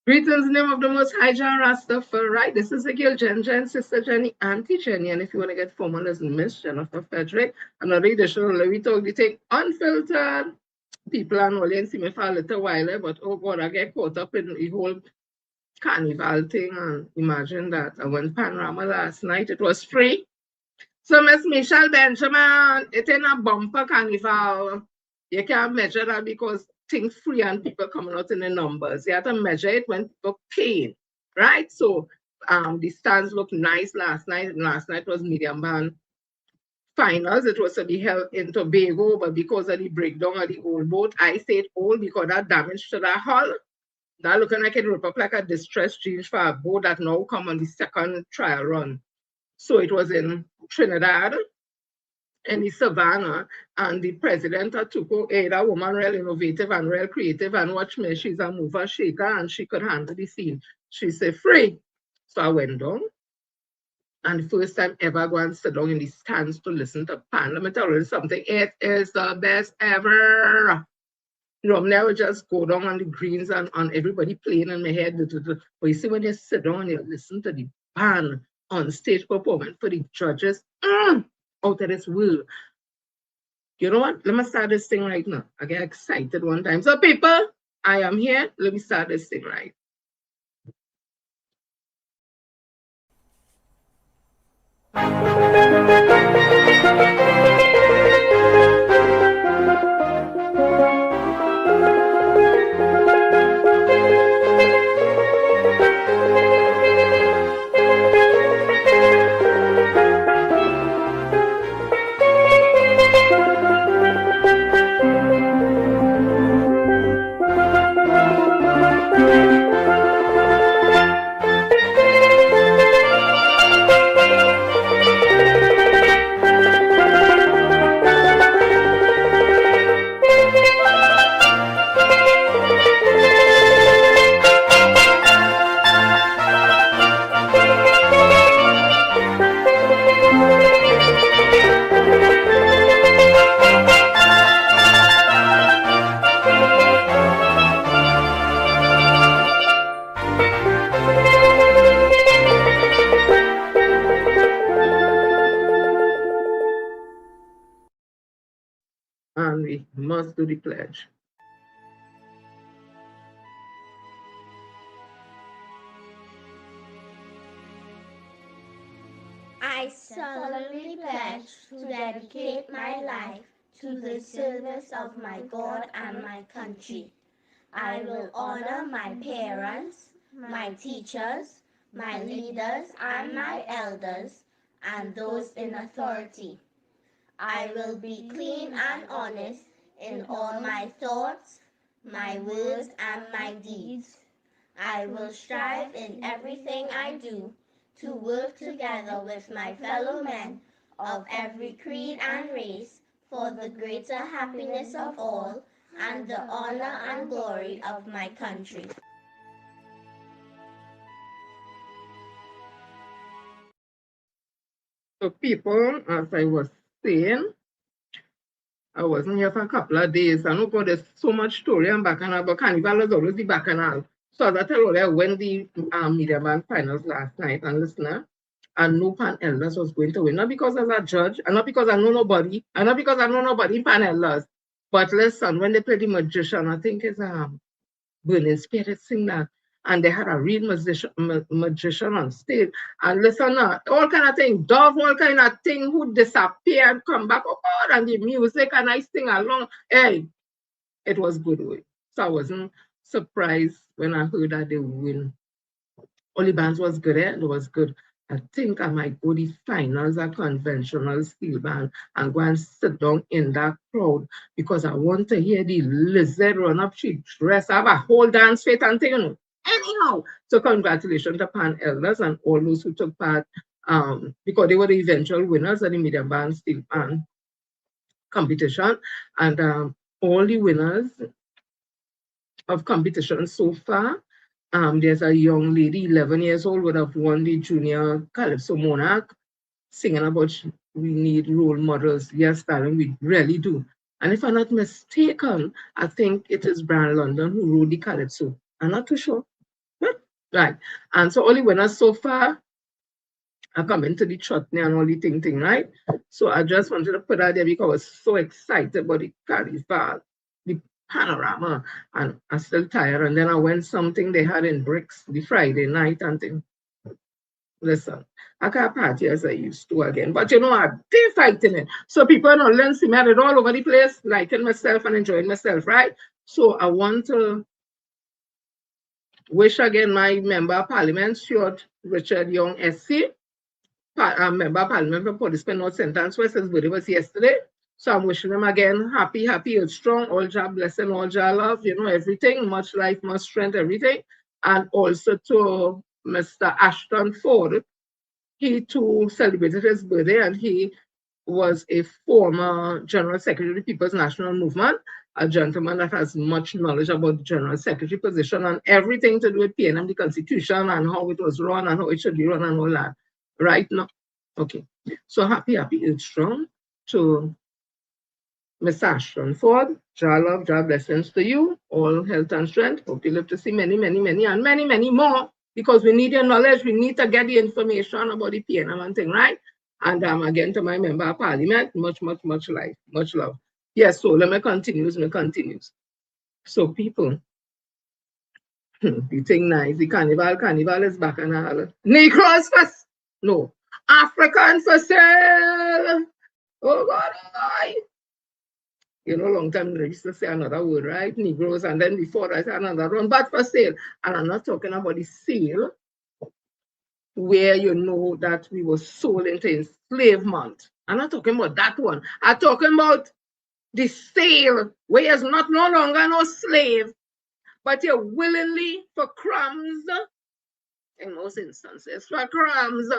Greetings in the name of the Most High John Rastafari. This is Agail Jen, Sister Jenny, Auntie Jenny. And if you want to get formal as Miss Jennifer Frederick, another edition of we talk, we take unfiltered people and only see me for a little while, but oh God, I get caught up in the whole carnival thing and imagine that. I went panorama last night, it was free. So Miss Michelle Benjamin, it ain't a bumper carnival. You can't measure that because things free and people coming out in the numbers. You have to measure it when people paying, right? So the stands looked nice last night. Last night was medium band finals. It was to be held in Tobago, but because of the breakdown of the old boat, I said old because that damage to the hull. That looking like it rip up like a distress change for a boat that now come on the second trial run. So it was in Trinidad and the Savannah, and the president of Tuco, that woman real innovative and real creative, and watch me, she's a mover shaker and she could handle the scene. She said, free. So I went down, and the first time ever go and sit down in the stands to listen to Pan. Let me tell you something, it is the best ever. You know, I would just go down on the greens and on everybody playing in my head. But you see, when you sit down and you listen to the band on stage performance for the judges, out of this world. You know what? Let me start this thing right now. I get excited one time. So, people, I am here. Let me start this thing right. And we must do the pledge. I solemnly pledge to dedicate my life to the service of my God and my country. I will honor my parents, my teachers, my leaders, and my elders, and those in authority. I will be clean and honest in all my thoughts, my words, and my deeds. I will strive in everything I do to work together with my fellow men of every creed and race for the greater happiness of all and the honor and glory of my country. So, people, as I was saying, I wasn't here for a couple of days. I know God, there's so much story and bacchanal, but Carnival is always the bacchanal. So as I tell you, I went the media band finals last night and listener, and no Pan Elders was going to win. Not because as a judge, and not because I know nobody, and not because I know nobody in Pan Elders. But listen, when they play the magician, I think it's Burning Spirit sing that. And they had a real magician on stage. And listen, all kind of thing, dove, all kind of thing who disappear and come back. Oh God, and the music, and I sing along. Hey, it was good way. So I wasn't surprised when I heard that they win. Only bands was good, eh? It was good. I think I might go the finals a conventional steel band and go and sit down in that crowd because I want to hear the lizard run up. She dress, have a whole dance fit and thing, you know. Anyhow, so congratulations to Pan Elders and all those who took part because they were the eventual winners of the medium band steel band competition. And all the winners of competition so far. There's a young lady, 11 years old, would have won the Junior Calypso Monarch, singing about we need role models. Yes, darling, we really do. And if I'm not mistaken, I think it is Brian London who wrote the Calypso. I'm not too sure. Right. And so all the winners so far are coming to the chutney and all the thing, right? So I just wanted to put that there because I was so excited about the carnival, the panorama, and I'm still tired. And then I went something they had in Bricks the Friday night and thing. Listen, I can't party as I used to again. But you know, I'm still fighting it. So people don't learn see me at it all over the place, liking myself and enjoying myself, right? So I want to wish again my member of parliament, Stuart Richard Young SC, member of parliament from Policeman North St. Anne's West. His birthday was yesterday. So I'm wishing him again happy, and strong, all job blessing, all job love, you know, everything, much life, much strength, everything. And also to Mr. Ashton Ford. He too celebrated his birthday and he was a former General Secretary of the People's National Movement, a gentleman that has much knowledge about the General Secretary position and everything to do with PNM, the Constitution, and how it was run and how it should be run and all that. Right now? Okay. So happy, strong to Miss Ashton Ford. Job love, job blessings to you. All health and strength. Hope you live to see many, and many more. Because we need your knowledge. We need to get the information about the PNM and thing, right? And again to my member of parliament, much life, much love. Yes, so let me continue. So people, the thing nice, the carnival is back and all. Negroes first. No. African for sale. Oh God, you know, long time they used to say another word, right? Negroes, and then before I said another one, but for sale. And I'm not talking about the sale where you know that we were sold into enslavement. I'm not talking about that one. I'm talking about the sale where you're not no longer no slave, but you're willingly for crumbs, in most instances, for crumbs,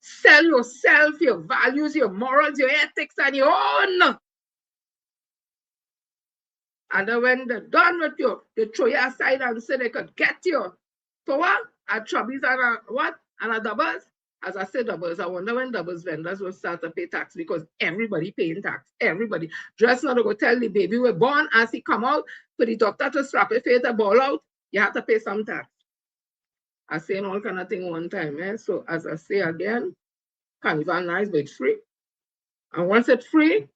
sell yourself, your values, your morals, your ethics, and your own. And then when they're done with you, they throw you aside and say they could get you. For what? At Chubby's and a what? And a doubles? As I said doubles, I wonder when doubles vendors will start to pay tax because everybody paying tax. Everybody. Just not to go tell the baby we're born as he come out for the doctor to strap a face to ball out, you have to pay some tax. I say all kind of thing one time. So as I say again, carnival nice, but it's free. And once it's free,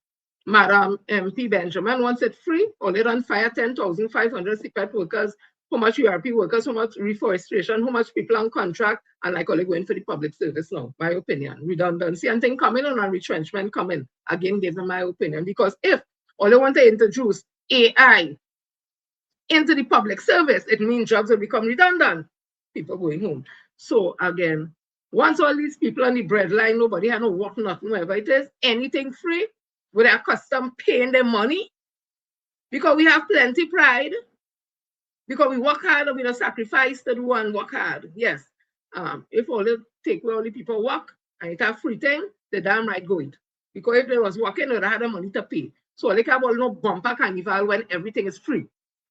Madam MP Benjamin wants it free, or they don't fire 10,500 CPET workers, how much URP workers, how much reforestation, how much people on contract, and like only going for the public service now, my opinion. Redundancy and thing coming on and retrenchment coming. Again, give them my opinion. Because if all they want to introduce AI into the public service, it means jobs will become redundant. People going home. So again, once all these people on the breadline, nobody had no work, nothing, whatever it is, anything free, with our custom paying them money because we have plenty pride, because we work hard and we don't sacrifice to do and work hard. Yes. If all the take where all the people work and it have free thing, they damn right go it. Because if they was working, they had the money to pay. So they can have no bumper carnival when everything is free.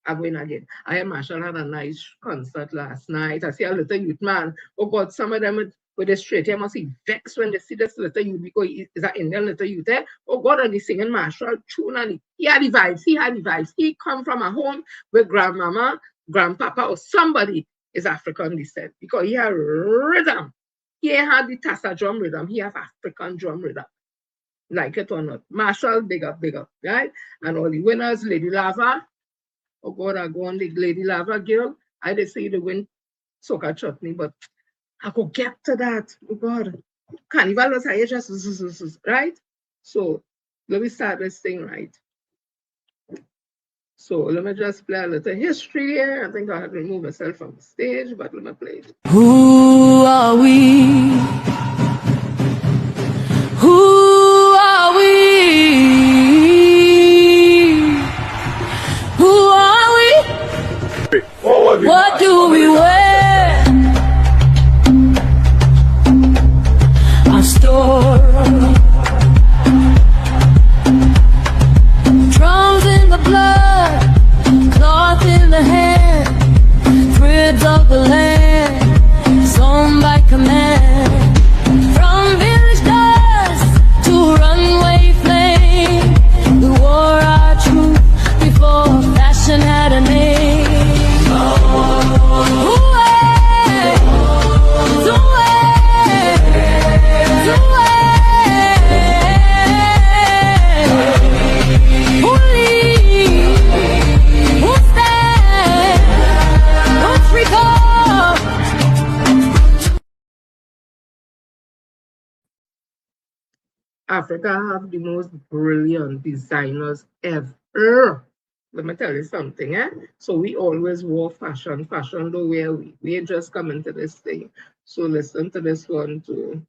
I'm going again. I am Marshall had a nice concert last night. I see a little youth man. Oh God, some of them with the straight hair must be vexed when they see this little youth because he's an Indian little youth there. Oh God, and he's singing Marshall tune and he had the vibes. He come from a home where grandmama, grandpapa, or somebody is African descent because he had rhythm. He had the Tassa drum rhythm. He have African drum rhythm. Like it or not. Marshall, big up, right? And all the winners, Lady Lava. Oh God, I go on the Lady Lava girl. I did say the win soca chutney, but I could get to that. Oh God. Carnival was higher just right? So let me start this thing right. So let me just play a little history here. I think I had to remove myself from the stage, but let me play it. Who are we? Who are we? Who are we? What do we wear? Our story. Drums in the blood, cloth in the hand, threads of the land, sewn by command. From village dust to runway flame, we wore our truth before fashion had a name. Ooh, Africa have the most brilliant designers ever. Let me tell you something, eh? So we always wore fashion. Fashion don't wear we. We ain't just come into this thing. So listen to this one too.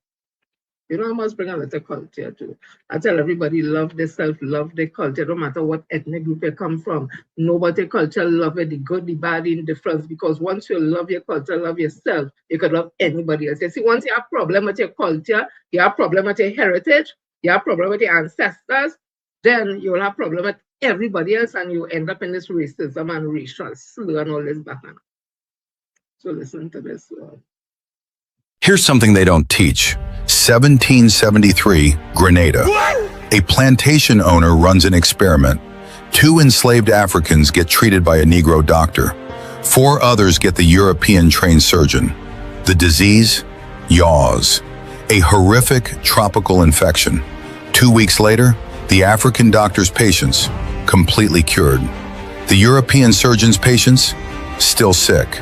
You know, I must bring a little culture too. I tell everybody, love themselves, love their culture, no matter what ethnic group you come from. Nobody culture, love it, the good, the bad, the indifference. Because once you love your culture, love yourself, you can love anybody else. You see, once you have problem with your culture, you have problem with your heritage, you have problem with your ancestors, then you'll have problem with everybody else, and you end up in this racism and racial slur and all this background. So listen to this one. Here's something they don't teach. 1773, Grenada. A plantation owner runs an experiment. 2 enslaved Africans get treated by a Negro doctor. 4 others get the European-trained surgeon. The disease? Yaws. A horrific tropical infection. 2 weeks later, the African doctor's patients, completely cured. The European surgeon's patients, still sick.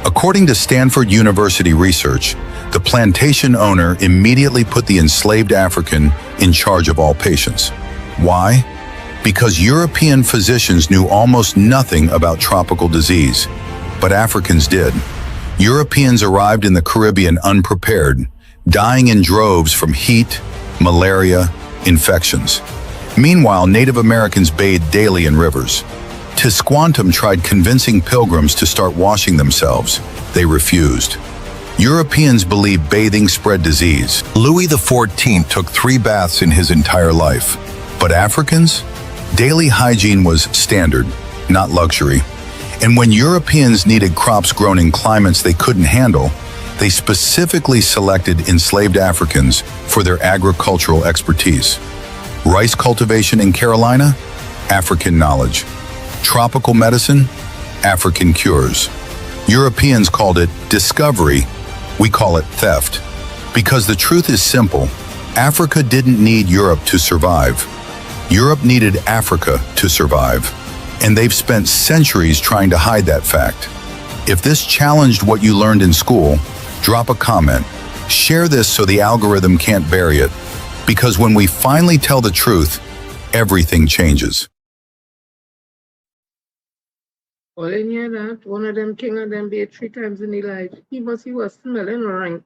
According to Stanford University research, the plantation owner immediately put the enslaved African in charge of all patients. Why? Because European physicians knew almost nothing about tropical disease, but Africans did. Europeans arrived in the Caribbean unprepared, dying in droves from heat, malaria, infections. Meanwhile, Native Americans bathed daily in rivers. Tisquantum tried convincing pilgrims to start washing themselves. They refused. Europeans believed bathing spread disease. Louis XIV took 3 baths in his entire life. But Africans? Daily hygiene was standard, not luxury. And when Europeans needed crops grown in climates they couldn't handle, they specifically selected enslaved Africans for their agricultural expertise. Rice cultivation in Carolina? African knowledge. Tropical medicine? African cures. Europeans called it discovery. We call it theft. Because the truth is simple. Africa didn't need Europe to survive. Europe needed Africa to survive. And they've spent centuries trying to hide that fact. If this challenged what you learned in school, drop a comment. Share this so the algorithm can't bury it. Because when we finally tell the truth, everything changes. Well, in hear that, one of them king of them bathed 3 times in the life. He was smelling rank.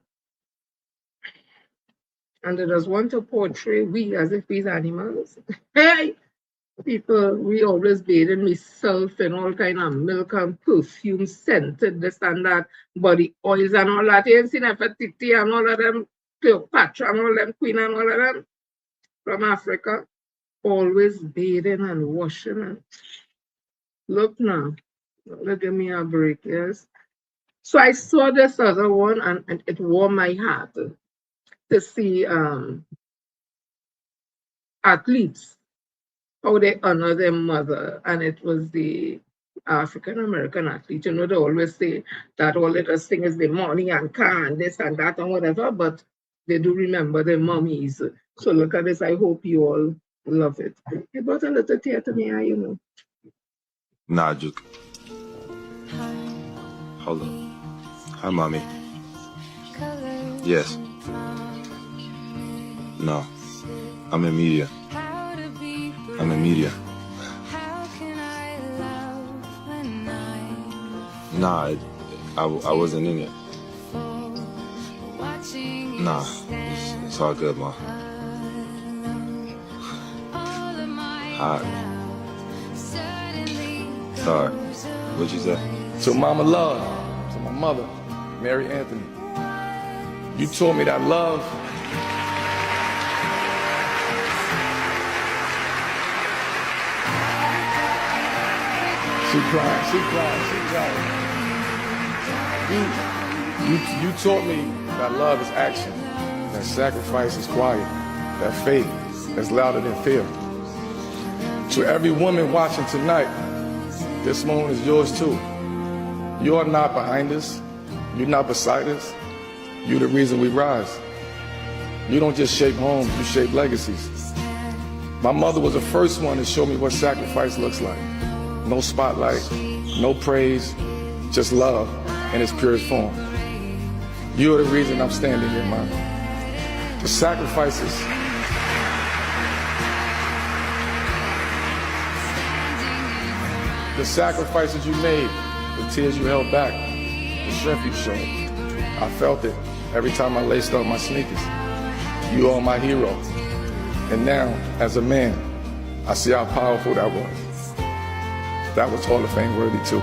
And they just want to portray we as if we're animals. Hey! People, we always bathing myself in all kind of milk and perfume scented, this and that, body oils and all that. You ain't seen Nefertiti and all of them, Cleopatra and all them, Queen and all of them from Africa. Always bathing and washing. And look now. Let give me a break, yes. So I saw this other one and it warmed my heart to see athletes, how they honor their mother. And it was the African American athlete. You know, they always say that all they just thing is the money and car and this and that and whatever, but they do remember their mummies. So look at this. I hope you all love it. It brought a little tear to me, you know. Nah, just hold up. Hi, mommy. Yes. No. I'm in media. I'm in media. Nah, I wasn't in it. Nah, it's all good, ma. Hi. Sorry. What'd you say? To Mama Love, to my mother, Mary Anthony. You taught me that love She crying. You taught me that love is action, that sacrifice is quiet, that faith is louder than fear. To every woman watching tonight, this moment is yours too. You are not behind us. You're not beside us. You're the reason we rise. You don't just shape homes, you shape legacies. My mother was the first one to show me what sacrifice looks like. No spotlight, no praise, just love in its purest form. You're the reason I'm standing here, Mom. The sacrifices The sacrifices you made, the tears you held back, the strength you showed. I felt it every time I laced up my sneakers. You are my hero. And now, as a man, I see how powerful that was. That was Hall of Fame worthy too.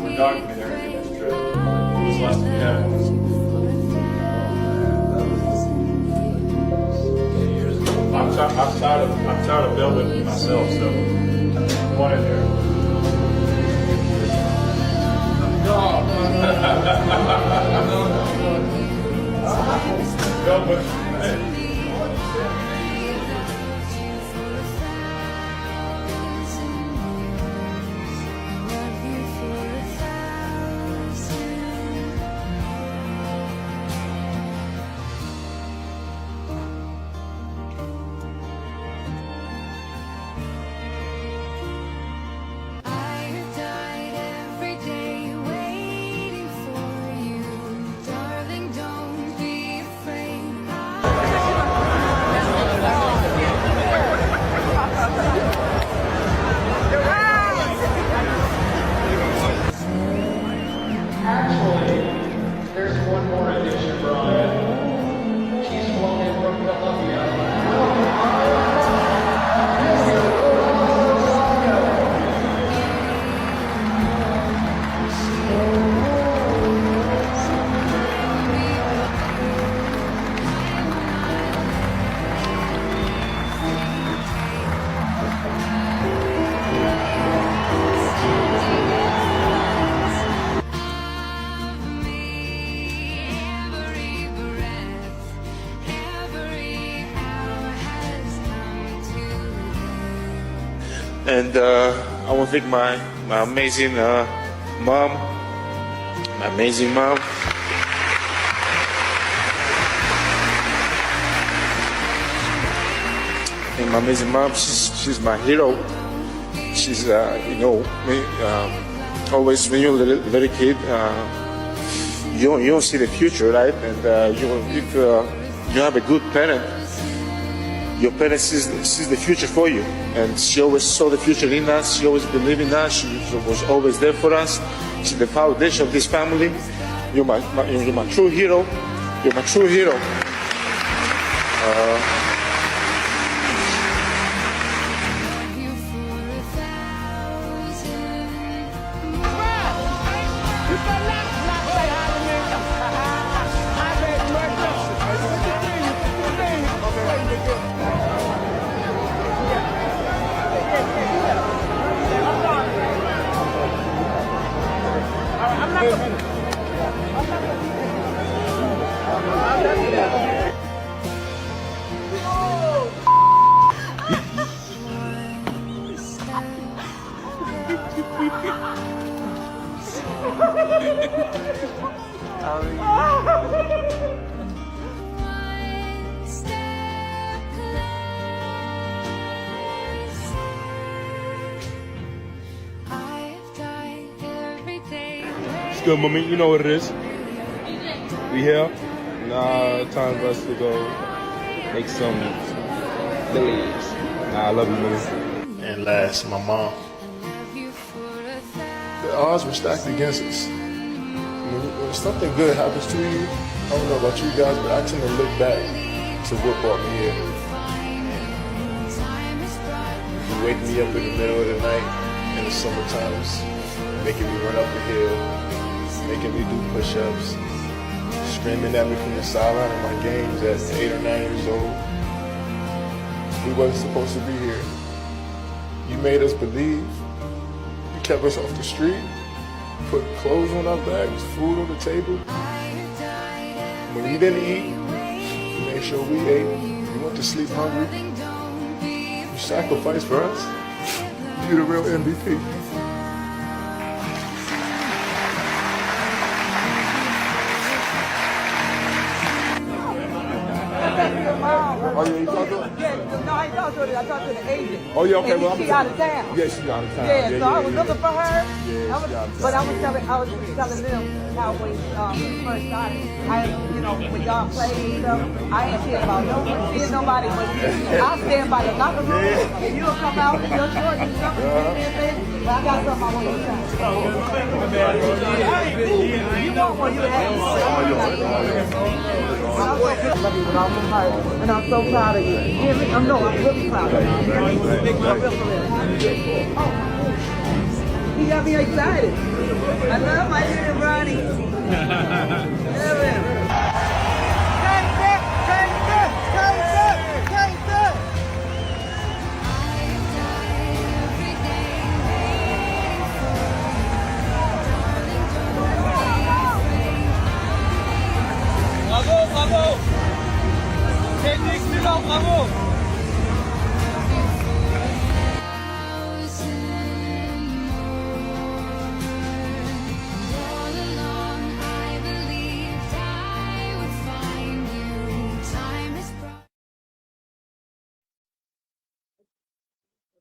We're documenting everything that's true. Who's left to have? I'm tired of building myself, so I want in there. And I want to thank my amazing mom, my amazing mom. And my amazing mom, she's my hero. She's, always when you're a little kid, you don't see the future, right? And if you have a good parent, your parent sees the future for you, and she always saw the future in us. She always believed in us. She was always there for us. She's the foundation of this family. You're my true hero. You're my true hero. good, mommy? You know what it is. We here? Nah, time for us to go make some millions. Nah, I love you, man. And last, my mom. The odds were stacked against us. When something good happens to you, I don't know about you guys, but I tend to look back to what brought me here. You wake me up in the middle of the night in the summer times, making me run up the hill, making me do push-ups, screaming at me from the sideline of my games at 8 or 9 years old. We wasn't supposed to be here. You made us believe. You kept us off the street, put clothes on our backs, food on the table. When you didn't eat, you made sure we ate. You went to sleep hungry. You sacrificed for us. You're the real MVP. Oh, yeah, you talked to her? Yeah, no, I ain't talked to her. I talked to the agent. Oh, yeah, okay. And Well, she out of town. Yeah, she out of town. Yeah, so I was looking for her. Yeah, she out of But town. I was telling them how when first started, when y'all played and stuff, I ain't seeing nobody but you. I stand by the locker room, and you'll come out in your shorts and stuff, but I got something I want you to try. You want what you have. And I'm so proud of you. I'm really proud of you. He got me excited. I love my little Ronnie. Love him. Bravo, bravo. C'est excellent, bravo.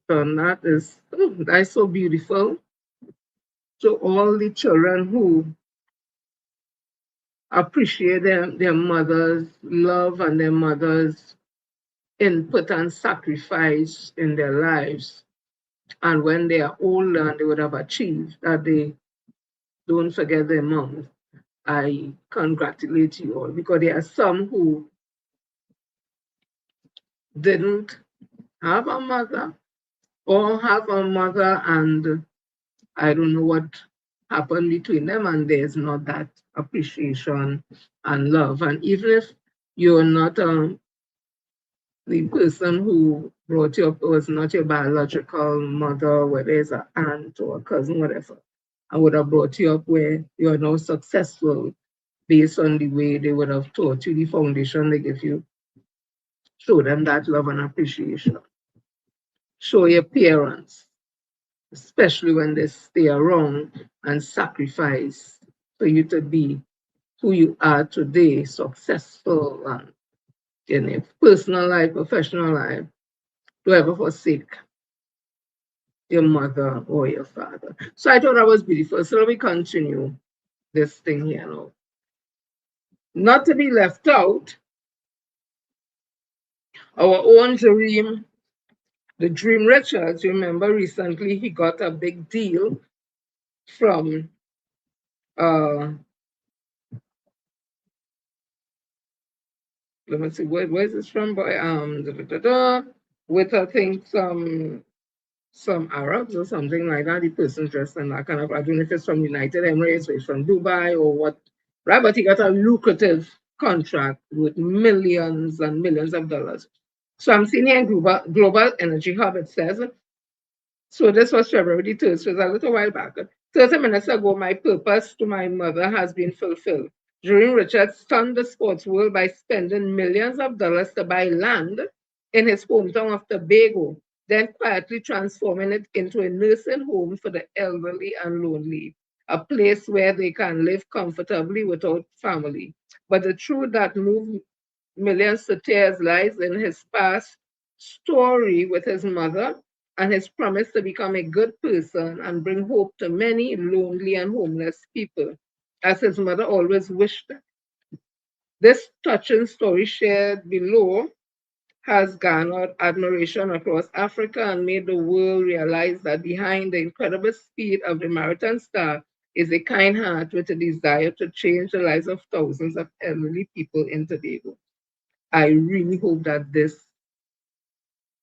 And that is, that's so beautiful. To all the children who appreciate their mother's love and their mother's input and sacrifice in their lives. And when they are older and they would have achieved that, they don't forget their mom. I congratulate you all, because there are some who didn't have a mother or have a mother, and I don't know what happened between them, and there's not that appreciation and love. And even if you're not the person who brought you up was not your biological mother, whether it's an aunt or a cousin, whatever, I would have brought you up where you're now successful based on the way they would have taught you, the foundation they give you. Show them that love and appreciation. Show your parents, especially when they stay around and sacrifice for you to be who you are today, successful, and in your personal life, professional life. Don't ever forsake your mother or your father. So I thought that was beautiful. So let me continue this thing here now. Not to be left out, our own Dream, the Dream Richards, you remember recently he got a big deal from let me see, where's this from, boy? With I think some Arabs or something like that. The person dressed in that kind of, I don't know if it's from United Emirates or it's from Dubai or what, right? But he got a lucrative contract with millions and millions of dollars. So I'm seeing here in Global Energy Hub, it says, so this was February 3rd, so it was a little while back. 30 minutes ago, my purpose to my mother has been fulfilled. Dream Richards stunned the sports world by spending millions of dollars to buy land in his hometown of Tobago, then quietly transforming it into a nursing home for the elderly and lonely, a place where they can live comfortably without family. But the truth that moved millions to tears lies in his past story with his mother and his promise to become a good person and bring hope to many lonely and homeless people. as his mother always wished. This touching story shared below has garnered admiration across Africa and made the world realize that behind the incredible speed of the maritime star is a kind heart with a desire to change the lives of thousands of elderly people in Tobago. I really hope that this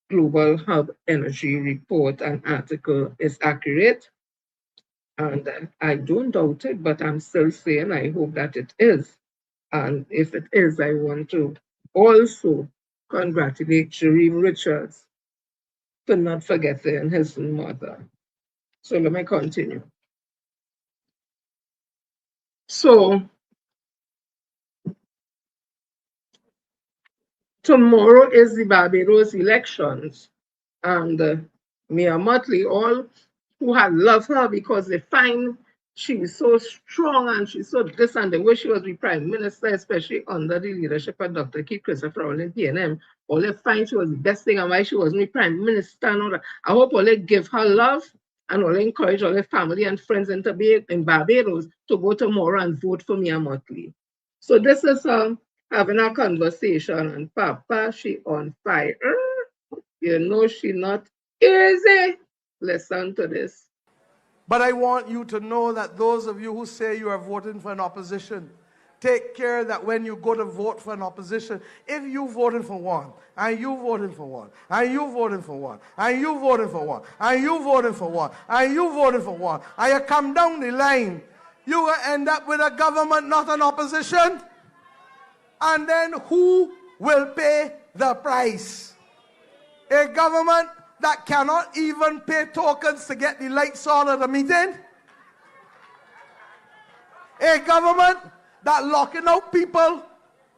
Global Hub Energy report and article is accurate. And I don't doubt it, but I'm still saying I hope that it is. And if it is, I want to also congratulate Jereme Richards for not forgetting his mother. So let me continue. So tomorrow is the Barbados elections, and Mia Motley, all who had loved her because they find she's so strong and she's so this and they wish she was the prime minister, especially under the leadership of Dr. Keith Christopher Rowell in PNM. All they find she was the best thing and why she wasn't the prime minister and all that. I hope all they give her love and all they encourage all their family and friends in Barbados to go tomorrow and vote for Mia Motley. So this is having a conversation and Papa, she on fire. You know she not easy. Listen to this. But I want you to know that those of you who say you are voting for an opposition, take care that when you go to vote for an opposition, if you voted for one, and you voted for one, and you voted for one, and you voted for one, and you voted for one, and you voted for one, and you come down the line, you will end up with a government, not an opposition. And then who will pay the price? A government that cannot even pay tokens to get the lights on at the meeting? A government that locking out people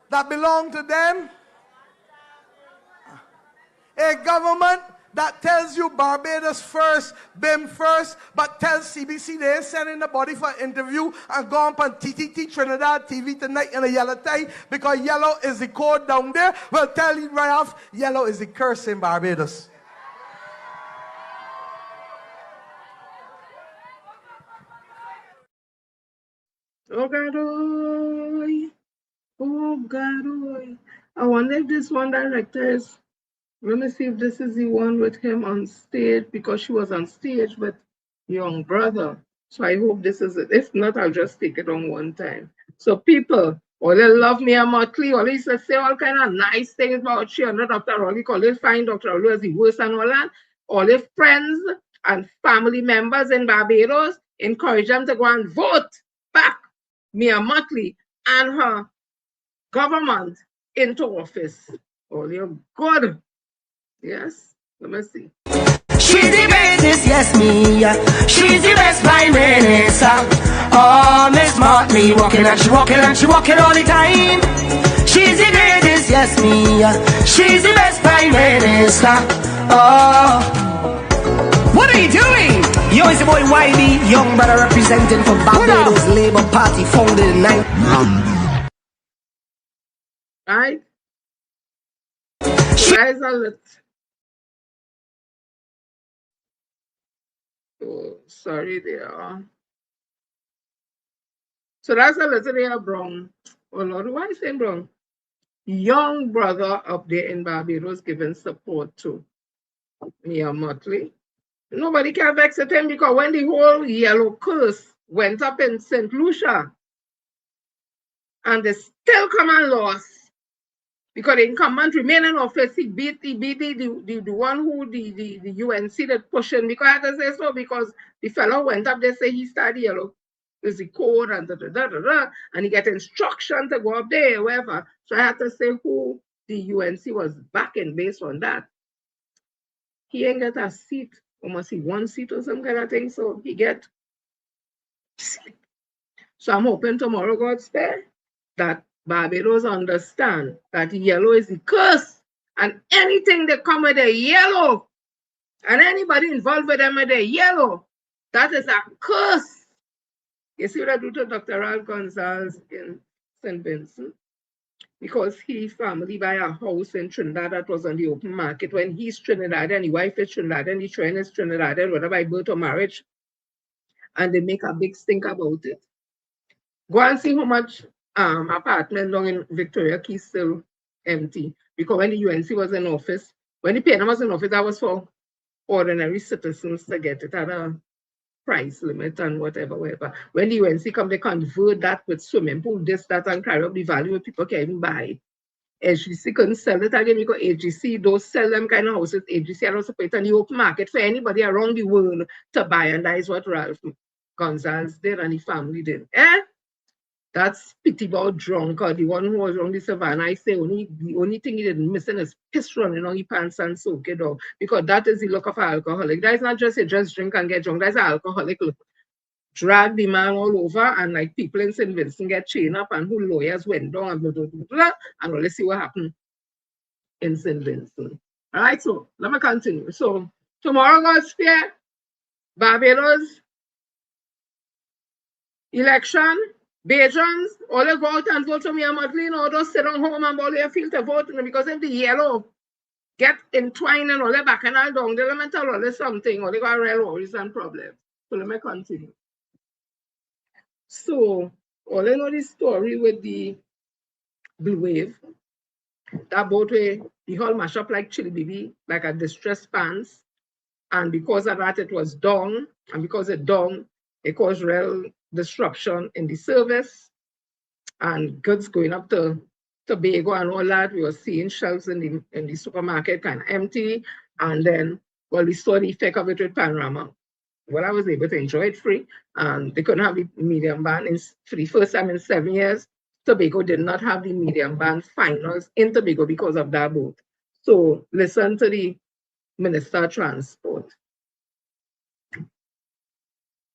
that belong to them? A government that tells you Barbados first, BIM first, but tells CBC they ain't sending the body for interview and go on TTT Trinidad TV tonight in a yellow tie because yellow is the code down there. Well, tell you right off, yellow is the curse in Barbados. Oh God, oh God, I wonder if this one director is, let me see if this is the one with him on stage, because she was on stage with young brother. So I hope this is it. If not, I'll just take it on one time. So people, all they love Mia Motley, all they say all kind of nice things about she and Dr. Rowley, all they find Dr. Rowley as the worst and all that. All their friends and family members in Barbados encourage them to go and vote back Mia Motley and her government into office. All you're good. Yes, let me see. She's the basis, yes me. She's the best prime minister. Oh, Miss Motley walking and she walking all the time. She's the greatest, yes me. She's the best prime minister. Oh, what are you doing? Yo, it's the boy YB, young brother representing for Barbados Labour Party, founded in 19... Right? Guys are lit. Oh, sorry, they are. So that's a little there, Brown. Oh Lord, why is it Brown? Young brother up there in Barbados giving support to Mia Motley. Nobody can vex at him because when the whole yellow curse went up in St. Lucia and they still come and lost because the incumbent remain in office, he beat the one who the UNC that pushing, because I have to say so, because the fellow went up, they say he started yellow. There's the code and and he get instruction to go up there, wherever. So I have to say who the UNC was backing based on that. He ain't get a seat, almost see one seat or some kind of thing, so he get. So I'm hoping tomorrow, God spare, that Barbados understand that yellow is the curse, and anything that come with a yellow, and anybody involved with them with a yellow, that is a curse. You see what I do to Dr. Al Gonzalez in St. Vincent? Because his family buy a house in Trinidad that was on the open market when he's Trinidad and the wife is Trinidad and the train is Trinidad, whether by birth or marriage, and they make a big stink about it. Go and see how much apartment down in Victoria Key still empty. Because when the UNC was in office, when the PNM was in office, that was for ordinary citizens to get it at a price limit and whatever. When the UNC come, they convert that with swimming pool, this, that, and carry up the value where people can even buy. HGC couldn't sell it again because HGC don't sell them kind of houses. HGC are also put it on the open market for anybody around the world to buy, and that is what Ralph Gonzalez did and the family did. That's pity about drunk, or the one who was on the savannah. I say the only thing he didn't miss is piss running on his pants and soak it out. Because that is the look of an alcoholic. That is not just a just drink and get drunk. That's an alcoholic look. Drag the man all over, and like people in St. Vincent get chained up, and who lawyers went down and blah, blah, blah, blah, and let's see what happened in St. Vincent. All right, so let me continue. So tomorrow, God's fair, Barbados election. Bajans, all they go out and vote for me and Madeline, or just sit on home and all they feel to vote, because if the yellow get entwined and all the back and all down, they'll tell all this something, or they got real worries and problems. So let me continue. So, all I know this story with the Blue Wave, that boat where the whole mash up like chili baby, like a distressed pants, and because of that it was down, and because it down, it caused real disruption in the service and goods going up to Tobago and all that. We were seeing shelves in the supermarket kind of empty. And then, well, we saw the effect of it with Panorama. Well, I was able to enjoy it free. And they couldn't have the medium band for the first time in 7 years. Tobago did not have the medium band finals in Tobago because of that boat. So listen to the Minister of Transport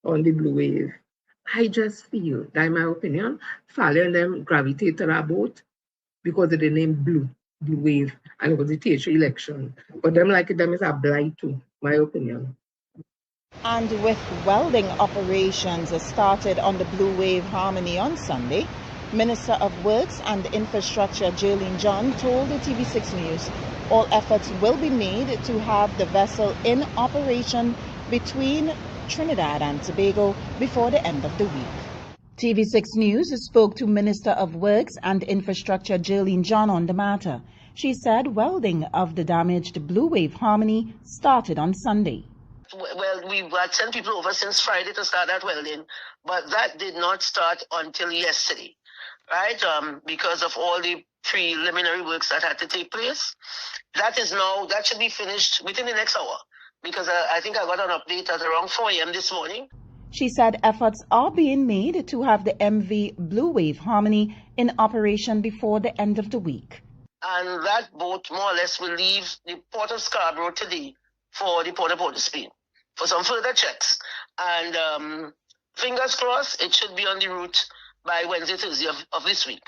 on the Blue Wave. I just feel that, in my opinion, following them gravitate to that boat because of the name Blue Wave, and it was the TH election. But them like them is a blight too, my opinion. And with welding operations started on the Blue Wave Harmony on Sunday, Minister of Works and Infrastructure Jaylene John told the TV6 News all efforts will be made to have the vessel in operation between Trinidad and Tobago before the end of the week. TV6 News spoke to Minister of Works and Infrastructure Jaylene John on the matter. She said welding of the damaged Blue Wave Harmony started on Sunday. Well, we had sent people over since Friday to start that welding, but that did not start until yesterday, right? Because of all the preliminary works that had to take place. That should be finished within the next hour, because I think I got an update at around 4 a.m. this morning. She said efforts are being made to have the MV Blue Wave Harmony in operation before the end of the week. And that boat more or less will leave the Port of Scarborough today for the Port of Spain for some further checks. And fingers crossed, it should be on the route by Wednesday, Thursday of this week.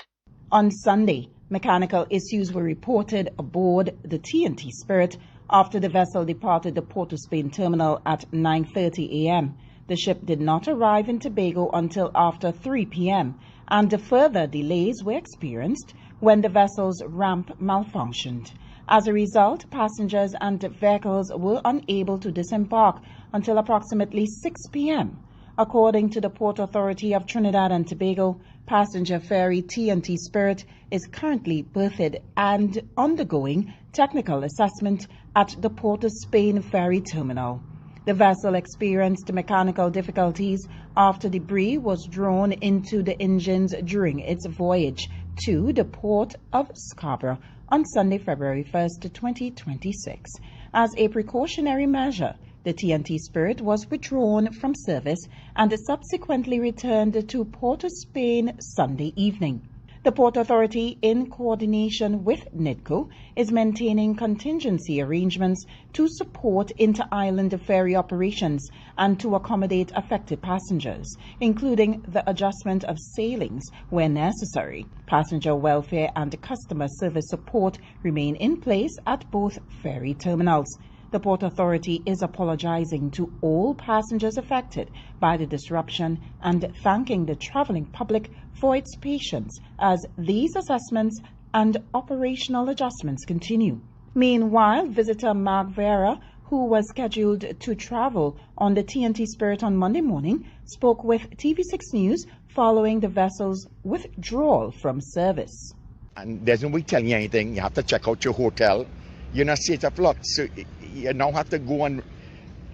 On Sunday, mechanical issues were reported aboard the TNT Spirit after the vessel departed the Port of Spain terminal at 9:30 a.m. The ship did not arrive in Tobago until after 3 p.m., and further delays were experienced when the vessel's ramp malfunctioned. As a result, passengers and vehicles were unable to disembark until approximately 6 p.m. According to the Port Authority of Trinidad and Tobago, passenger ferry TNT Spirit is currently berthed and undergoing technical assessment at the Port of Spain ferry terminal. The vessel experienced mechanical difficulties after debris was drawn into the engines during its voyage to the Port of Scarborough on Sunday, February 1st, 2026. As a precautionary measure, the TNT Spirit was withdrawn from service and subsequently returned to Port of Spain Sunday evening. The Port Authority, in coordination with NIDCO, is maintaining contingency arrangements to support inter-island ferry operations and to accommodate affected passengers, including the adjustment of sailings where necessary. Passenger welfare and customer service support remain in place at both ferry terminals. The Port Authority is apologizing to all passengers affected by the disruption and thanking the traveling public for its patience as these assessments and operational adjustments continue. Meanwhile, visitor Mark Vera, who was scheduled to travel on the TNT Spirit on Monday morning, spoke with TV6 News following the vessel's withdrawal from service. And there's nobody telling you anything. You have to check out your hotel. You're in a state of flux. So you now have to go and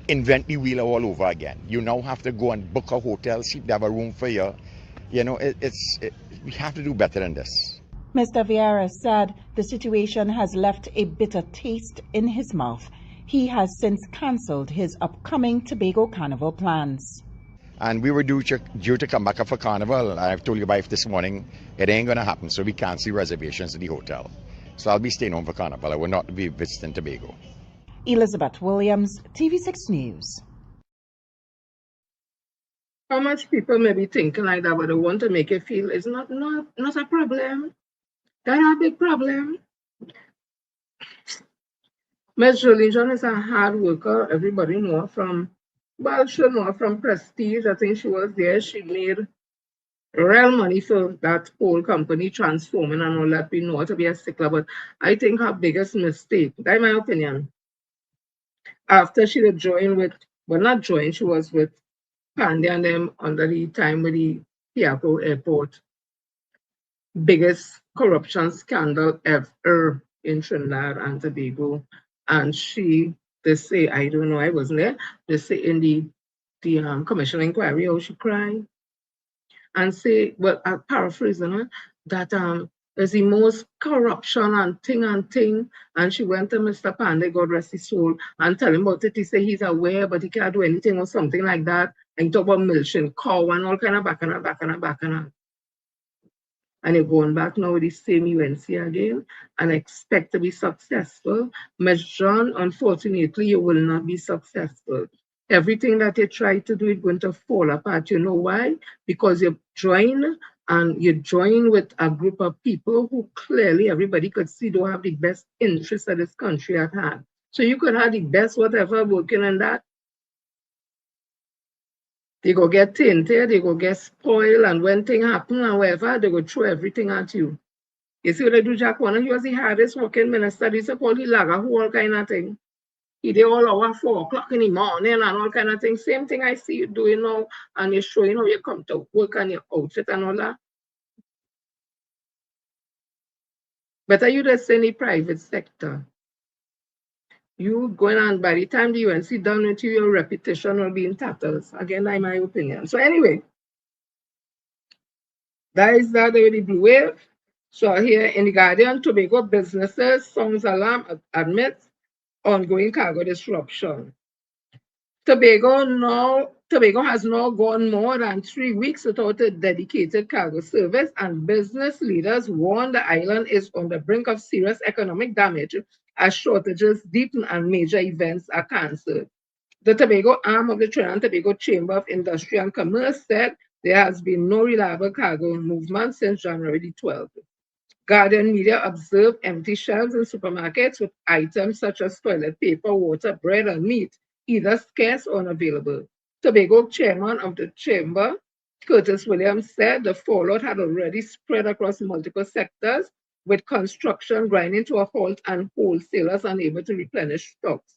invent the wheel all over again. You now have to go and book a hotel, see if they have a room for you. You know, we have to do better than this. Mr. Vieira said the situation has left a bitter taste in his mouth. He has since cancelled his upcoming Tobago Carnival plans. And we were due to come back for Carnival. I've told you about this morning, it ain't going to happen. So we cancel reservations at the hotel. So I'll be staying home for Carnival. I will not be visiting Tobago. Elizabeth Williams, TV6 News. How much people may be thinking like that, but they want to make it feel it's not a problem. That's a big problem. Ms. Jolie John is a hard worker. Everybody know her from, well, she know her from Prestige. I think she was there. She made real money for that whole company transforming and all that. We know her to be a stickler, but I think her biggest mistake, that's my opinion, after she had joined with, well, not joined, she was with Pandey and them under the time with the Piaco Airport. Biggest corruption scandal ever in Trinidad and Tobago. And they say, I don't know, I wasn't there, they say in the commission inquiry, how she cried. And say, well, I'm paraphrasing her, that there's the most corruption and Ting. And she went to Mr. Pandey, God rest his soul, and tell him about it. He said he's aware, but he can't do anything or something like that. And talk about milching cow and all kind of back and and you're going back now with the same UNC again and expect to be successful. Ms. John, unfortunately, you will not be successful. Everything that you try to do is going to fall apart. You know why? Because you join with a group of people who clearly everybody could see don't have the best interests of this country at hand. So you could have the best whatever working on that. They go get tainted, they go get spoiled, and when things happen and whatever, they go throw everything at you. You see what they do, Jack Warner? He was the hardest working minister. They support the lager, all kind of thing. He did all over 4 o'clock in the morning and all kind of things. Same thing I see you doing now, and you're showing how you come to work and your outfit and all that. But are you just in the private sector? You going on, by the time the UNC done with you, your reputation will be in tatters. Again, that's my opinion. So anyway, that is that with the blue wave. So here in the Guardian, Tobago businesses sounds alarm admits ongoing cargo disruption. Tobago has now gone more than 3 weeks without a dedicated cargo service, and business leaders warn the island is on the brink of serious economic damage as shortages deepen and major events are cancelled. The Tobago arm of the Trinidad and Tobago Chamber of Industry and Commerce said there has been no reliable cargo movement since January the 12th. Guardian media observed empty shelves in supermarkets with items such as toilet paper, water, bread, and meat either scarce or unavailable. Tobago chairman of the chamber, Curtis Williams, said the fallout had already spread across multiple sectors, with construction grinding to a halt and wholesalers unable to replenish stocks.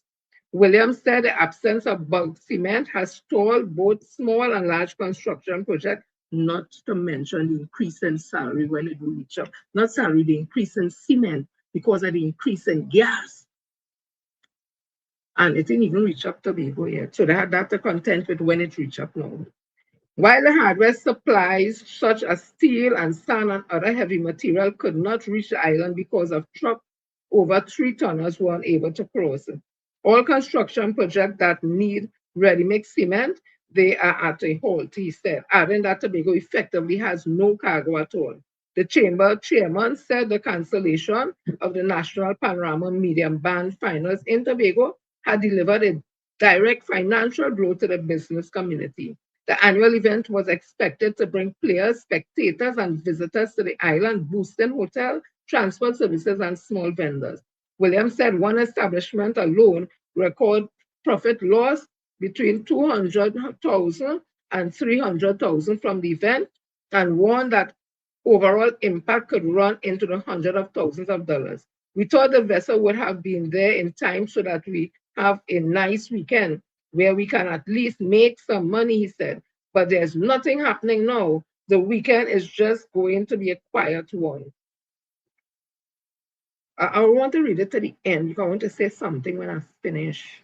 Williams said the absence of bulk cement has stalled both small and large construction projects, not to mention the increase in salary when it will reach up. Not salary, the increase in cement because of the increase in gas. And it didn't even reach up to Tobago yet. So they had that to contend with when it reached up now. While the hardware supplies such as steel and sand and other heavy material could not reach the island because of trucks over 3 tonners were unable to cross. All construction projects that need ready-mix cement, they are at a halt, he said, adding that Tobago effectively has no cargo at all. The chamber chairman said the cancellation of the National Panorama Medium Band finals in Tobago had delivered a direct financial blow to the business community. The annual event was expected to bring players, spectators, and visitors to the island, boosting hotel, transport services, and small vendors. Williams said one establishment alone recorded profit loss between $200,000 and $300,000 from the event, and warned that overall impact could run into the hundreds of thousands of dollars. We thought the vessel would have been there in time so that we have a nice weekend where we can at least make some money, he said. But there's nothing happening now. The weekend is just going to be a quiet one. I want to read it to the end because I want to say something when I finish.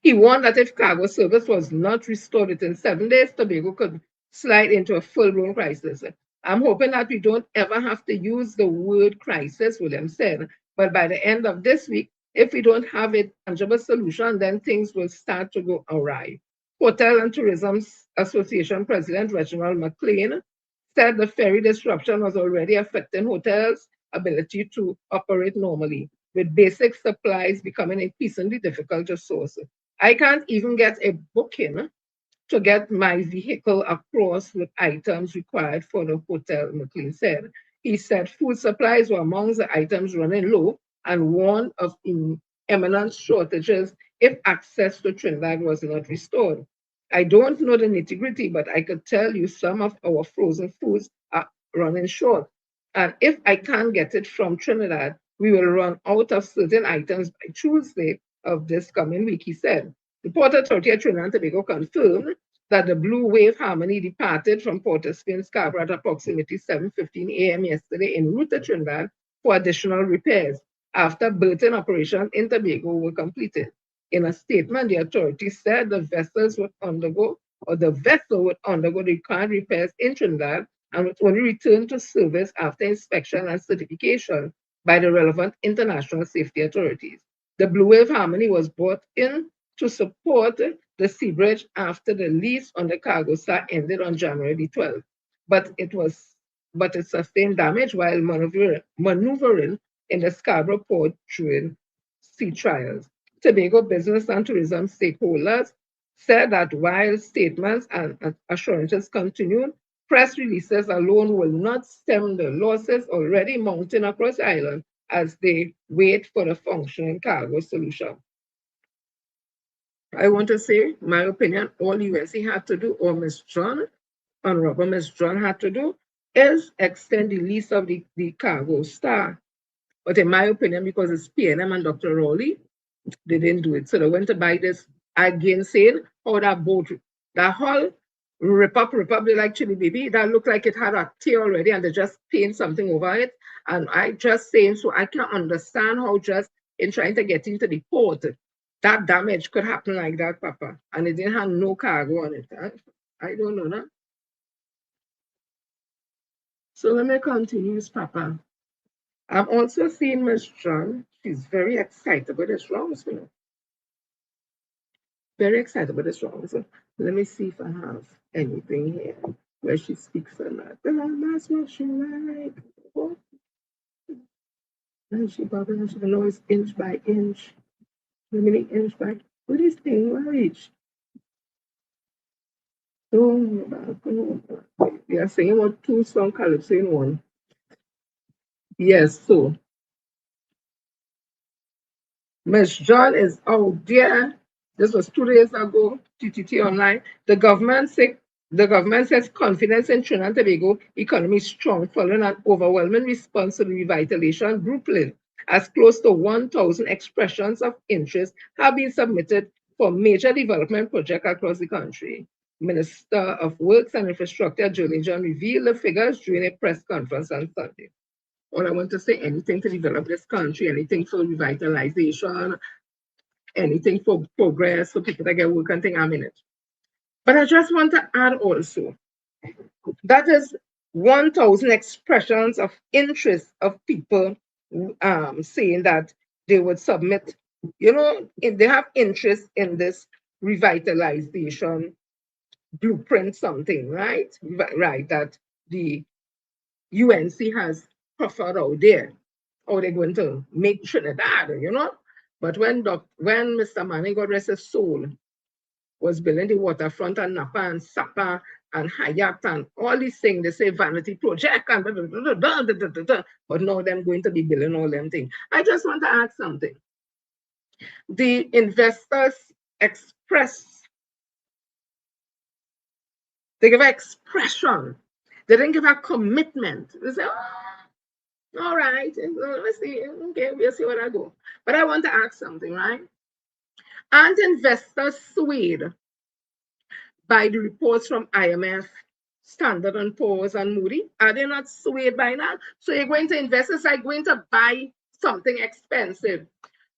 He warned that if cargo service was not restored within 7 days, Tobago could slide into a full-blown crisis. I'm hoping that we don't ever have to use the word crisis, William said. But by the end of this week, if we don't have a tangible solution, then things will start to go awry. Hotel and Tourism Association President Reginald McLean said the ferry disruption was already affecting hotels' ability to operate normally, with basic supplies becoming increasingly difficult to source. I can't even get a booking to get my vehicle across with items required for the hotel, McLean said. He said food supplies were among the items running low and warned of imminent shortages if access to Trinidad was not restored. I don't know the nitty-gritty, but I could tell you some of our frozen foods are running short. And if I can't get it from Trinidad, we will run out of certain items by Tuesday of this coming week, he said. The Port Authority of Trinidad and Tobago confirmed that the Blue Wave Harmony departed from Port of Spain, Scarborough at approximately 7:15 a.m. yesterday en route to Trinidad for additional repairs after berthing operations in Tobago were completed. In a statement, the authority said the vessel would undergo the required repairs in Trinidad and would only return to service after inspection and certification by the relevant international safety authorities. The Blue Wave Harmony was brought in to support the sea bridge after the lease on the cargo star ended on January the 12th. But it sustained damage while maneuvering in the Scarborough port during sea trials. Tobago business and tourism stakeholders said that while statements and assurances continued, press releases alone will not stem the losses already mounting across the island as they wait for the functioning cargo solution. I want to say, my opinion, all UNC had to do, or Honorable Ms. John had to do, is extend the lease of the cargo star. But in my opinion, because it's PNM and Dr. Rowley, they didn't do it. So they went to buy this again, saying, oh, that boat, that hull, rip up, they like chili baby, that looked like it had a tear already and they just paint something over it. And I just saying, so I can understand how just in trying to get into the port, that damage could happen like that, Papa. And it didn't have no cargo on it. I don't know, no? So let me continue, Papa. I'm also seeing Miss John. She's very excited about this wrongs, you know. Very excited about this wrongs. So let me see if I have anything here where she speaks on that. That's what she like. And she probably should know it's inch by inch. How many inch by? What is thing reach? Oh, we are saying about 2 song calypso in one. Yes, so Miss John is out there. This was 2 days ago, TTT online. The government says confidence in Trinidad and Tobago economy is strong following an overwhelming response to the revitalization blueprint, as close to 1,000 expressions of interest have been submitted for major development projects across the country. Minister of Works and Infrastructure, Julie John, revealed the figures during a press conference on Sunday. All I want to say, anything to develop this country, anything for revitalization, anything for progress, for people that get work and things, I'm in it. But I just want to add also, that is 1,000 expressions of interest of people saying that they would submit, you know, if they have interest in this revitalization blueprint something, right? Right, that the UNC has proffered out there, how they're going to make Trinidad, you know? But when Mr. Manning, God rest his soul, was building the waterfront and Napa and Sapa and Hayat and all these things, they say vanity project and but now they're going to be building all them things. I just want to add something. The investors express, they give an expression. They didn't give a commitment. They say, oh, all right, let's see, okay, we'll see where I go. But I want to ask something, right? Aren't investors swayed by the reports from IMF, Standard and Poor's, and Moody? Are they not swayed by that? So you're going to invest, it's like going to buy something expensive.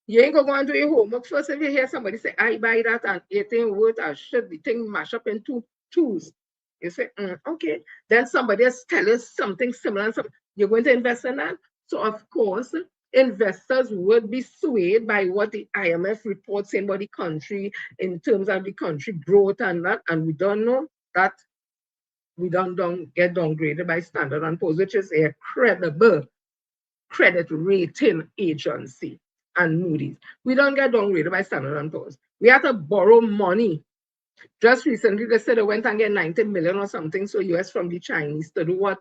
You ain't going to do your homework first. If you hear somebody say, I buy that and it ain't worth a shit, the thing mash up into twos. You say, okay. Then somebody else tell us something similar. And you're going to invest in that? So, of course, investors would be swayed by what the IMF reports saying about the country in terms of the country growth and that. And we don't know that we don't get downgraded by Standard and Poor's, which is a credible credit rating agency, and Moody's. We don't get downgraded by Standard and Poor's. We have to borrow money. Just recently, they said they went and get 90 million or something, so US from the Chinese to do what?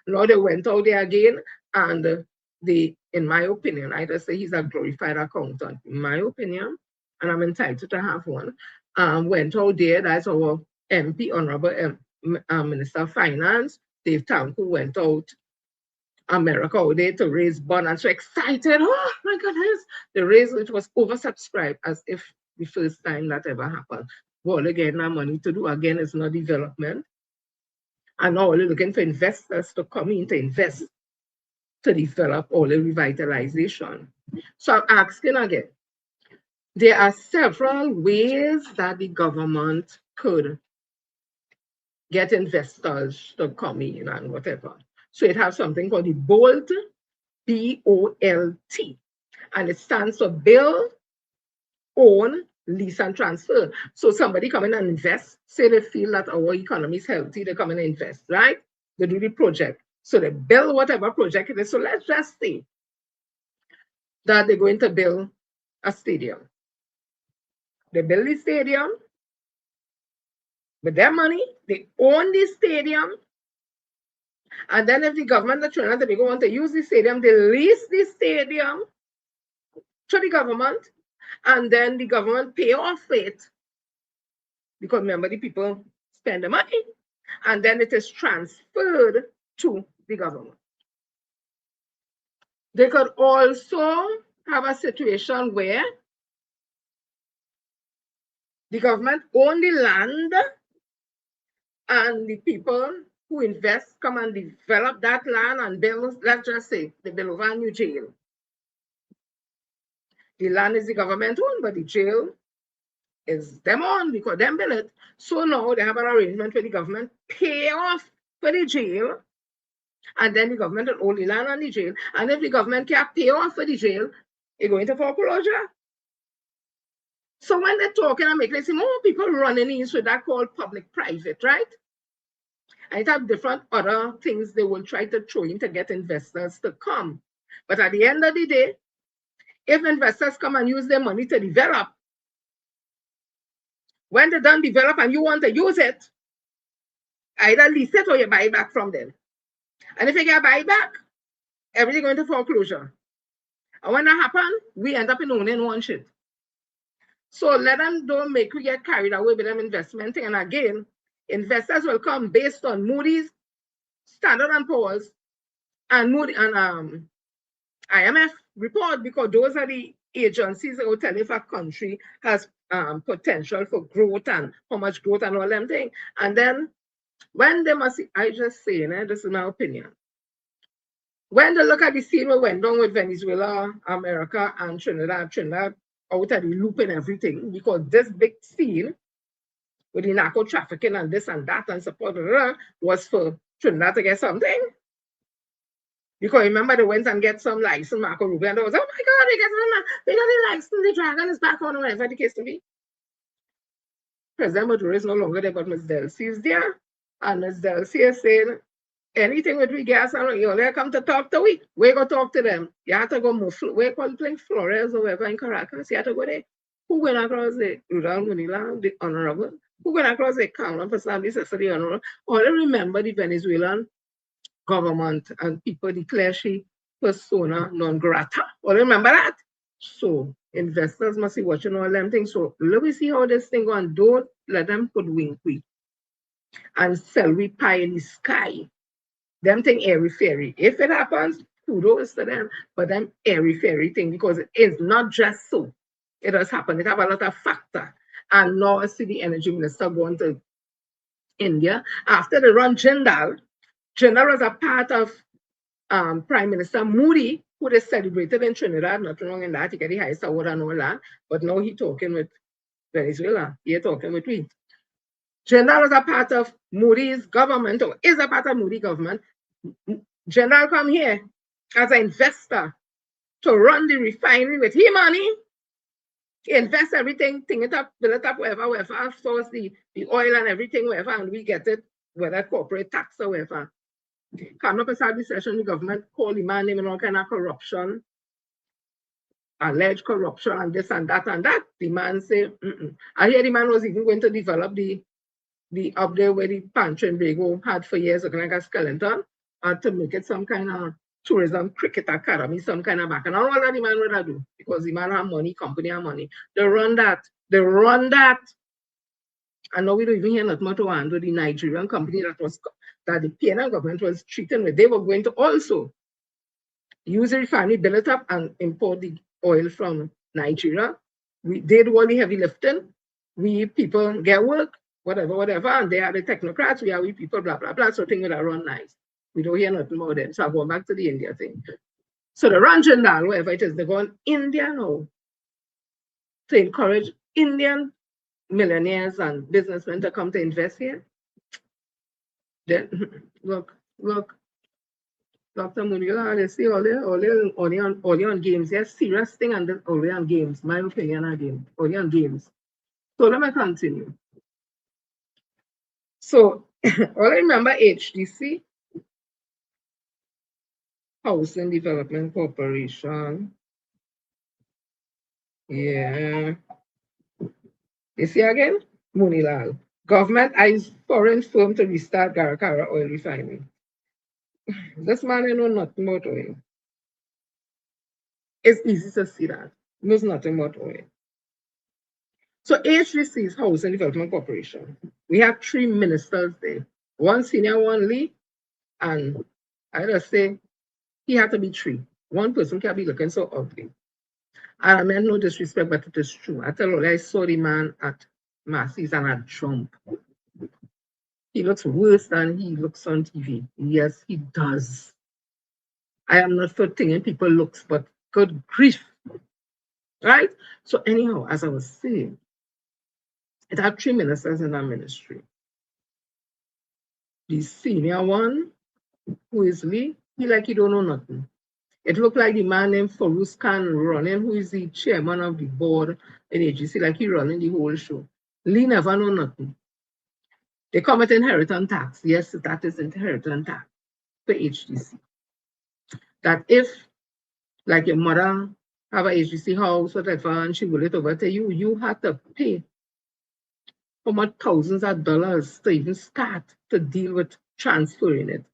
Now they went out there again, and they, in my opinion, I just say he's a glorified accountant, in my opinion, and I'm entitled to have one, went out there, that's our MP, Honorable Minister of Finance, Dave Tanku, went out America out there to raise bond, and so excited. Oh my goodness, the raise, which was oversubscribed, as if the first time that ever happened. Well, again, our money to do again is not development. And now we're looking for investors to come in to invest to develop all the revitalization. So I'm asking again, there are several ways that the government could get investors to come in and whatever. So it has something called the BOLT, B-O-L-T, and it stands for Build, Own, Lease, and Transfer. So somebody come in and invest, say they feel that our economy is healthy, they come in and invest, right? They do the project. So they build whatever project it is. So let's just say that they're going to build a stadium. They build the stadium with their money, they own the stadium, and then if the government of Trinidad and Tobago want to use the stadium, they lease the stadium to the government, and then the government pay off it. Because remember, the people spend the money, and then it is transferred to the government. They could also have a situation where the government own the land, and the people who invest come and develop that land and build, let's just say, they build over a new jail. The land is the government owned, but the jail is them owned because them build it. So now they have an arrangement where the government pay off for the jail, and then the government will own the land and the jail. And if the government can't pay off for the jail, it go into foreclosure. So when they're talking and making, they say more people running in, so that called public-private, right? And it have different other things they will try to throw in to get investors to come. But at the end of the day, if investors come and use their money to develop, when they don't develop and you want to use it, either lease it or you buy it back from them. And if you get buy back, everything going to foreclosure. And when that happens, we end up in owning one shit. So let them don't make we get carried away with them investment thing. And again, investors will come based on Moody's, Standard and Poor's, and Moody and IMF report, because those are the agencies that will tell if a country has potential for growth and how much growth and all them things. And then when they must, I just say, this is my opinion. When they look at the scene we went down with Venezuela, America, and Trinidad out of the loop and everything, because this big scene with the narco trafficking and this and that and support was for Trinidad to get something. Because remember, they went and get some license, Marco Rubio, and they was, oh my God, they got the license, the dragon is back on, whatever the case to be. President Maduro is no longer there, but Ms. Delcy is there. And Ms. Delcy is saying, anything with we gas, and you only come to talk to we. We go talk to them. You have to go move. We call playing Flores or wherever in Caracas. You have to go there. Who went across the Rudolph Manila, the Honorable? Who went across the Council for Islam, the Honorable? Only remember the Venezuelan government and people declare she persona non grata. Only remember that? So investors must be watching all them things. So let me see how this thing go, and don't let them put wink we and sell we pie in the sky. Them thing airy fairy. If it happens, kudos to them, but them airy fairy thing, because it is not just so. It has happened. It have a lot of factor. And now I see the energy minister going to India. After they run Jindal, Jindal was a part of Prime Minister Moody, who they celebrated in Trinidad, nothing wrong in that, he got the highest award and all that, but now he talking with Venezuela, he talking with we. Jindal was a part of Moody's government, or is a part of Moody government. Jindal come here as an investor to run the refinery with his money, invest everything, thing it up, build it up, wherever, source the oil and everything, wherever, and we get it, whether corporate tax or wherever. Come up inside the session, the government call the man name and all kind of corruption, alleged corruption, and this and that and that. The man say, I hear the man was even going to develop the up there where the pantry and Bago had for years, looking like a skeleton, to make it some kind of tourism cricket academy, some kind of back. And all that the man would do, because the man have money, company have money. They run that. And now we don't even hear nothing more to handle the Nigerian company that the PNL government was treating with. They were going to also use the refinery, build it up, and import the oil from Nigeria. They did all the heavy lifting. We people get work, whatever, and they are the technocrats, we are we people, blah, blah, blah. So things would have run nice. We don't hear nothing more then. So I'm going back to the India thing. So the run Jindal, whatever it is, they're going India now to encourage Indian millionaires and businessmen to come to invest here. Then look, Dr. Munira, they see only on games. Yes, serious thing and only on games. My opinion again, only on games. So let me continue. So all I remember HDC, Housing Development Corporation. Yeah. You see again? Munilal. Government eyes foreign firm to restart Garakara oil refinery. This man, you know nothing about oil. It's easy to see that. Knows nothing about oil. So HDC is Housing Development Corporation. We have 3 ministers there. One senior, one lead, and I just say he had to be 3. One person can't be looking so ugly. And I mean no disrespect, but it is true. I tell you, I saw the man at Macy's and I jumped. He looks worse than he looks on TV. Yes, he does. I am not for thinking people looks, but good grief. Right? So anyhow, as I was saying, it had 3 ministers in that ministry. The senior one, who is Lee, he like he don't know nothing. It looked like the man named Farouz Khan running, who is the chairman of the board in agency, like he running the whole show. Lee never know nothing. They come with inheritance tax. Yes, that is inheritance tax for HDC. That if, like your mother have a HDC house, whatever, and she will it over to you, you have to pay how much thousands of dollars to even start to deal with transferring it.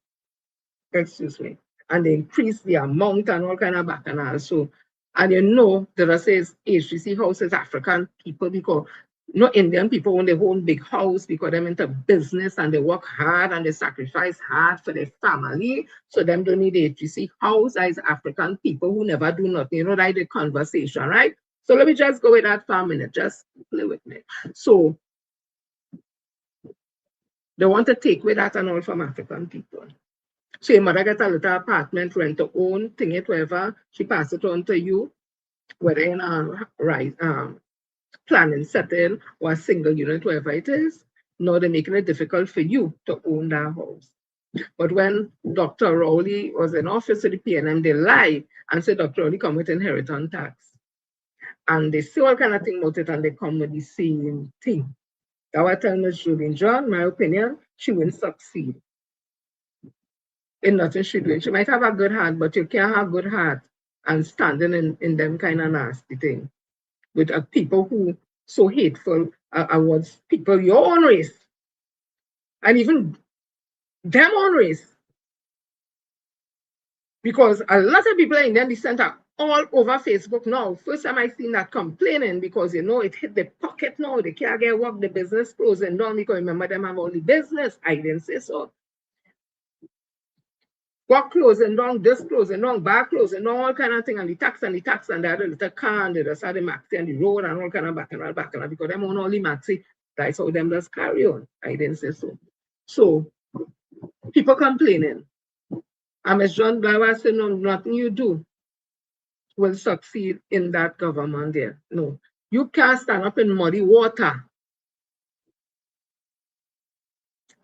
Excuse me. And they increase the amount and all kind of bacchanal. So, and you know, there says HDC houses African people because no Indian people own their own big house because they're into business and they work hard and they sacrifice hard for their family. So them don't need HDC house as African people who never do nothing. You know, that the conversation, right? So let me just go with that for a minute. Just play with me. So they want to take away that and all from African people. So your mother get a little apartment, rent to own, thing it, whatever, she pass it on to you, whether in a planning setting or a single unit, whatever it is. Now they're making it difficult for you to own that house. But when Dr. Rowley was in office with the PNM, they lie and say Dr. Rowley come with inheritance tax. And they say all kind of thing about it and they come with the same thing. That was telling Ms. Julian John, my opinion, she wouldn't succeed in nothing she doing. She might have a good heart, but you can't have good heart and standing in them kind of nasty thing with people who so hateful towards people your own race and even them own race. Because a lot of people in Indian descent are all over Facebook now. First time I seen that complaining because you know it hit the pocket now. They can't get work, the business closing down because remember them have only business. I didn't say so. Got closing down, this closing down, bar closing down, all kind of thing, and the tax and they had a little car, and they just had the maxi and the road and all kind of back and because them on all the maxi, that's how them just carry on. I didn't say so. So people complaining. And Ms. John Blair said, no, nothing you do will succeed in that government there. No. You can't stand up in muddy water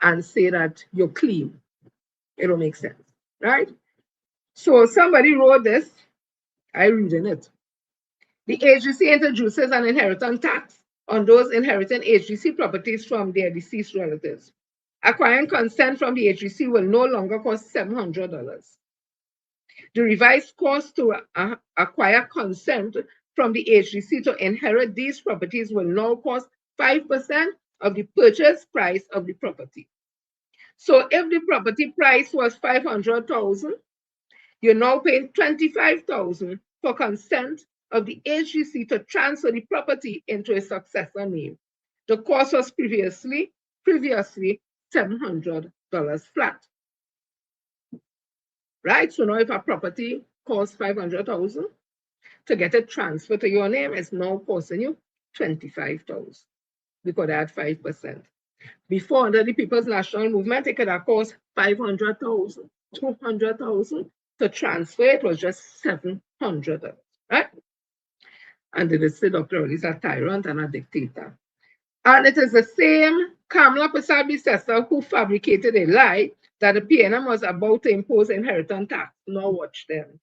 and say that you're clean. It don't make sense, right? So somebody wrote this, I'm reading it. The agency introduces an inheritance tax on those inheriting HGC properties from their deceased relatives. Acquiring consent from the HGC will no longer cost $700. The revised cost to acquire consent from the HGC to inherit these properties will now cost 5% of the purchase price of the property. So if the property price was $500,000, you're now paying $25,000 for consent of the HGC to transfer the property into a successor name. The cost was previously $700 flat. Right? So now if a property costs $500,000, to get it transferred to your name, it's now costing you $25,000 because they had 5%. Before, under the People's National Movement, it could have cost $500,000, $200,000 to transfer. It was just $700, right? And they say Dr. Oli is a tyrant and a dictator. And it is the same Kamala Prasad who fabricated a lie that the PNM was about to impose inheritance tax. Now watch them.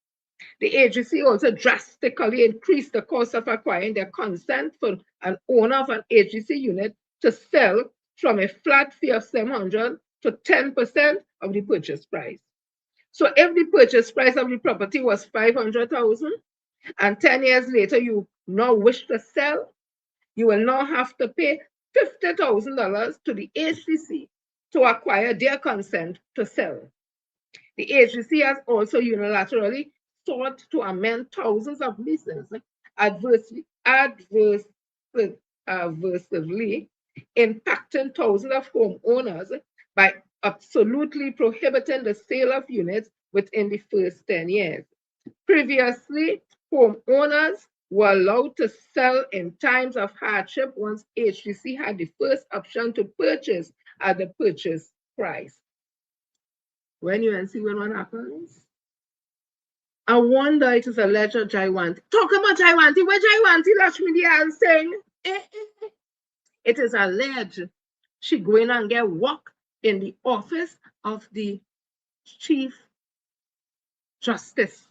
The agency also drastically increased the cost of acquiring their consent for an owner of an agency unit to sell from a flat fee of $700 to 10% of the purchase price. So if the purchase price of the property was $500,000 and 10 years later you now wish to sell, you will now have to pay $50,000 to the HGC to acquire their consent to sell. The HGC has also unilaterally sought to amend thousands of leases adversely impacting thousands of homeowners by absolutely prohibiting the sale of units within the first 10 years. Previously, homeowners were allowed to sell in times of hardship once HGC had the first option to purchase at the purchase price. When you see what happens? I wonder it is alleged Jaiwanti. Talk about Jaiwanti. Where Jaiwanti Lakshmi Dian saying? It is alleged she going and get work in the office of the Chief Justice.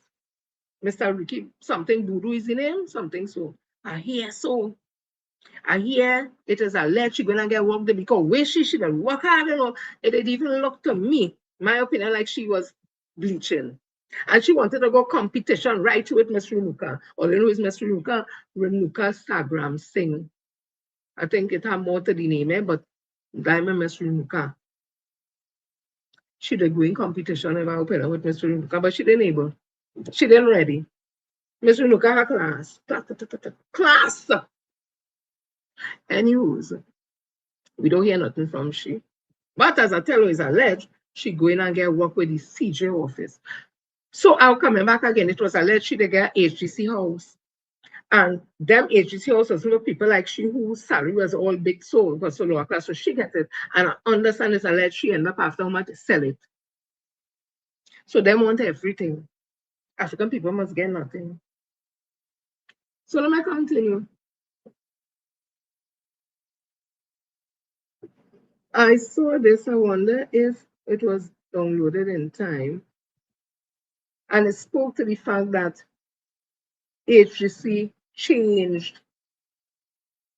Mr. Ricky, something Budu is the name, something so. I hear it is alleged she going to get work there because where she should have worked hard, you know, it didn't even look to me, my opinion, like she was bleaching. And she wanted to go competition right with Miss Renuka. All you know is Miss Renuka Sagram Singh. I think it had more to the name, but Diamond Miss Renuka. She did go in competition if I open with Miss Renuka, but she didn't able. She didn't ready. Miss Renuka had class. Class! Anyways, we don't hear nothing from she. But as I tell you, it's alleged, she going and get work with the CJ office. So I'll coming back again. It was alleged she get HGC house. And them HGC houses, people like she whose salary was all big soul, was so lower class, so she gets it. And I understand it's alleged she end up after how much to sell it. So they want everything. African people must get nothing. So let me continue. I saw this, I wonder if it was downloaded in time. And it spoke to the fact that HGC changed.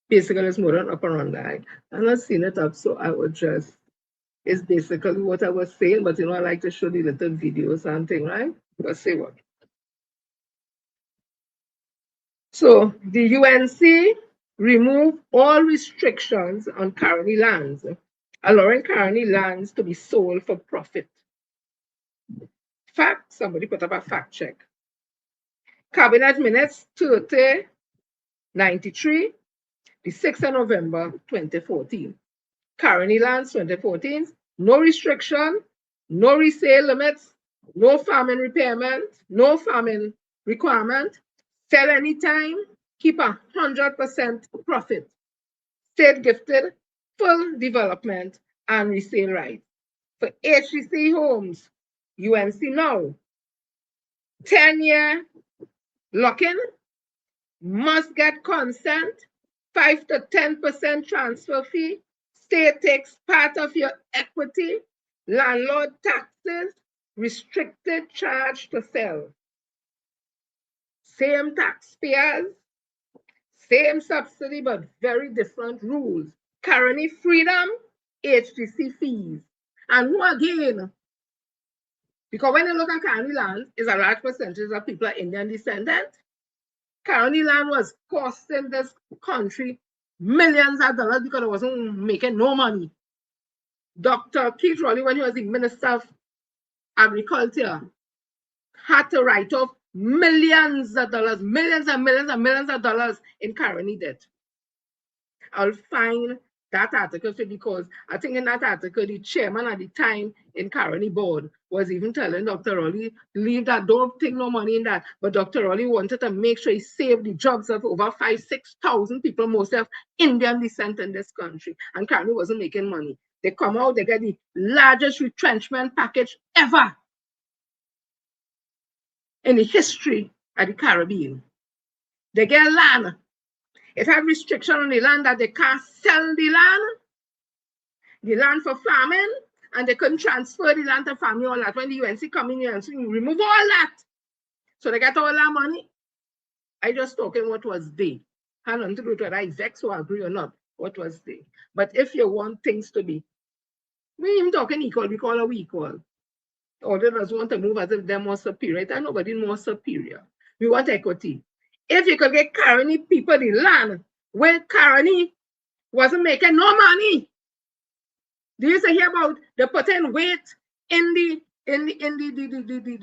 Basically, it's more than up around that. I'm not seeing it up, so I would just, it's basically what I was saying, but you know, I like to show the little videos and thing, right? Let's see what. So the UNC removed all restrictions on Caroni lands, allowing Caroni lands to be sold for profit. Fact, somebody put up a fact check. Cabinet Minutes 3093, the 6th of November 2014. Caroni lands 2014, no restriction, no resale limits, no farming repairment, no farming requirement, sell anytime, keep 100% profit. State gifted, full development, and resale rights. For HCC homes, UNC now, 10-year lock-in, must get consent, 5 to 10% transfer fee, state takes part of your equity, landlord taxes, restricted charge to sell. Same taxpayers, same subsidy, but very different rules. Currently freedom, HTC fees. And who again? Because when you look at Caroni land, is a large percentage of people are Indian descendant. Caroni land was costing this country millions of dollars because it wasn't making no money. Dr. Keith Rowley, when he was the Minister of Agriculture, had to write off millions of dollars, millions and millions and millions of dollars in Caroni debt. I'll find that article because I think in that article, the chairman at the time in Caroni board was even telling Dr. Rowley, leave that, don't take no money in that. But Dr. Rowley wanted to make sure he saved the jobs of over 5,000-6,000 people, mostly of Indian descent in this country. And Caroni wasn't making money. They come out, they get the largest retrenchment package ever in the history of the Caribbean. They get land. It had restriction on the land that they can't sell the land for farming, and they couldn't transfer the land to farming, all that. When the UNC come in, UNC remove all that. So they get all that money. I just talking what was there. Had nothing to do with whether I vex or agree or not, what was there. But if you want things to be, we even talking equal, we call it equal. Others want to move as if they're more superior. I nobody more superior. We want equity. If you could get Caroni people the land where Caroni wasn't making no money. Do you hear about the putting weight in the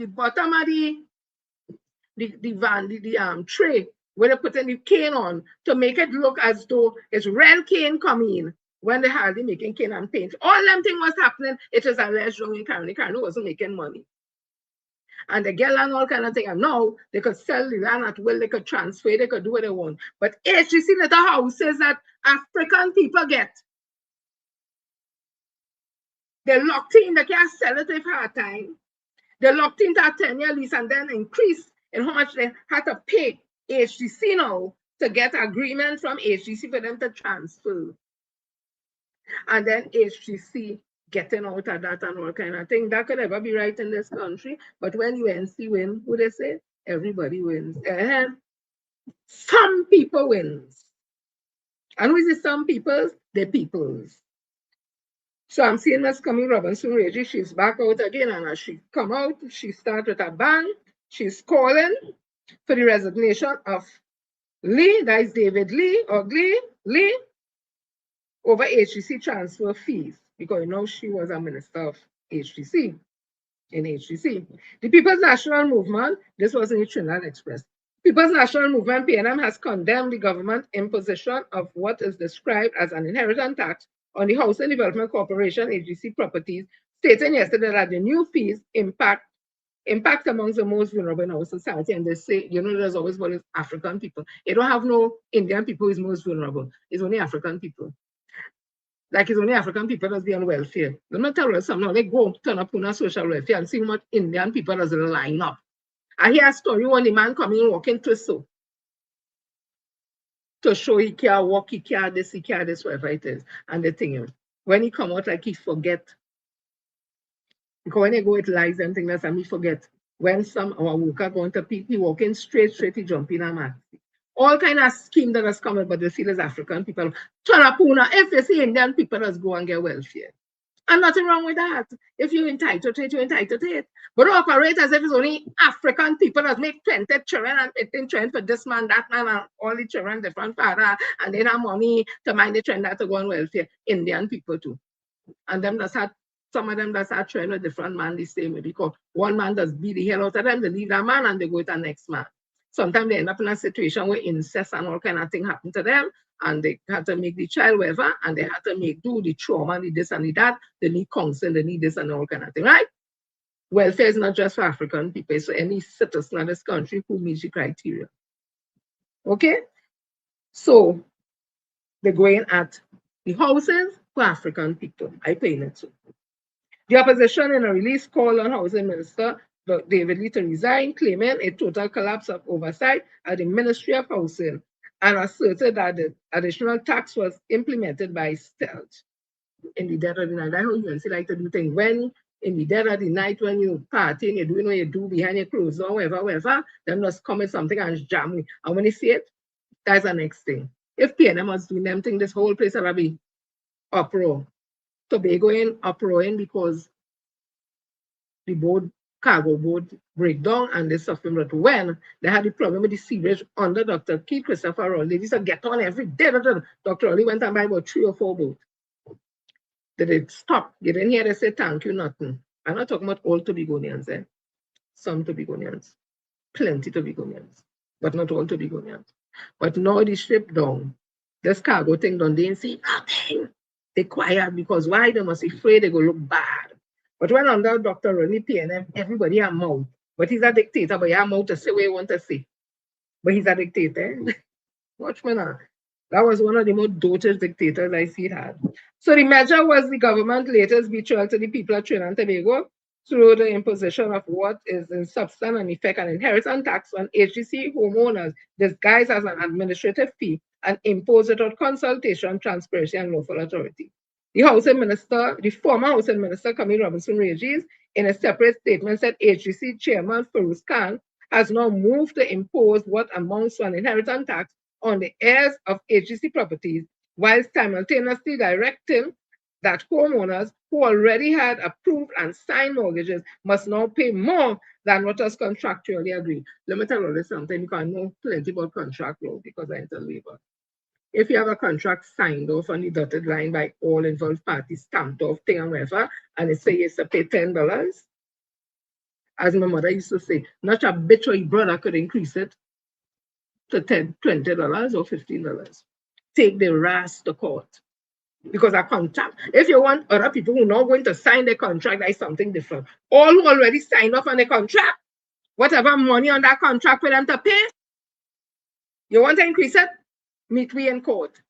bottom of the tray where they putting the cane on to make it look as though it's real cane coming when they hardly making cane and paint. All them thing was happening. It was alleged wrong in Caroni. Caroni wasn't making money. And they get land, all kind of thing. And now they could sell the land at will, they could transfer, they could do what they want. But HGC little houses that African people get, they locked in, they can't sell it if hard time. They locked into a 10-year lease and then increase in how much they had to pay HGC now to get agreement from HGC for them to transfer. And then HGC getting out of that and all kind of thing. That could never be right in this country. But when UNC win, who they say? Everybody wins. Some people wins. And who is it? Some people? The peoples. So I'm seeing Miss Camille Robinson Reggie. She's back out again, and as she come out, she starts with a bang. She's calling for the resignation of Lee, that is David Lee, or Lee, over HGC transfer fees, because you know she was a minister of HGC, in HGC. The People's National Movement, this was in the Trinidad Express. People's National Movement, PNM, has condemned the government imposition of what is described as an inheritance tax on the Housing Development Corporation, HGC properties, stating yesterday that the new fees impact amongst the most vulnerable in our society. And they say, you know, there's always one is African people. You don't have no Indian people who is most vulnerable. It's only African people. Like it's only African people that's be on welfare. Let me tell you something now. They go turn up on a social welfare and see how much Indian people that's line up. I hear a story when the man coming walking so to show he can't walk, he can't this, whatever it is. And the thing, when he come out, like he forget. Because when they go with lies and things, that's and he forget. When some our worker going to people, he walking straight, he jump in a mat. All kind of scheme that has come, but they see as African people. Turn up una, if you see Indian people, let's go and get welfare. And nothing wrong with that. If you're entitled to it, you're entitled to it. But operate as if it's only African people that make 20 children and 18 children for this man, that man, and all the children, different father, and they have money to mind the trend that to go on welfare. Indian people too. And them that's had some of them that's had trying with different man the same way, because one man does beat the hell out of them, they leave that man and they go to the next man. Sometimes they end up in a situation where incest and all kind of thing happen to them, and they had to make the child whatever, and they had to make do the trauma, the this and the that, they need counseling, they need this and all kind of thing, right? welfare is not just for African people, it's for any citizen of this country who meets the criteria. Okay? So they're going at the houses for African people. I pay it so. The opposition in a release called on Housing Minister David Lee to resign, claiming a total collapse of oversight at the Ministry of Housing, and asserted that the additional tax was implemented by stealth in the dead of the night. That's how UNC like to do things. When in the dead of the night, when you party and you're doing what you do behind your clothes or whatever, them just come with something and jam me. And when you see it, that's the next thing. If PNM was doing them thing, this whole place would be uproar. Tobago in uproaring because the boat, cargo boat break down and they suffer. But when they had the problem with the sewerage under Dr. Keith Christopher Rowley, they said get on every day. Dr. Rowley went and buy about 3 or 4 boats. Did it stop? You didn't hear they say thank you, nothing. I'm not talking about all Tobagonians, eh? Some Tobagonians, plenty Tobagonians, but not all Tobagonians. But now the ship down, this cargo thing done, they didn't see nothing. They quiet because why? They must be afraid they go look bad. But when under Dr. Ronnie PNM, everybody have mouth. But he's a dictator, but he have mouth to say what he want to say. But he's a dictator. Watch me now. That was one of the most doted dictators I see had. So the measure was the government latest betrayal to the people of Trinidad and Tobago through the imposition of what is in substance and effect an inheritance tax on HGC homeowners disguised as an administrative fee and imposed without consultation, transparency, and lawful authority. The housing minister, the former housing minister, Camille Robinson-Regis, in a separate statement said HGC chairman Feroz Khan has now moved to impose what amounts to an inheritance tax on the heirs of HGC properties, while simultaneously directing that homeowners who already had approved and signed mortgages must now pay more than what was contractually agreed. Let me tell you something, you can know plenty about contract law because I enter labor. If you have a contract signed off on the dotted line by all involved parties, stamped off, thing and whatever, and it says you have to pay $10, as my mother used to say, not a bitch or your brother could increase it to $10, $20 or $15. Take the rest to court. Because a contract, if you want other people who are not going to sign the contract, that is something different. All who already signed off on the contract, whatever money on that contract for them to pay, you want to increase it? Meet me in court.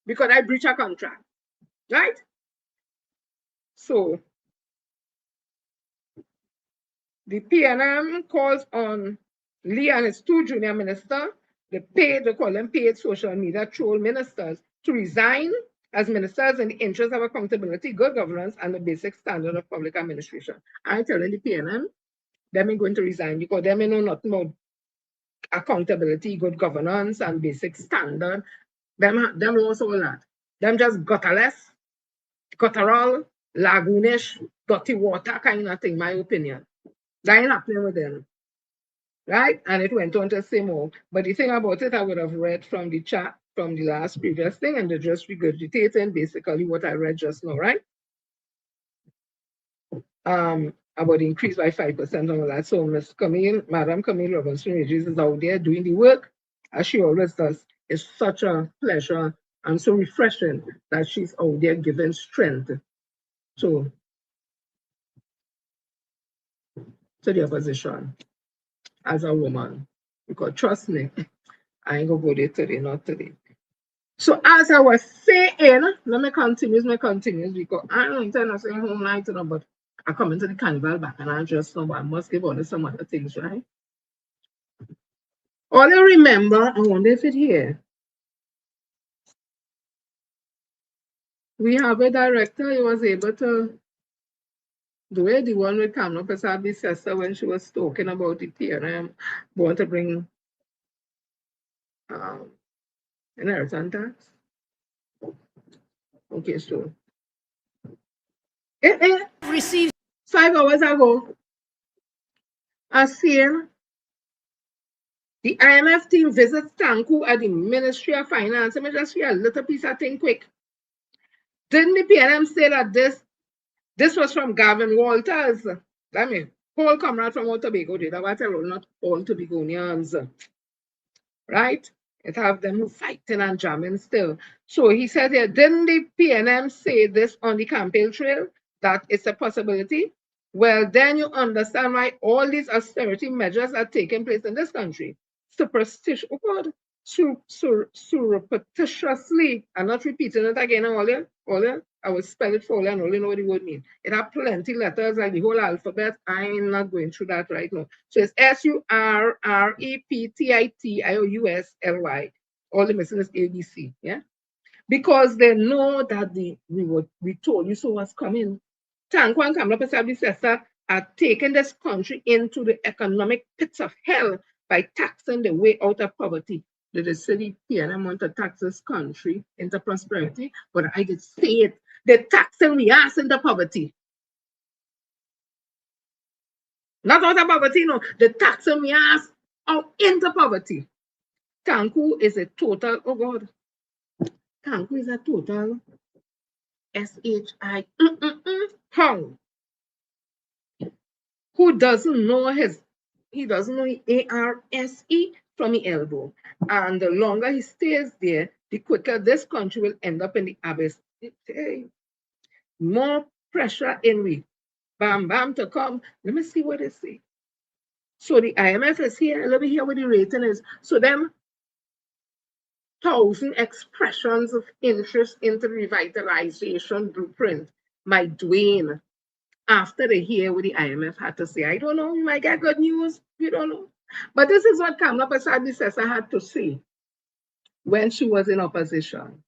Because I breach a contract. Right? So, the PNM calls on Lee and his 2 junior ministers, they call them paid social media troll ministers, to resign as ministers in the interest of accountability, good governance, and the basic standard of public administration. I'm telling the PNM, them ain't going to resign because them ain't know nothing about accountability, good governance, and basic standard. Them also all that. Them just gutterless, guttural, lagoonish, dirty water kind of thing, my opinion. That ain't happening with them. Right? And it went on to say more. But the thing about it, I would have read from the chat from the last previous thing, and they're just regurgitating basically what I read just now, right? About the increase by 5% and all that. So Madam Camille Robinson-Regis is out there doing the work, as she always does. It's such a pleasure and so refreshing that she's out there giving strength to the opposition as a woman. Because trust me, I ain't gonna go there today, not today. So as I was saying, let me continue because I don't intend to say whole night, but I come into the carnival back and I just know I must give all some other things, right? All I remember, I wonder if it here. We have a director who was able to do it, the one with Kamla Prasad's sister when she was talking about the PNM, want to bring inheritance tax. Okay, so received 5 hours ago, I seen the IMF team visits Tanku at the Ministry of Finance. Let me just hear a little piece of thing quick. Didn't the PNM say that this was from Gavin Walters? I mean, whole comrade from all Tobago did. I want to tell you, not all Tobagonians. Right? It have them fighting and jamming still. So he said here, didn't the PNM say this on the campaign trail, that it's a possibility? Well, then you understand why all these austerity measures are taking place in this country. Superstition, oh God, surreptitiously. I'm not repeating it again, all I will spell it for you and only know what the word means. It have plenty letters like the whole alphabet. I'm not going through that right now. So it's surreptitious. All the missing is ABC, yeah? Because they know that we told you so what's coming. Tanko and Kamala predecessor are taking this country into the economic pits of hell by taxing the way out of poverty. The city PNM want to tax this country into prosperity, but I did say it. They're taxing we ass into poverty. Not out of poverty, no. They're taxing we ass out into poverty. Tanko is a total, oh God. Tanko is a total SHI. How? Who doesn't know he doesn't know ARSE from the elbow. And the longer he stays there, the quicker this country will end up in the abyss. Hey, more pressure in we. Bam, bam to come. Let me see what they say. So the IMF is here. Let me hear what the rating is. So them 1,000 expressions of interest into revitalization blueprint might wane after they hear what the IMF had to say. I don't know, you might get good news, we don't know. But this is what Kamala predecessor had to say when she was in opposition.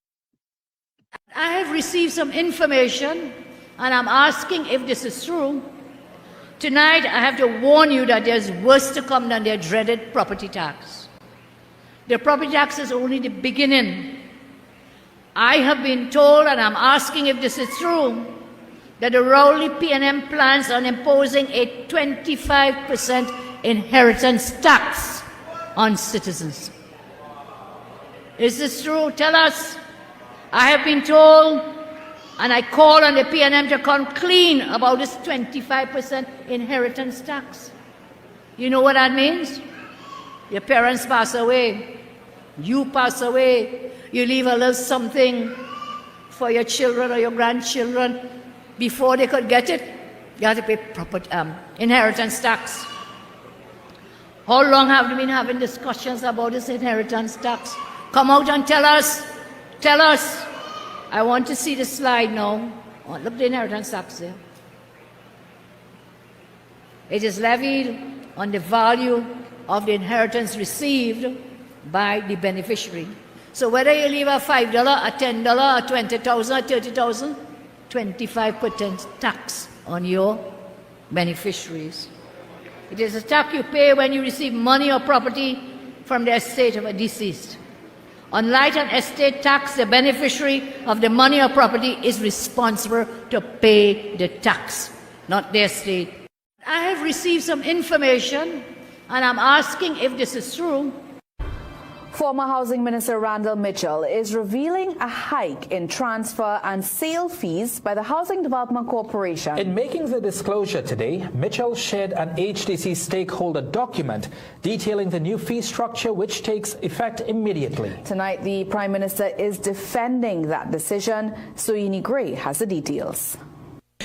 I have received some information, and I'm asking if this is true. Tonight, I have to warn you that there's worse to come than their dreaded property tax. The property tax is only the beginning. I have been told, and I'm asking if this is true, that the Rowley PNM plans on imposing a 25% inheritance tax on citizens. Is this true? Tell us. I have been told, and I call on the PNM to come clean about this 25% inheritance tax. You know what that means? Your parents pass away, you pass away, you leave a little something for your children or your grandchildren. Before they could get it, you have to pay proper inheritance tax. How long have we been having discussions about this inheritance tax? Come out and tell us. Tell us. I want to see the slide now. Oh, look at the inheritance tax there. It is levied on the value of the inheritance received by the beneficiary. So whether you leave a $5, a $10, a $20,000, a $30,000, 25% tax on your beneficiaries. It is a tax you pay when you receive money or property from the estate of a deceased. Unlike an estate tax, the beneficiary of the money or property is responsible to pay the tax, not the estate. I have received some information, and I'm asking if this is true. Former Housing Minister Randall Mitchell is revealing a hike in transfer and sale fees by the Housing Development Corporation. In making the disclosure today, Mitchell shared an HDC stakeholder document detailing the new fee structure which takes effect immediately. Tonight, the Prime Minister is defending that decision. Soyini Gray has the details.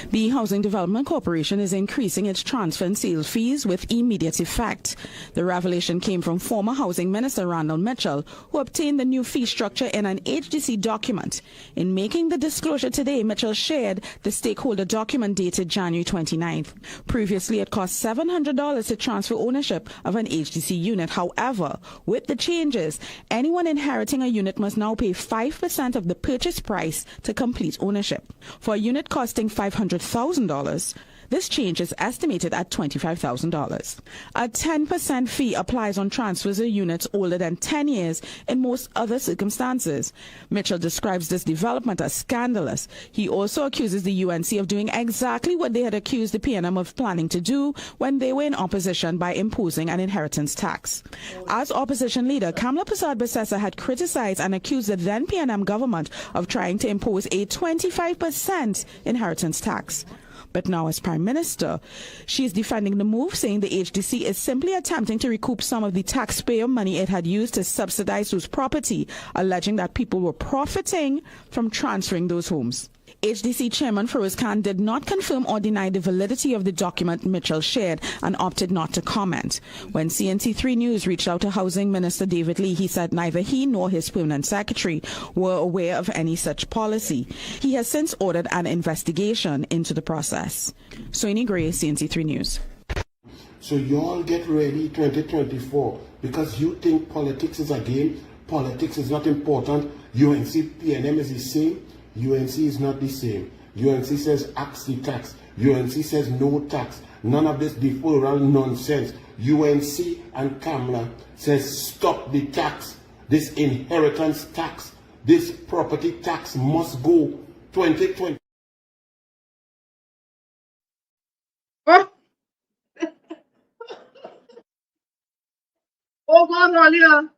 The Housing Development Corporation is increasing its transfer and sale fees with immediate effect. The revelation came from former Housing Minister Randall Mitchell, who obtained the new fee structure in an HDC document. In making the disclosure today, Mitchell shared the stakeholder document dated January 29th. Previously, it cost $700 to transfer ownership of an HDC unit. However, with the changes, anyone inheriting a unit must now pay 5% of the purchase price to complete ownership. For a unit costing $500,000, this change is estimated at $25,000. A 10% fee applies on transfers of units older than 10 years in most other circumstances. Mitchell describes this development as scandalous. He also accuses the UNC of doing exactly what they had accused the PNM of planning to do when they were in opposition by imposing an inheritance tax. As opposition leader, Kamala Persad-Bissessar had criticized and accused the then PNM government of trying to impose a 25% inheritance tax. But now as Prime Minister, she is defending the move, saying the HDC is simply attempting to recoup some of the taxpayer money it had used to subsidize those property, alleging that people were profiting from transferring those homes. HDC Chairman Feroz Khan did not confirm or deny the validity of the document Mitchell shared and opted not to comment. When CNC3 News reached out to Housing Minister David Lee, he said neither he nor his permanent secretary were aware of any such policy. He has since ordered an investigation into the process. Soini Gray, CNC3 News. So you all get ready 2024 because you think politics is a game, politics is not important. UNC PNM is the same. UNC is not the same. UNC says axe the tax. UNC says no tax. None of this deferral nonsense. UNC and Kamla says stop the tax. This inheritance tax, this property tax must go. 2020. Oh God, Rolia.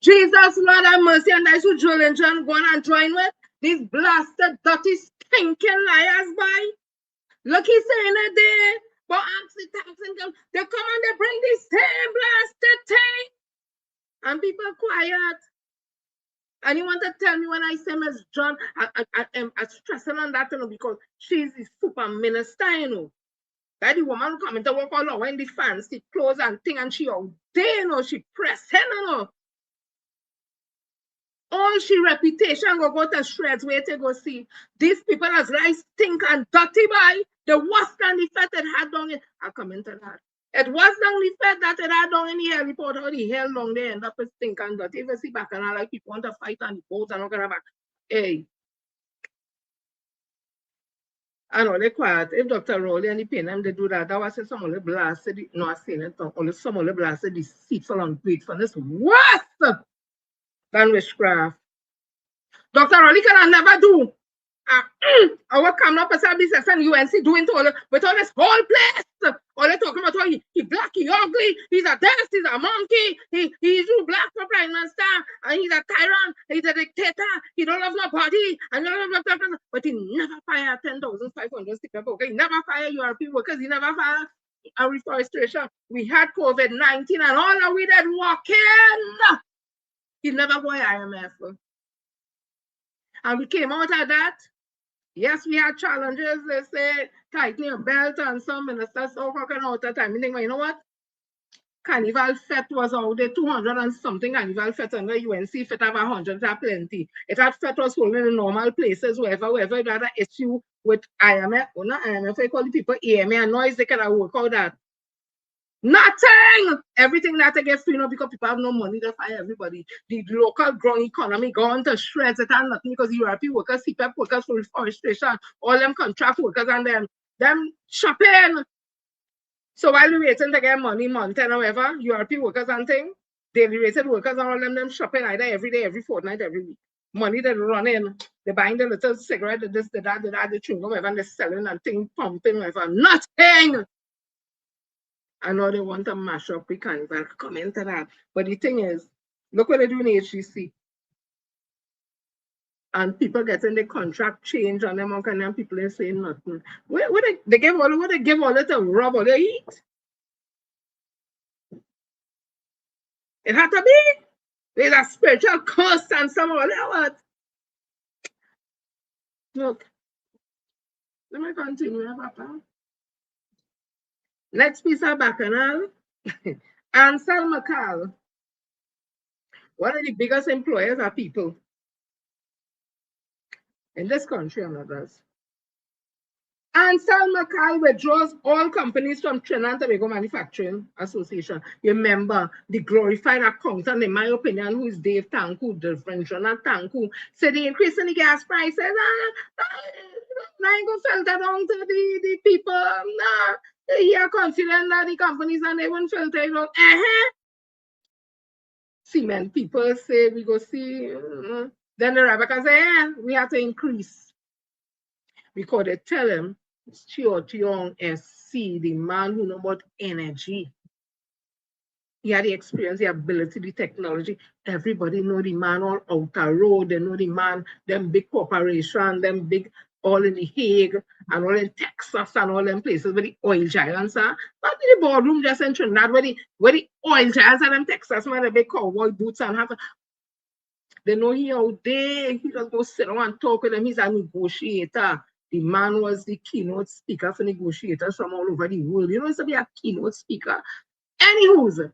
Jesus, Lord have mercy, and I should Joel and John go on and join with these blasted, dirty, stinking liars, by. Look, he's saying it there. But actually, they come and they bring this same blasted thing. And people quiet. And you want to tell me when I say Miss John, I'm stressing on that, you know, because she's the super minister, you know. That the woman coming to work all over in the fancy clothes and thing, and she out there, you know, she pressing, you know. All she reputation go to shreds. Where to go see these people as rice stink and dirty, by the worst and the fat it had down in. I'll come into that. It was down the fat that it had down in the hell report. How the hell long they end up with stink and dirty. If you see back and all like people want to fight on the boats and all kind of back. Hey. I know they quiet. If Dr. Rowley and the PNM they do that, that was some of the blasted, no, I seen it, only some of the blasted deceitful and gratefulness worse than witchcraft. Dr. Rowley can never do. Our camera person business and UNC doing to all with all this whole place. All they talking about how he black, he ugly, he's a dust, he's a monkey, he's too black for prime minister, and he's a tyrant, he's a dictator, he don't love nobody, and but he never fired 10,500 people. Okay, he never fired URP workers, he never fired a reforestation. We had COVID-19 and all of we that walking. He never go IMF. And we came out of that. Yes, we had challenges. They say tightening a belt and some ministers so fucking out of time. But you know what? Carnival Fete was out there, 200 and something Carnival Fete, and the UNC Fete have 100, have plenty. It had Fete was holding in normal places, wherever it had an issue with IMF, or not IMF, I call the people AMA and noise, they cannot work out that. Nothing! Everything that they get free now because people have no money to fire everybody. The local growing economy gone to shreds. It had nothing because URP workers, CPEP workers for reforestation, all them contract workers and them shopping. So while we waiting to get money, mountain or whatever, URP workers and thing, daily rated workers and all them shopping either every day, every fortnight, every week. Money they run in, they buying the little cigarette, this, the that, the chewing gum, whatever, and they're selling and thing, pumping, whatever. Nothing! I know they want to mash up, we can't even come into that. But the thing is, look what they do in HCC. And people getting the contract change on them, and people are saying nothing. They give all it to rub or they eat. It had to be. There's a spiritual curse and some of that. Look. Let me continue, Papa. Next piece of bacchanal. Ansel McCall. One of the biggest employers are people in this country and others. Ansel McCall withdraws all companies from Trinidad and Tobago Manufacturing Association. Remember, the glorified accountant, in my opinion, who is Dave Tanku, the Jonathan Tanku, said the increase in the gas prices, I ain't going to filter down to the people. They are confident that the companies and they won't filter it out. Cement people say we go see. Then the Rebecca say, we have to increase. Because they tell him, Chiong SC, the man who know about energy. He had the experience, the ability, the technology. Everybody know the man all outer road. They know the man, them big corporation, them big, all in the Hague, and all in Texas, and all them places where the oil giants are. Not in the boardroom just in Trinidad, where the oil giants are them Texas, man, the big cowboy boots and have. They know he out there. He just go sit down and talk with them. He's a negotiator. The man was the keynote speaker for negotiators from all over the world. You know, he's to be a keynote speaker. Anywho,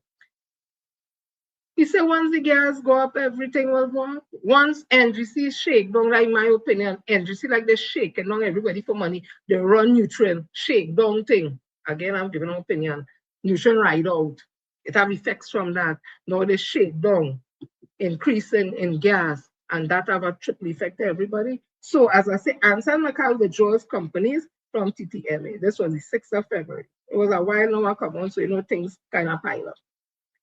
he said once the gas go up, everything will go up. Once NGC shake down, like my opinion, NGC like they shake and down everybody for money. They run nutrient, shake down thing. Again, I'm giving an opinion. Nutrient ride out. It have effects from that. Now they shake down, increasing in gas, and that have a triple effect to everybody. So as I say, Ansan McCall withdraws companies from TTMA. This was the 6th of February. It was a while now I come on, so you know things kind of pile up.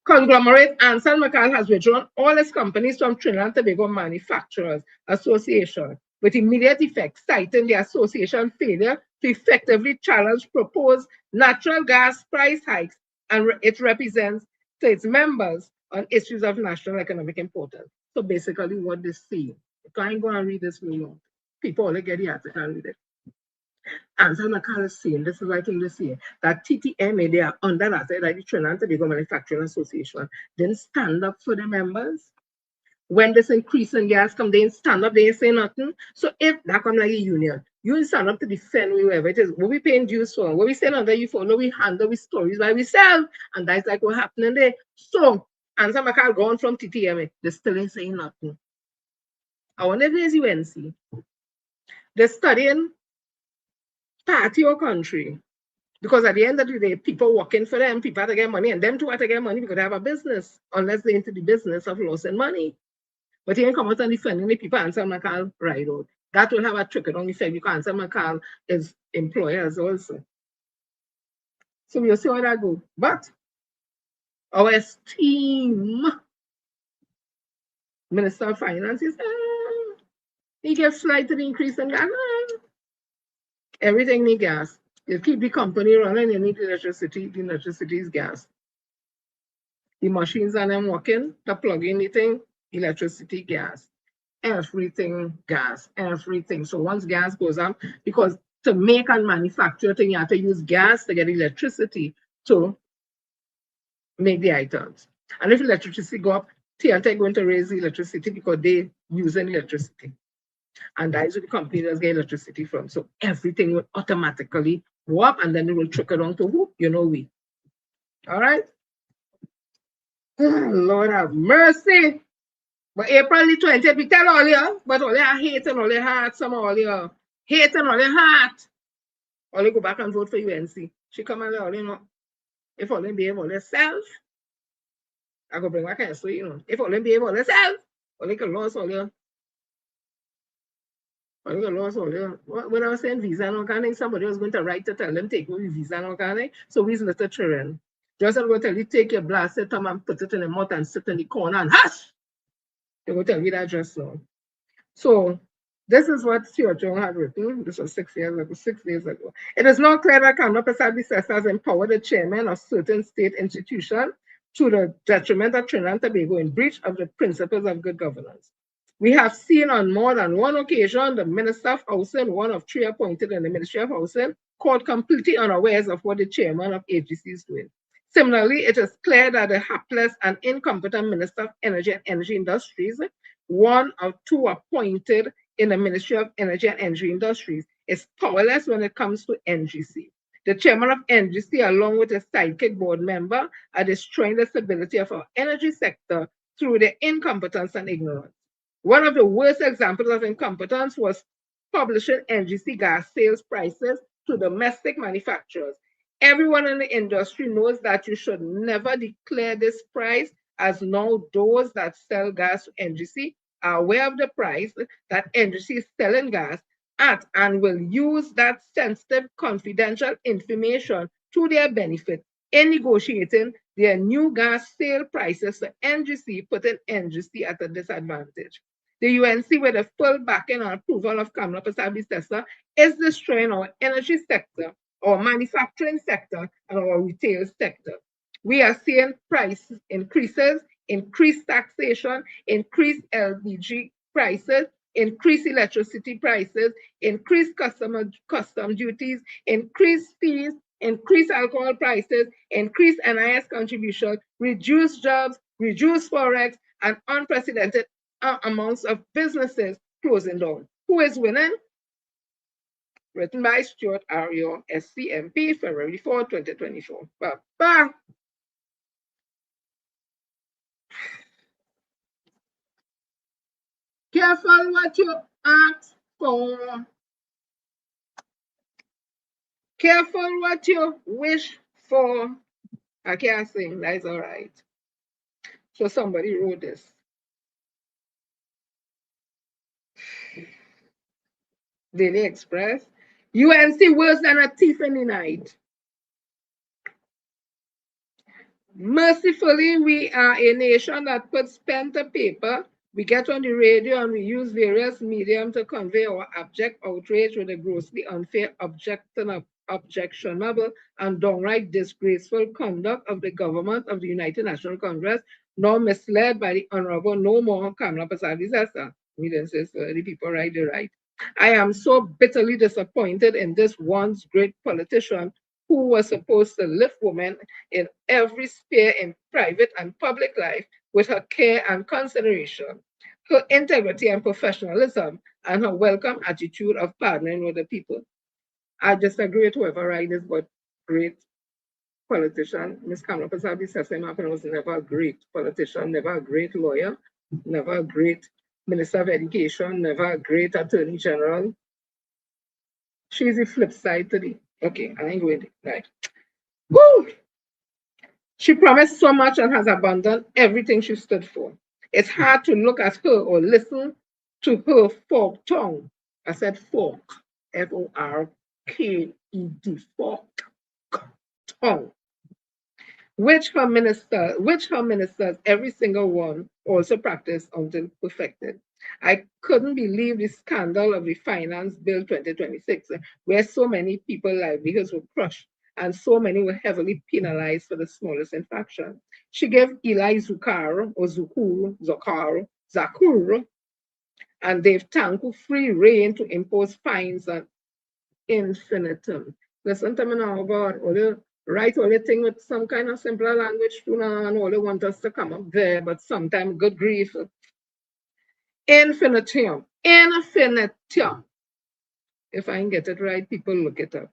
Conglomerate Ansan McCall has withdrawn all its companies from Trinidad and Tobago Manufacturers Association with immediate effect, citing the association failure to effectively challenge proposed natural gas price hikes, and it represents to its members on issues of national economic importance. So basically what they see, you can't go and read this very long. People only get the article and read it. Ansan McCall is saying, this is right in this year, that TTMA, they are under that, like the Trinidad and Tobago Manufacturing Association, didn't stand up for the members. When this increase in gas come, they didn't stand up, they didn't say nothing. So if that come like a union, you stand up to defend whoever it is, what we paying dues for, what we stand under you for, no, we handle with stories by we sell, and that's like what happening there. So Ansan McCall gone from TTMA, they still ain't saying nothing. I wonder if there's UNC. They're studying party or country. Because at the end of the day, people working for them, people have to get money, and them too have to get money because they have a business, unless they're into the business of losing money. But he ain't come out and defending the people Ansan McCall right out. That will have a trickle-down effect because Ansan McCall is employers also. So we'll see how that goes. But our esteemed Minister of Finance is, he gives slight increase in gas. Everything need gas. You keep the company running, you need electricity. The electricity is gas. The machines are them working, to plug in the thing, electricity, gas. Everything gas, everything. So once gas goes up, because to make and manufacture thing, you have to use gas to get electricity to make the items. And if electricity go up, TNT going to raise the electricity because they using electricity. And that is where the company does get electricity from. So everything will automatically go up, and then it will trickle down to who? You know, we. All right? Lord have mercy. But April the 20th, we tell all you, but all you hate and all your heart, some all you hate and all your heart. All you go back and vote for UNC. She come and all you know, if all you behave all yourself, I go bring back and say, you know, if all you behave all yourself, all you can lose all you. All you lost all you. When I was saying visa and organic, somebody was going to write to tell them take away visa and organic. So we's little children. Just I'm going to tell you, take your blasted thumb and put it in the mouth and sit in the corner and hush. They will tell me that just now. So this is what Stuart Young had written. This was 6 years ago, 6 days ago. It is now clear that Canada Pacific has empowered the chairman of certain state institutions to the detriment of Trinidad and Tobago in breach of the principles of good governance. We have seen on more than one occasion the Minister of Housing, one of 3 appointed in the Ministry of Housing, caught completely unawares of what the chairman of AGC is doing. Similarly, it is clear that the hapless and incompetent Minister of Energy and Energy Industries, one of 2 appointed in the Ministry of Energy and Energy Industries, is powerless when it comes to NGC. The chairman of NGC, along with a sidekick board member, are destroying the stability of our energy sector through their incompetence and ignorance. One of the worst examples of incompetence was publishing NGC gas sales prices to domestic manufacturers. Everyone in the industry knows that you should never declare this price, as now those that sell gas to NGC are aware of the price that NGC is selling gas at and will use that sensitive, confidential information to their benefit in negotiating their new gas sale prices to NGC, putting NGC at a disadvantage. The UNC, with the full backing and approval of Canada Pacific, is destroying our energy sector, our manufacturing sector, and our retail sector. We are seeing price increases, increased taxation, increased LPG prices, increased electricity prices, increased custom duties, increased fees, increased alcohol prices, increased NIS contribution, reduced jobs, reduced forex, and unprecedented amounts of businesses closing down. Who is winning? Written by Stuart Ario, SCMP, February 4, 2024. Ba-ba. Careful what you ask for. Careful what you wish for. I can't sing, that's all right. So somebody wrote this. Daily Express. UNC worse than a thief in the night. Mercifully, we are a nation that puts pen to paper. We get on the radio and we use various mediums to convey our abject outrage with the grossly unfair, objectionable, and downright disgraceful conduct of the government of the United National Congress, now misled by the Honorable No More Kamala Persad-Visesa. We didn't say so, the people right, they right. I am so bitterly disappointed in this once great politician who was supposed to lift women in every sphere in private and public life with her care and consideration, her integrity and professionalism, and her welcome attitude of partnering with the people. I disagree with whoever writes this, but great politician. Ms. Kamala Persad-Visesa was never a great politician, never a great lawyer, never a great Minister of Education, never a great Attorney General. She's the flip side to the, okay, I ain't going to, right. Woo! She promised so much and has abandoned everything she stood for. It's hard to look at her or listen to her fork tongue. I said fork, F-O-R-K-E-D, fork tongue. Which her ministers, every single one, also practiced until perfected. I couldn't believe the scandal of the Finance Bill 2026, where so many people's livelihoods were crushed and so many were heavily penalized for the smallest infraction. She gave Eli Zakur, and Dave Tanku free rein to impose fines ad infinitum. Listen to me now, God. Write all the thing with some kind of simpler language too now, and all they want us to come up there, but sometimes good grief. Infinitum. Infinitum. If I can get it right, people look it up.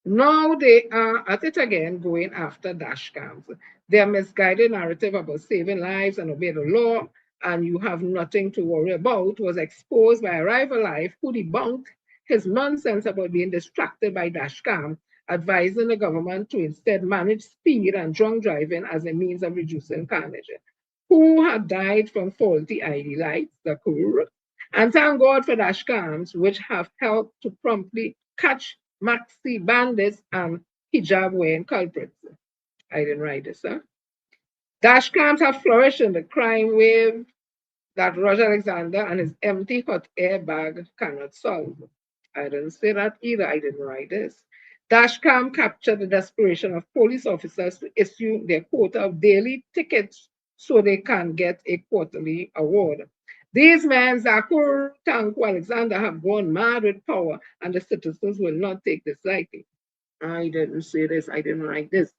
Now they are at it again, going after dash cams. Their misguided narrative about saving lives and obey the law, and you have nothing to worry about, was exposed by a rival life who debunked his nonsense about being distracted by dash cam, advising the government to instead manage speed and drunk driving as a means of reducing carnage. Who had died from faulty ID lights, the Kur, and thank God for dash cams, which have helped to promptly catch maxi bandits and hijab wearing culprits. I didn't write this, huh? Dash cams have flourished in the crime wave that Roger Alexander and his empty hot air bag cannot solve. I didn't say that either. I didn't write this. Dashcam captured the desperation of police officers to issue their quota of daily tickets so they can get a quarterly award. These men, Zakur, Tanku, Alexander, have gone mad with power, and the citizens will not take this lightly. I didn't say this. I didn't write this.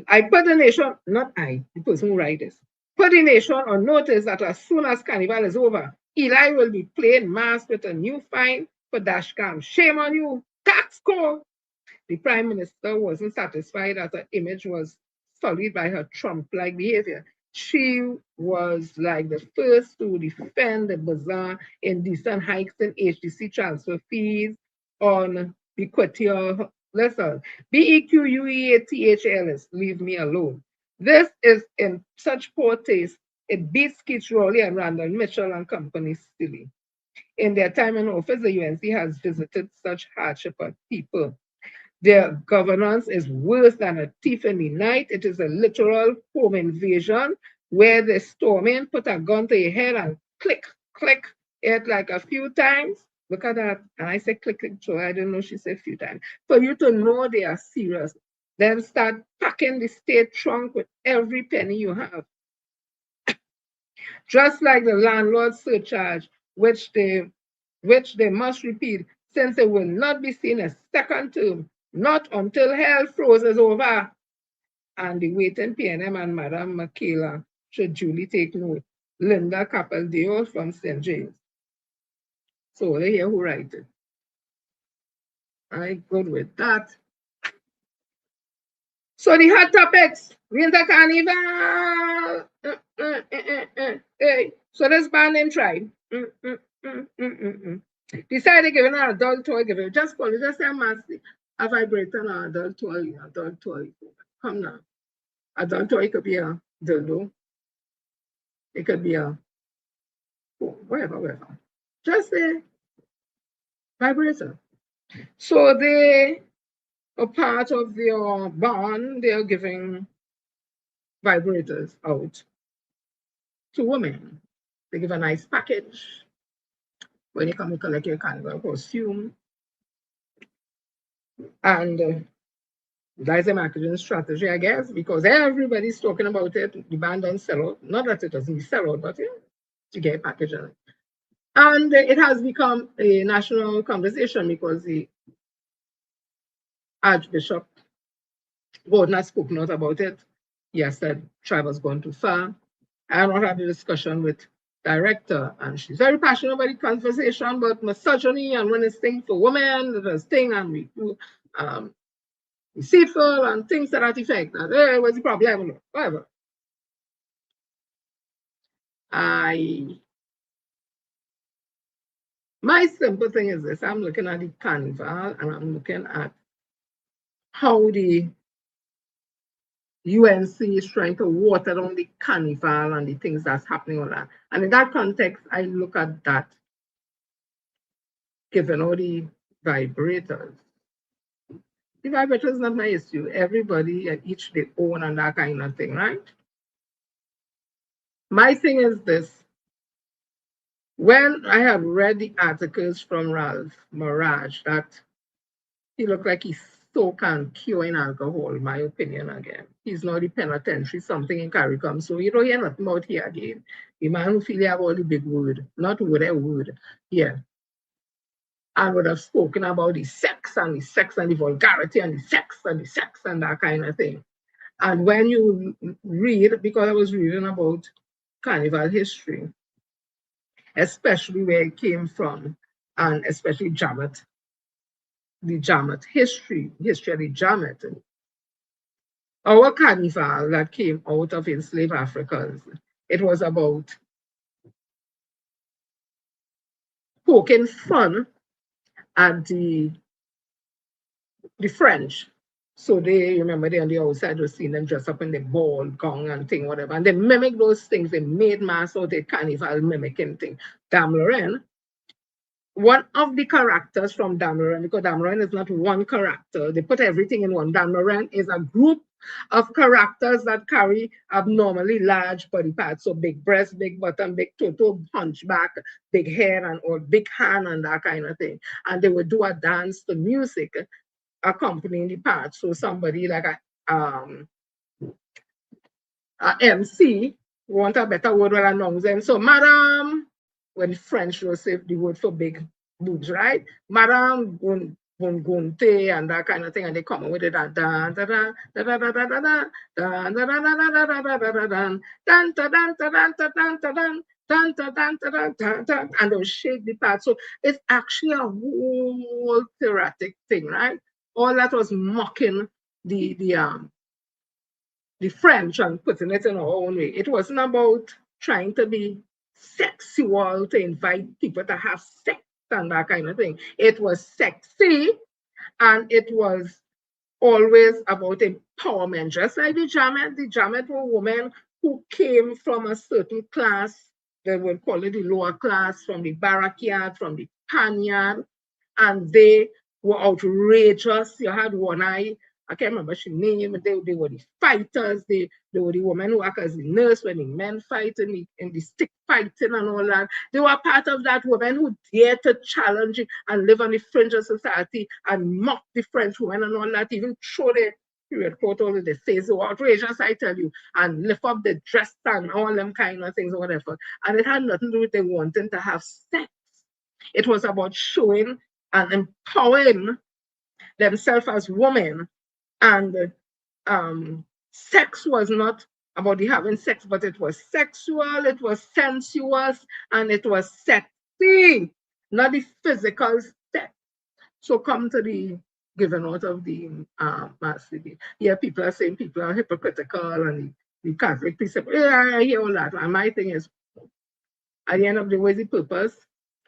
I put the nation, not I, the person who write this, put the nation on notice that as soon as Carnival is over, Eli will be playing mass with a new fine for dashcam. Shame on you, tax code. The Prime Minister wasn't satisfied that her image was sullied by her Trump-like behavior. She was like the first to defend the bizarre indecent hikes in HDC transfer fees on Bequetia. Listen, BEQUEATHLS, leave me alone. This is in such poor taste, it beats Keith Rowley and Randall Mitchell and company silly. In their time in office, the UNC has visited such hardship on people. Their governance is worse than a thief in the night. It is a literal home invasion where they storm in, put a gun to your head and click, click it like a few times. Look at that. And I say click, click, so I didn't know she said a few times. For you to know they are serious. Then start packing the state trunk with every penny you have. Just like the landlord surcharge, which they must repeat, since it will not be seen a second term, not until hell froze over and the waiting PNM and Madam Michaela should duly take note. Linda Capaldeo from St. James. So they hear who write it. I good with that. So the hot topics, Winter Carnival. Hey, so this band name tried. Decided giving an adult toy, give it just call it, just say a vibrator and an adult toy. Come now. Adult toy could be a dildo. It could be a whatever. Just a vibrator. So they are part of their bond, they are giving vibrators out to women. They give a nice package when you come to collect your carnival costume. And that's a marketing strategy, I guess, because everybody's talking about it. The band don't sell out. Not that it doesn't sell out, but yeah, to get a package on it. And it has become a national conversation because the Archbishop Gordon has spoken out about it. He has said tribe has gone too far. I not had a discussion with director, and she's very passionate about the conversation, but misogyny and when it's thing for women, there's thing and we deceitful and things to that effect. And hey, what's the problem? Whatever. My simple thing is this: I'm looking at the carnival and I'm looking at how the UNC is trying to water down the carnival and the things that's happening on that. And in that context, I look at that, given all the vibrators. The vibrator is not my issue. Everybody and each their own and that kind of thing, right? My thing is this. When I have read the articles from Ralph Mirage that he looked like he's so can cure in alcohol, my opinion again. He's not the penitentiary, something in CARICOM. So you don't hear nothing about here again. The man who feel he have all the big word, not word a word, yeah. And would have spoken about the sex and the vulgarity and the sex and that kind of thing. And when you read, because I was reading about carnival history, especially where it came from, and especially Jamet, the Jamet history of the Jamet. Our carnival that came out of enslaved Africans, it was about poking fun at the French. So they, remember, they on the outside was seeing them dress up in the ball gown and thing, whatever. And they mimic those things. They made mass out of carnival mimicking thing. Dame Lorraine, one of the characters from Dame Lorraine, because Dame Lorraine is not one character, they put everything in one. Dame Lorraine is a group of characters that carry abnormally large body parts. So big breast, big bottom, big toto, hunchback, big hair, and all big hand and that kind of thing. And they would do a dance to music accompanying the part. So somebody like a MC want a better word will announce them. So madam, when French will say the word for big boobs, right? Madam Gunte and that kind of thing, and they come with it and dan da da da da da da da da dan da da da da da da da da da dan dan da dan da dan da dan da dan dan da dan da dan dan, and they'll shake the part. So it's actually a whole theoretic thing, right? All that was mocking the French and putting it in our own way. It wasn't about trying to be sexual, to invite people to have sex and that kind of thing. It was sexy, and it was always about empowerment. Just like the Jamet were women who came from a certain class, they would call it the lower class, from the barrack yard, from the pan yard, and they were outrageous. You had one eye, I can't remember she name, they were the fighters, they were the women who act as the nurse when the men fight in the stick fighting and all that. They were part of that women who dared to challenge it and live on the fringe of society and mock the French women and all that, even throw their period coat all of the face, so outrageous, I tell you, and lift up the dress and all them kind of things or whatever. And it had nothing to do with them wanting to have sex. It was about showing and empowering themselves as women. And sex was not about the having sex, but it was sexual, it was sensuous, and it was sexy, not the physical sex. So come to the giving out of the mass CD. Yeah, people are saying people are hypocritical and the Catholic people. Yeah, I hear all that. And my thing is, at the end of the day, what's the purpose?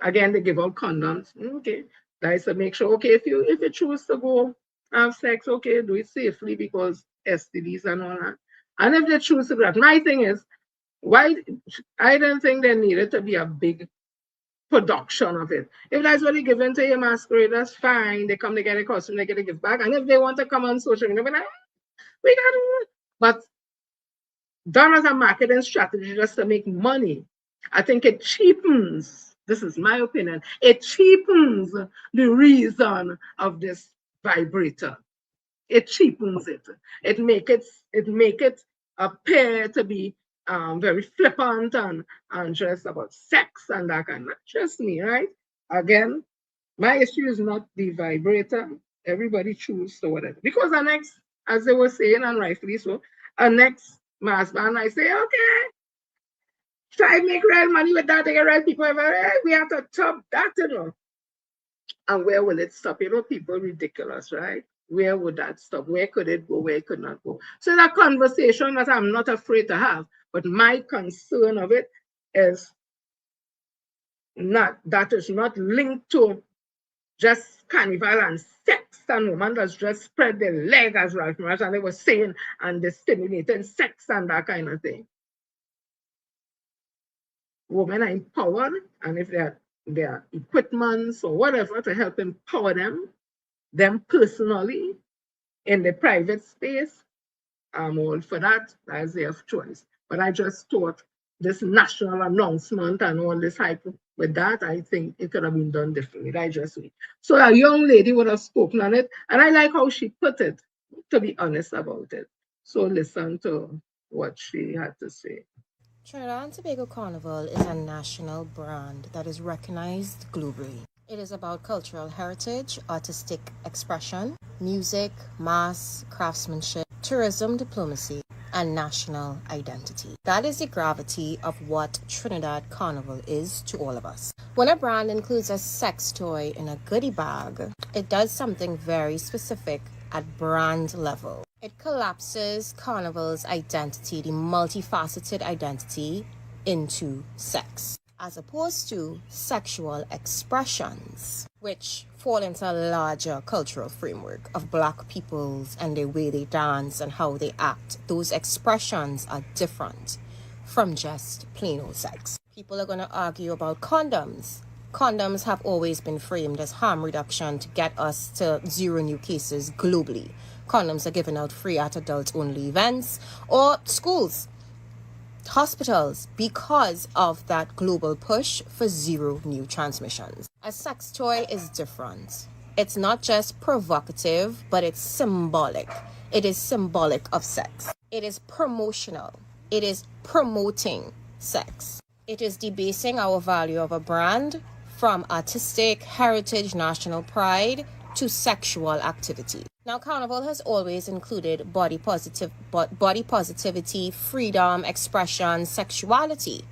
Again, they give out condoms. Okay. That is to make sure, okay, if you choose to go have sex, okay, do it safely because STDs and all that. And if they choose to do that, my thing is, why I don't think there needed to be a big production of it. If that's what they give into your masquerade, that's fine. They come, they get a costume, they get a gift back. And if they want to come on social media, like, we got to, but done as a marketing strategy just to make money, I think it cheapens, this is my opinion, it cheapens the reason of this vibrator. It cheapens it. It make it appear to be very flippant and just about sex and that kind of. Trust me, right? Again, my issue is not the vibrator. Everybody choose so whatever. Because our next, as they were saying, and rightfully so, our next mass band, I say, okay, try to make real money with that. They get real people. We have to top that, you know. And where will it stop? You know, people ridiculous, right? Where would that stop? Where could it go? Where it could not go? So that conversation that I'm not afraid to have, but my concern of it is not, that is not linked to just carnival and sex and women that just spread their leg as Ralph Morris and they were saying and they stimulating sex and that kind of women are empowered, and if there are equipments or whatever to help empower them personally in the private space, I'm all for that as their choice. But I just thought this national announcement and all this hype with that, I think it could have been done differently. I just mean. So a young lady would have spoken on it, and I like how she put it, to be honest about it. So listen to what she had to say. Trinidad and Tobago Carnival is a national brand that is recognized globally. It is about cultural heritage, artistic expression, music, mass, craftsmanship, tourism, diplomacy, and national identity. That is the gravity of what Trinidad Carnival is to all of us. When a brand includes a sex toy in a goodie bag, it does something very specific at brand level. It collapses Carnival's identity, the multifaceted identity, into sex, as opposed to sexual expressions, which fall into a larger cultural framework of Black peoples and the way they dance and how they act. Those expressions are different from just plain old sex. People are going to argue about condoms. Condoms have always been framed as harm reduction to get us to 0 new cases globally. Condoms are given out free at adult-only events or schools, hospitals, because of that global push for 0 new transmissions. A sex toy is different. It's not just provocative, but it's symbolic. It is symbolic of sex. It is promotional. It is promoting sex. It is debasing our value of a brand from artistic, heritage, national pride to sexual activity. Now, Carnival has always included body positivity, freedom, expression, sexuality,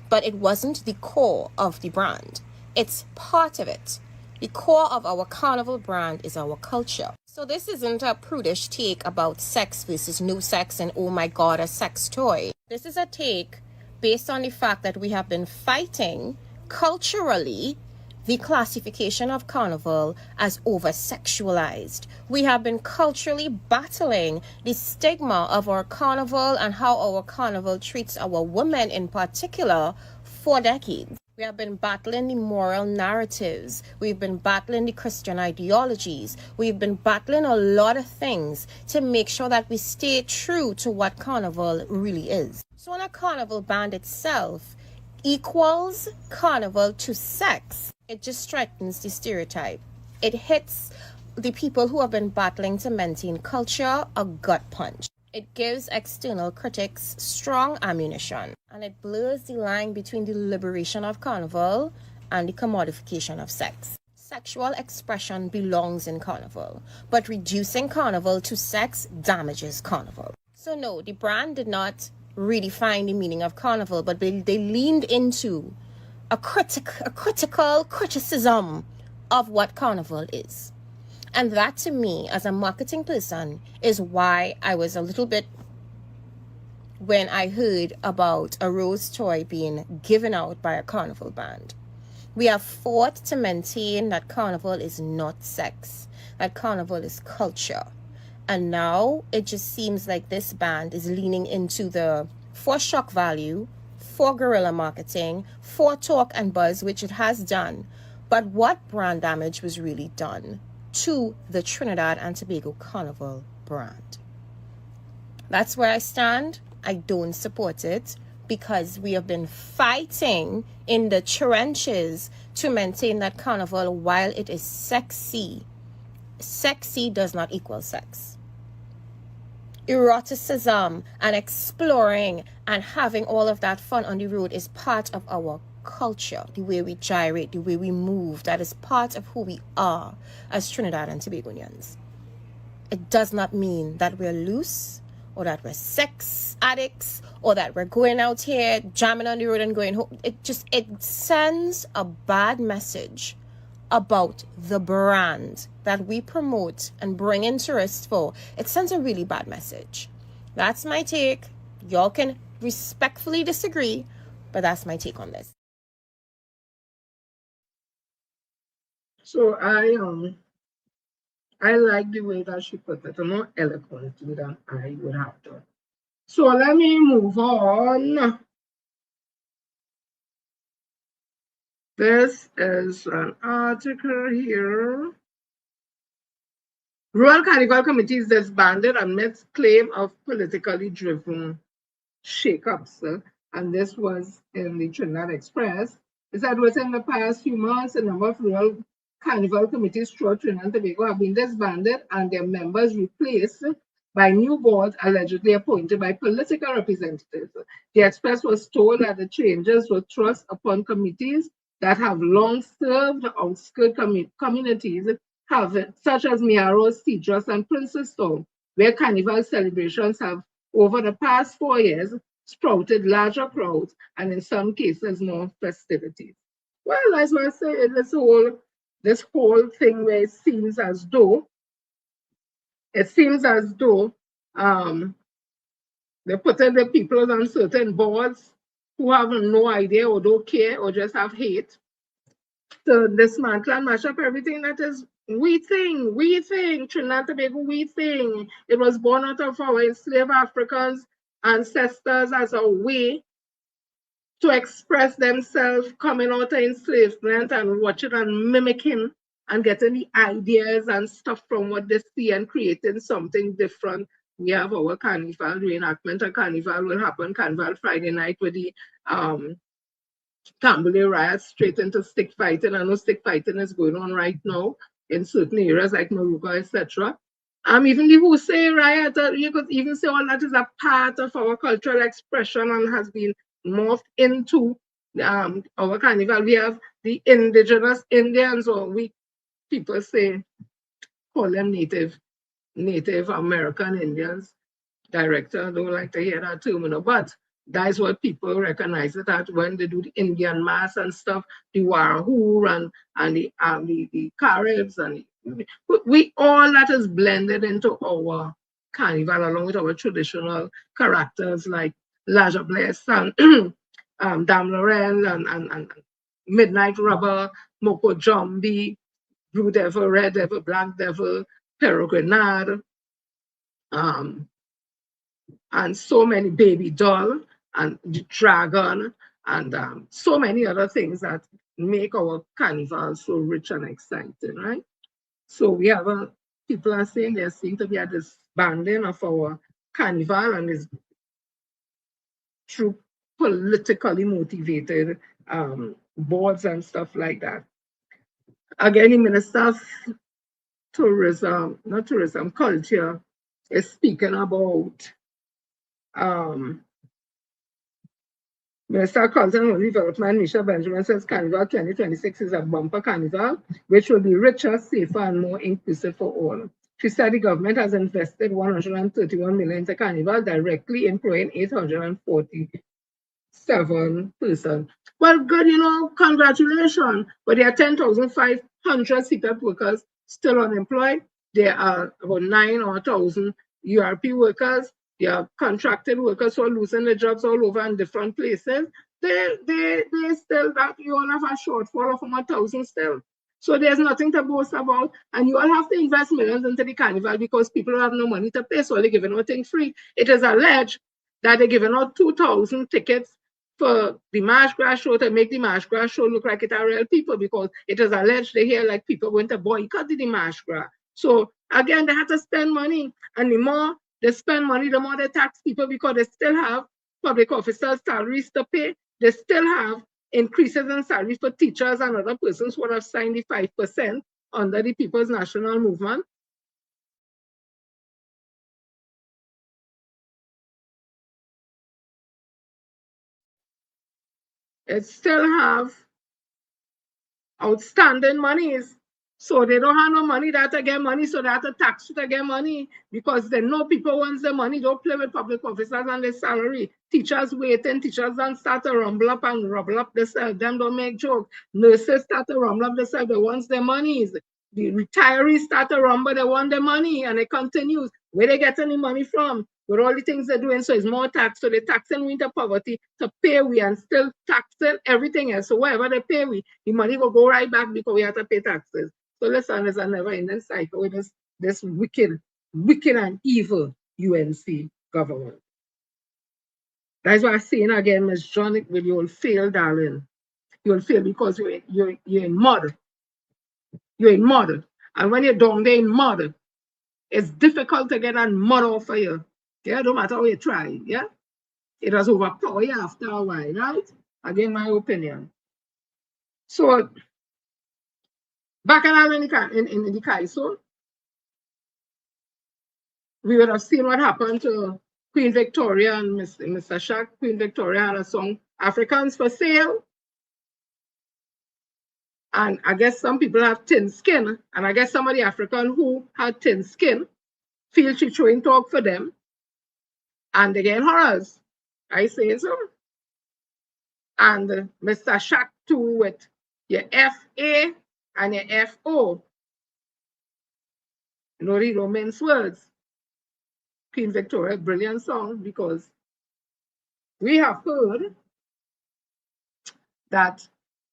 but it wasn't the core of the brand. It's part of it. The core of our Carnival brand is our culture. So this isn't a prudish take about sex versus no sex and oh my God, a sex toy. This is a take based on the fact that we have been fighting culturally the classification of Carnival as over-sexualized. We have been culturally battling the stigma of our Carnival and how our Carnival treats our women in particular for decades. We have been battling the moral narratives. We've been battling the Christian ideologies. We've been battling a lot of things to make sure that we stay true to what Carnival really is. So when a Carnival band itself equals Carnival to sex, it just strengthens the stereotype. It hits the people who have been battling to maintain culture a gut punch. It gives external critics strong ammunition, and it blurs the line between the liberation of Carnival and the commodification of sex. Sexual expression belongs in Carnival, but reducing Carnival to sex damages Carnival. So no, the brand did not redefine the meaning of carnival, but they leaned into a critical criticism of what carnival is. And that, to me, as a marketing person, is why I was a little bit, when I heard about a rose toy being given out by a carnival band. We have fought to maintain that carnival is not sex, that carnival is culture. And now it just seems like this band is leaning into the for shock value, for guerrilla marketing, for talk and buzz, which it has done. But what brand damage was really done to the Trinidad and Tobago Carnival brand? That's where I stand. I don't support it because we have been fighting in the trenches to maintain that carnival while it is sexy. Sexy does not equal sex. Eroticism and exploring and having all of that fun on the road is part of our culture. The way we gyrate, the way we move, that is part of who we are as Trinidad and Tobagonians. It does not mean that we're loose or that we're sex addicts or that we're going out here jamming on the road and going home. It sends a bad message about the brand that we promote and bring in tourists for. It sends a really bad message. That's my take. Y'all can respectfully disagree, but that's my take on this. So I like the way that she put it, more eloquently than I would have done. So let me move on. This is an article here. Rural Carnival Committee is disbanded amidst claim of politically driven shakeups. And this was in the Trinidad Express. It said within the past few months, a number of rural carnival committees throughout Trinidad and Tobago have been disbanded and their members replaced by new boards allegedly appointed by political representatives. The Express was told that the changes were thrust upon committees that have long served outskirt communities, such as Miaros, Cedros, and Princestown, where carnival celebrations have, over the past 4 years, sprouted larger crowds and in some cases more festivities. Well, as I say, this whole thing where it seems as though they're putting the people on certain boards who have no idea or don't care or just have hate to dismantle and mash up everything that is we thing, Trinidad and Tobago, we thing. It was born out of our enslaved Africans ancestors as a way to express themselves coming out of enslavement and watching and mimicking and getting the ideas and stuff from what they see and creating something different. We have our carnival reenactment. A carnival will happen, Carnival Friday night with the Camberley riots straight into stick fighting. I know stick fighting is going on right now in certain areas like Maruga, etc. Even the Hussein riot, you could even say all that is a part of our cultural expression and has been morphed into our carnival. We have the indigenous Indians, or people say, call them Native American Indians. Director don't like to hear that term, but that's what people recognize it at when they do the Indian mass and stuff, the Warahoo and the Caribs and we all that is blended into our carnival along with our traditional characters like Laja Bless and Dam Laurel and Midnight Rubber, Moko Jombi, Blue Devil, Red Devil, Black Devil, Peregrinade, and so many Baby Doll and the Dragon and so many other things that make our carnival so rich and exciting, right? So we have people are saying there seems to be a disbanding of our carnival and is through politically motivated boards and stuff like that. Again, the Minister of Culture is speaking about Minister of Culture and Development, Misha Benjamin, says Carnival 2026 is a bumper carnival, which will be richer, safer, and more inclusive for all. She said the government has invested 131 million into Carnival, directly employing 847 persons. Well, good, congratulations. But there are 10,500 seated workers still unemployed. There are about 9,000 URP workers. There are contracted workers who are losing their jobs all over in different places. They still, that you all have a shortfall of 1,000 still. So there's nothing to boast about. And you all have to invest millions into the carnival because people have no money to pay, so they're giving out things free. It is alleged that they're giving out 2,000 tickets for the March Gras show to make the March Gras show look like it are real people, because it is alleged they hear like people going to boycott the March Gras. So again, they have to spend money, and the more they spend money, the more they tax people, because they still have public officers' salaries to pay. They still have increases in salary for teachers and other persons who have signed the 5% under the People's National Movement. It still have outstanding monies. So they don't have no money, that to get money, so they have to tax to get money, because they know people want the money. Don't play with public officers and their salary. Teachers waiting, teachers don't start to rumble up and rubble up themselves. Them don't make jokes. Nurses start to rumble up themselves, they want their monies. The retirees start to rumble, they want their money, and it continues. Where they get any money from? With all the things they're doing, so it's more tax. So they're taxing we into poverty to pay we, and still taxing everything else. So whatever they pay we, the money will go right back because we have to pay taxes. So listen, there's a never-ending cycle with this wicked and evil UNC government. That's why I'm saying again, Ms. John, you'll fail, darling. You'll fail because you're in mud. You're in mud. And when you're down there in mud, it's difficult to get that mud off of you. Yeah, no matter how you try. Yeah? It does overpower you after a while, right? Again, my opinion. So back in the Kaiso, we would have seen what happened to Queen Victoria and Mr. Shack. Queen Victoria had a song, Africans for Sale. And I guess some people have thin skin. And I guess some of the Africans who had thin skin feel she throwing talk for them. And they get horrors. I say so. And Mr. Shack too, with your FA and your FO. No, the Romance words. Queen Victoria, brilliant song, because we have heard that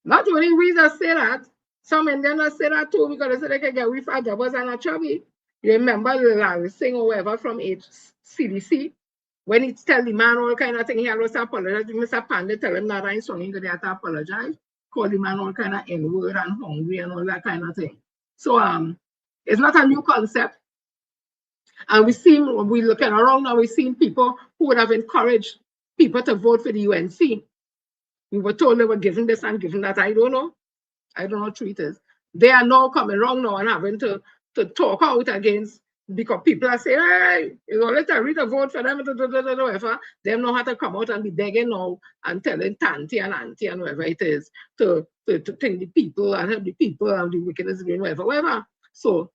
not only we just say that, some Indians say that too, because they say they can get we for jobbers and a chubby. You remember Larry Singh or whatever from HCDC, when he tell the man all kind of thing, he always apologize. Mr. Pandey tell him that I'm sorry, they have to apologize. Call the man all kind of N-word and hungry and all that kind of thing. So it's not a new concept. And we looking around now, we've seen people who would have encouraged people to vote for the UNC. We were told they were giving this and giving that. I don't know. I don't know what it is. They are now coming around now and having to talk out against, because people are saying, hey, you know, let us read a vote for them, whatever. They know how to come out and be begging now and telling Tanti and Auntie and whatever it is to think the people and help the people and the wickedness doing whatever. So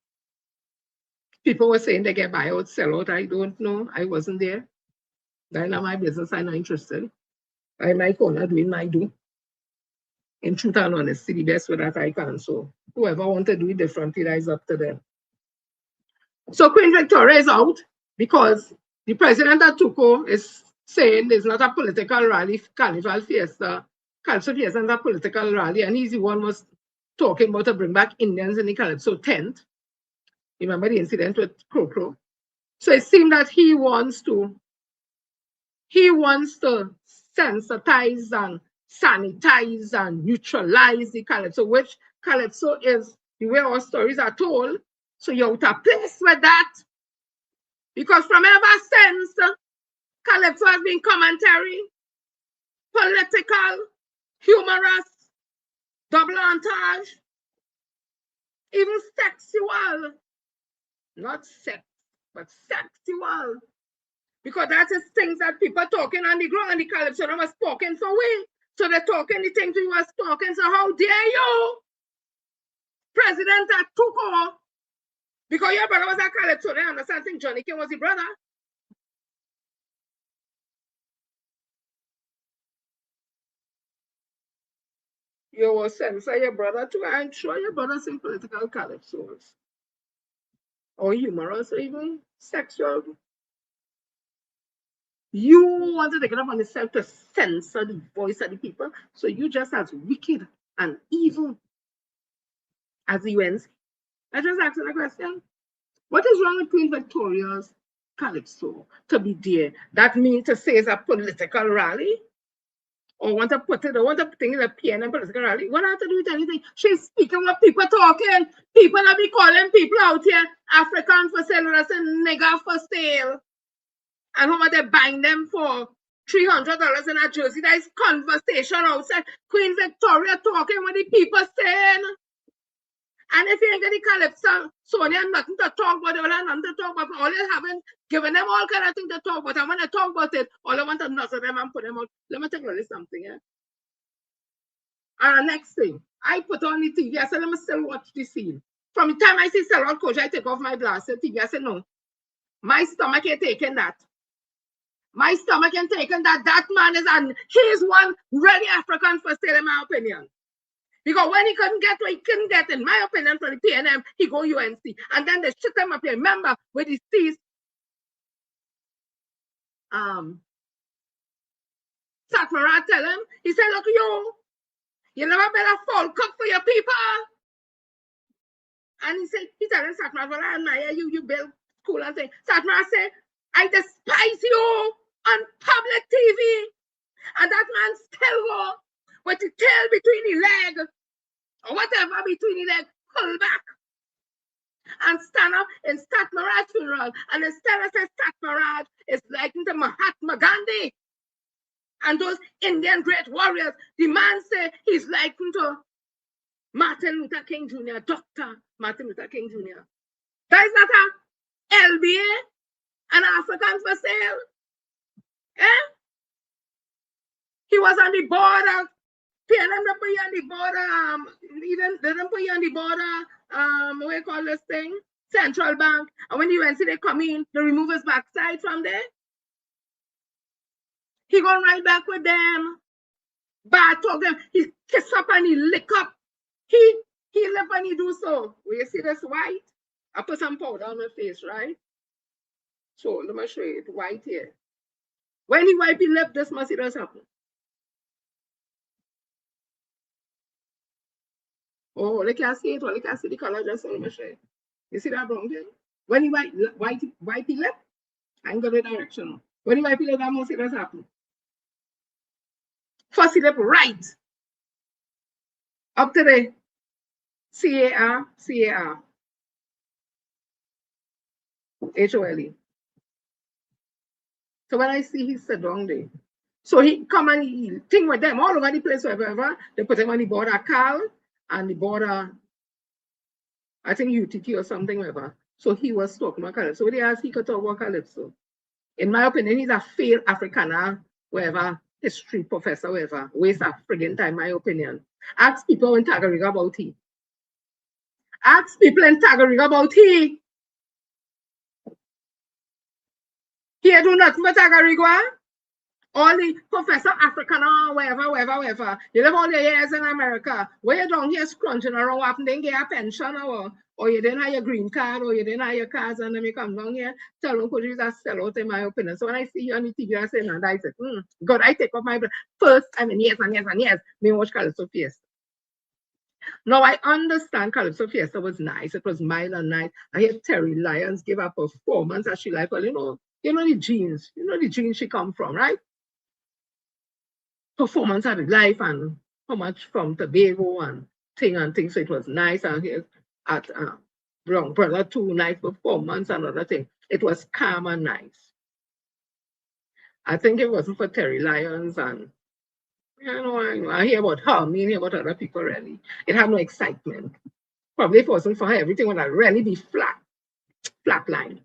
people were saying they get buyout, sell out. I don't know. I wasn't there. That's not my business. I'm not interested. I might corner doing my do. In truth and honesty, the best way that I can. So whoever want to do it differently, that is up to them. So Queen Victoria is out because the president at Tuco is saying there's not a political rally, Carnival Fiesta. Calypso Fiesta is a political rally, and he's the one was talking about to bring back Indians in the Calypso tent. Remember the incident with Crocro? So it seemed that he wants to sensitize and sanitize and neutralize the Calypso, which Calypso is the way our stories are told. So you're out of place with that. Because from ever since, Calypso has been commentary, political, humorous, double entendre, even sexual. Not sex, but sexual. Because that is things that people talking on the ground, and the Calypso was talking for we. So they're talking the things we was talking. So how dare you, President Atuko, Because your brother was a calypso, I understand. I think Johnny King was the brother. You will censor your brother too. I'm sure your brother's in political calypsos. Or humorous, or even sexual. You want to take it upon yourself to censor the voice of the people. So you just as wicked and evil as the UNC. I just asked a question. What is wrong with Queen Victoria's calypso to be there? That means to say it's a political rally? Or want to put it, or want to put it in a PNM political rally? What have to do with anything? She's speaking what people talking. People are be calling people out here African for sale, and nigger for sale. And how much they buying them for $300 in a jersey? That is conversation outside. Queen Victoria talking what the people saying. And if you ain't get the calypso, Sonia nothing to talk about, they will have nothing to talk about. All they haven't given them all kind of things to talk about. And when they talk about it, all I want to nuzzle them and put them out. Let me tell you something, yeah. And the next thing, I put on the TV. I said, let me still watch the scene. From the time I see Sarah Coach, I take off my blasted TV. I said, no, my stomach ain't taking that. My stomach ain't taking that. That man he is one really African for sale, in my opinion. Because when he couldn't get what he couldn't get, in my opinion, from the PNM, he go UNC. And then they shut him up here. Remember, with his teeth, Satmara tell him, he said, look, you never build a full cup for your people. And he telling Satmara, well, I admire you, you build school and thing. Satmara said, I despise you on public TV. And that man still go with the tail between the leg, or whatever between the leg, pull back and stand up in Satmara's funeral. And instead of saying Satmara is likened to Mahatma Gandhi and those Indian great warriors, the man say he's likened to Martin Luther King Jr., Dr. Martin Luther King Jr. That is not a LBA, an African for sale. Eh? He was on the border. PNM didn't put you on the border. They didn't put you on the border. What do you call this thing? Central Bank. And when the UNC they come in, they remove his backside from there. He gone right back with them. Bad talk them. He kiss up and he lick up. He live and he do so. Will you see this white? I put some powder on my face, right? So let me show you it white here. When he wipe his lip, this must see does happen. Oh, they can't see it, or they can't see the color, just let me show you. You see that brown thing? When he wipe his lip, I ain't got the direction. When he wipe his lip, that must see does happen. First lip right. Up to the CAR, HOLE. So when I see he sit down there, so he come and he Ting with them all over the place, wherever. They put him on the border Cal and the border, I think UTT or something, whatever. So he was talking about Calypso. So they asked he could talk about Calypso. In my opinion, he's a failed Afrikaner, whatever, history professor, whatever. Waste of friggin' time, my opinion. Ask people in Tagariga about he. Ask people in Tagariga about he. He do nothing but Tagariga. All the professor Afrikaner, whatever. You live all your years in America. Where you down here scrunching around, what didn't get a pension or you didn't have your green card or you didn't have your cards, and then you come down here, tell them could you just sell out, in my opinion. So when I see you on the TV, I say, no, I said, God, I take off my first, years, me watch Calypso Fiesta. Now I understand Calypso Fiesta was nice, it was mild and nice. I hear Terry Lyons give a performance as she like, well, you know the genes she come from, right? Performance of the life and how much from Tobago and things. So it was nice. And here at Brown Brother 2, nice performance and other thing. It was calm and nice. I think it wasn't for Terry Lyons and I hear about her, me hear about other people really. It had no excitement. Probably if it wasn't for her, everything would have really be flat line.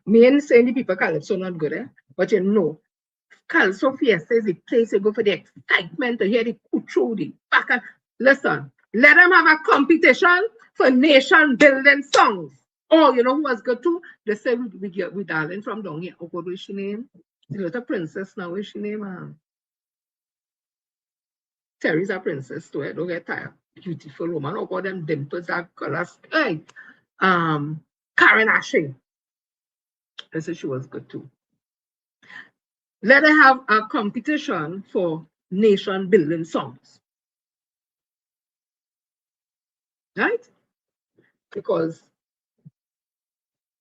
Me ain't saying the people Calypso not good, but you know. Calypso Fiesta is the place you go for the excitement to hear the kuchu, the back and listen, let them have a competition for nation building songs. Oh, you know who was good too? They said we darling from down here. Oh, what is she name? The little princess now. What is she name? Terry's a princess too. I don't get tired. Beautiful woman. Oh, God, them dimples are colors. Hey, Karen Ashing. I said she was good too. Let us have a competition for nation building songs. Right? Because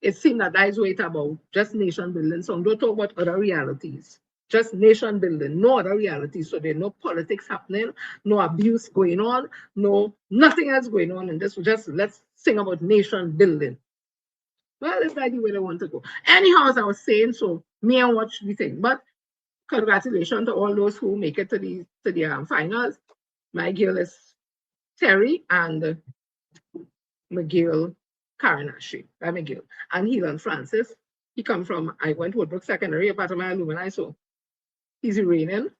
it seems that is what it's about. Just nation building song. Don't talk about other realities. Just nation building, no other realities. So there's no politics happening, no abuse going on, nothing else going on in this. Just let's sing about nation building. Well, it's not the way they want to go. Anyhow, as I was saying, so me and watch the thing. But congratulations to all those who make it to the finals. My girl is Terry and my girl Karen Ashley. My girl. And Helan Francis. He come from, I went to Woodbrook Secondary, a part of my alumni, so he's Iranian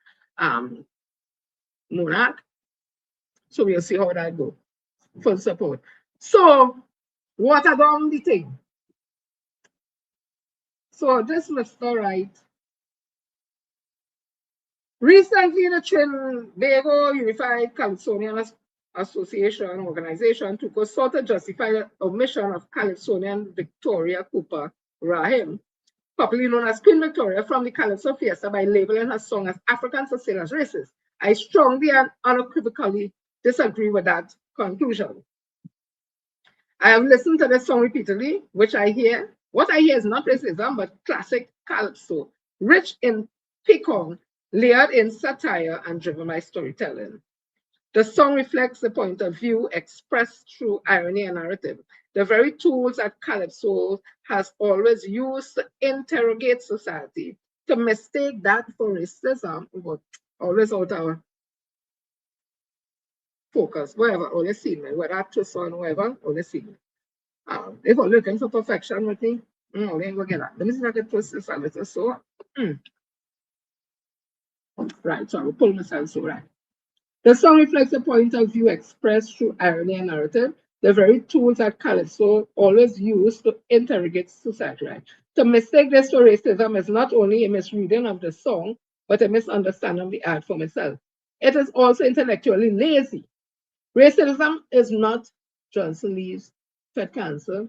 monarch. So we'll see how that goes. Full support. So, what about the thing? So this Mr. Right. Recently, the Trinbago Unified Calypsonian Association organization took a sort of justify the omission of Calypsonian Victoria Cooper Rahim, popularly known as Queen Victoria, from the Calypso Fiesta by labeling her song as African for sale as racist. I strongly and unequivocally disagree with that conclusion. I have listened to this song repeatedly, what I hear is not racism, but classic Calypso, rich in picon, layered in satire, and driven by storytelling. The song reflects the point of view expressed through irony and narrative, the very tools that Calypso has always used to interrogate society. To mistake that for racism, but always out our focus, whatever, always seen me, whether actress or whatever, always seen me. If I'm looking for perfection with me, we ain't gonna get that. Let me see if I can twist this a little so. Right, so I will pull myself so right. The song reflects a point of view expressed through irony and narrative, the very tools that Calypso always used to interrogate society. Right? To mistake this for racism is not only a misreading of the song, but a misunderstanding of the art form itself. It is also intellectually lazy. Racism is not Johnson Lee's fed cancer.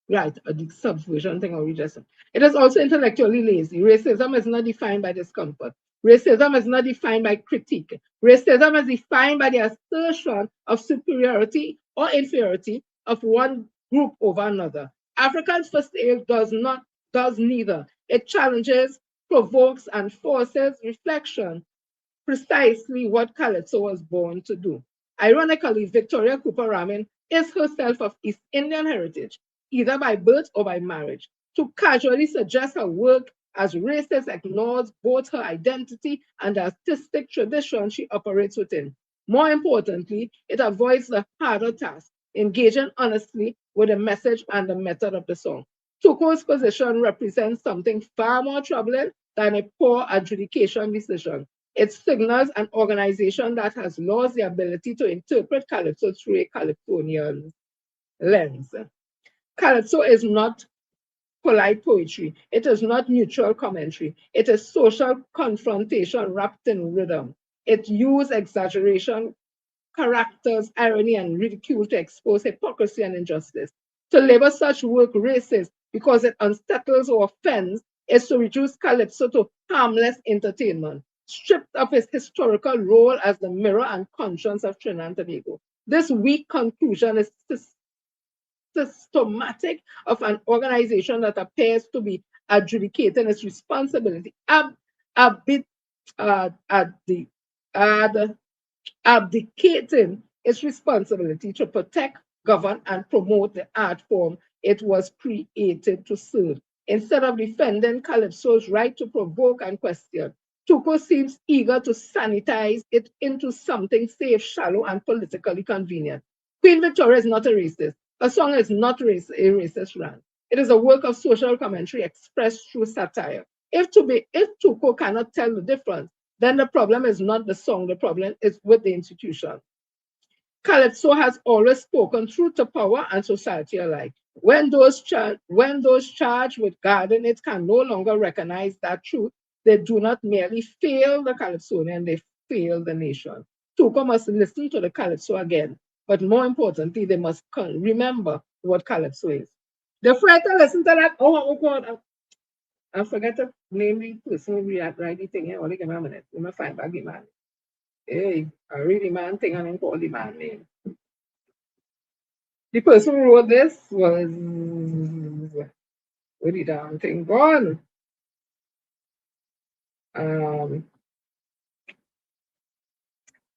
Right, the subversion thing or rejection. It is also intellectually lazy. Racism is not defined by discomfort. Racism is not defined by critique. Racism is defined by the assertion of superiority or inferiority of one group over another. Africans for Sale does neither. It challenges, provokes, and forces reflection, precisely what Calypso was born to do. Ironically, Victoria Cooper Ramin is herself of East Indian heritage, either by birth or by marriage. To casually suggest her work as racist ignores both her identity and the artistic tradition she operates within. More importantly, it avoids the harder task, engaging honestly with the message and the method of the song. Tuko's position represents something far more troubling than a poor adjudication decision. It signals an organization that has lost the ability to interpret Calypso through a Calypsonian lens. Calypso is not polite poetry. It is not neutral commentary. It is social confrontation wrapped in rhythm. It uses exaggeration, characters, irony, and ridicule to expose hypocrisy and injustice. To label such work racist because it unsettles or offends is to reduce Calypso to harmless entertainment, stripped of its historical role as the mirror and conscience of Trinidad and Tobago. This weak conclusion is systematic of an organization that appears to be adjudicating its responsibility, abdicating its responsibility to protect, govern, and promote the art form it was created to serve. Instead of defending Calypso's right to provoke and question, Tuko seems eager to sanitize it into something safe, shallow, and politically convenient. Queen Victoria is not a racist. Her song is not a racist rant. It is a work of social commentary expressed through satire. If Tuko cannot tell the difference, then the problem is not the song, the problem is with the institution. Calypso has always spoken truth to power and society alike. When those charged with guarding it can no longer recognize that truth, they do not merely fail the Calypsonian, they fail the nation. Tuco must listen to the Calypso again, but more importantly, they must remember what Calypso is. They're afraid to listen to that. Oh God, I forgot to name the person who write the thing here. Only give me a minute. Let me find back the man. Hey, I read the man thing and then call the man name. The person who wrote this was where the damn thing gone?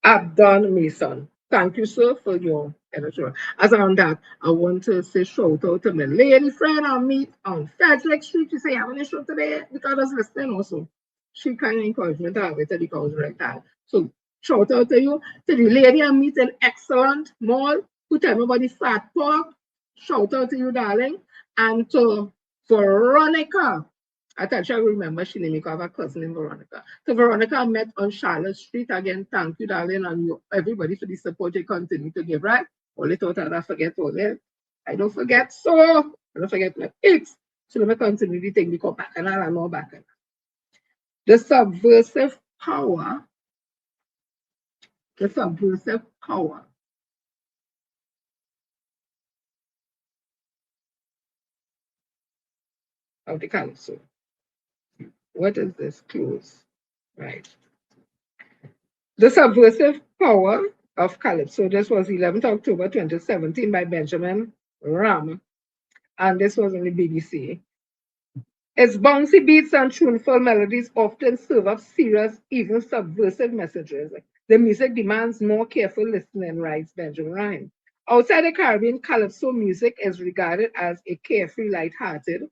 Abdon Mason. Thank you, sir, for your editorial. As on that, I want to say shout out to my lady friend I meet on Frederick Street. She say, I'm on the show today because I was listening also. She kind of encouraged me to have it because right now. So shout out to you, to the lady I meet in Excellent Mall who tell me about the fat pork. Shout out to you, darling. And to Veronica. I thought you remember she named me because I have a cousin named Veronica. So Veronica I met on Charlotte Street. Again, thank you, darling, and you, everybody for the support you continue to give, right? Only thought I forget all that. I don't forget, so I don't forget my eats. So let me continue the thing because back and I know back. The subversive power of the council. What is this close? Right. The subversive power of Calypso. This was 11th October 2017 by Benjamin Ram, and this was on the BBC. Its bouncy beats and tuneful melodies often serve up serious, even subversive messages. The music demands more careful listening, writes Benjamin Ram. Outside the Caribbean, Calypso music is regarded as a carefree, light-hearted,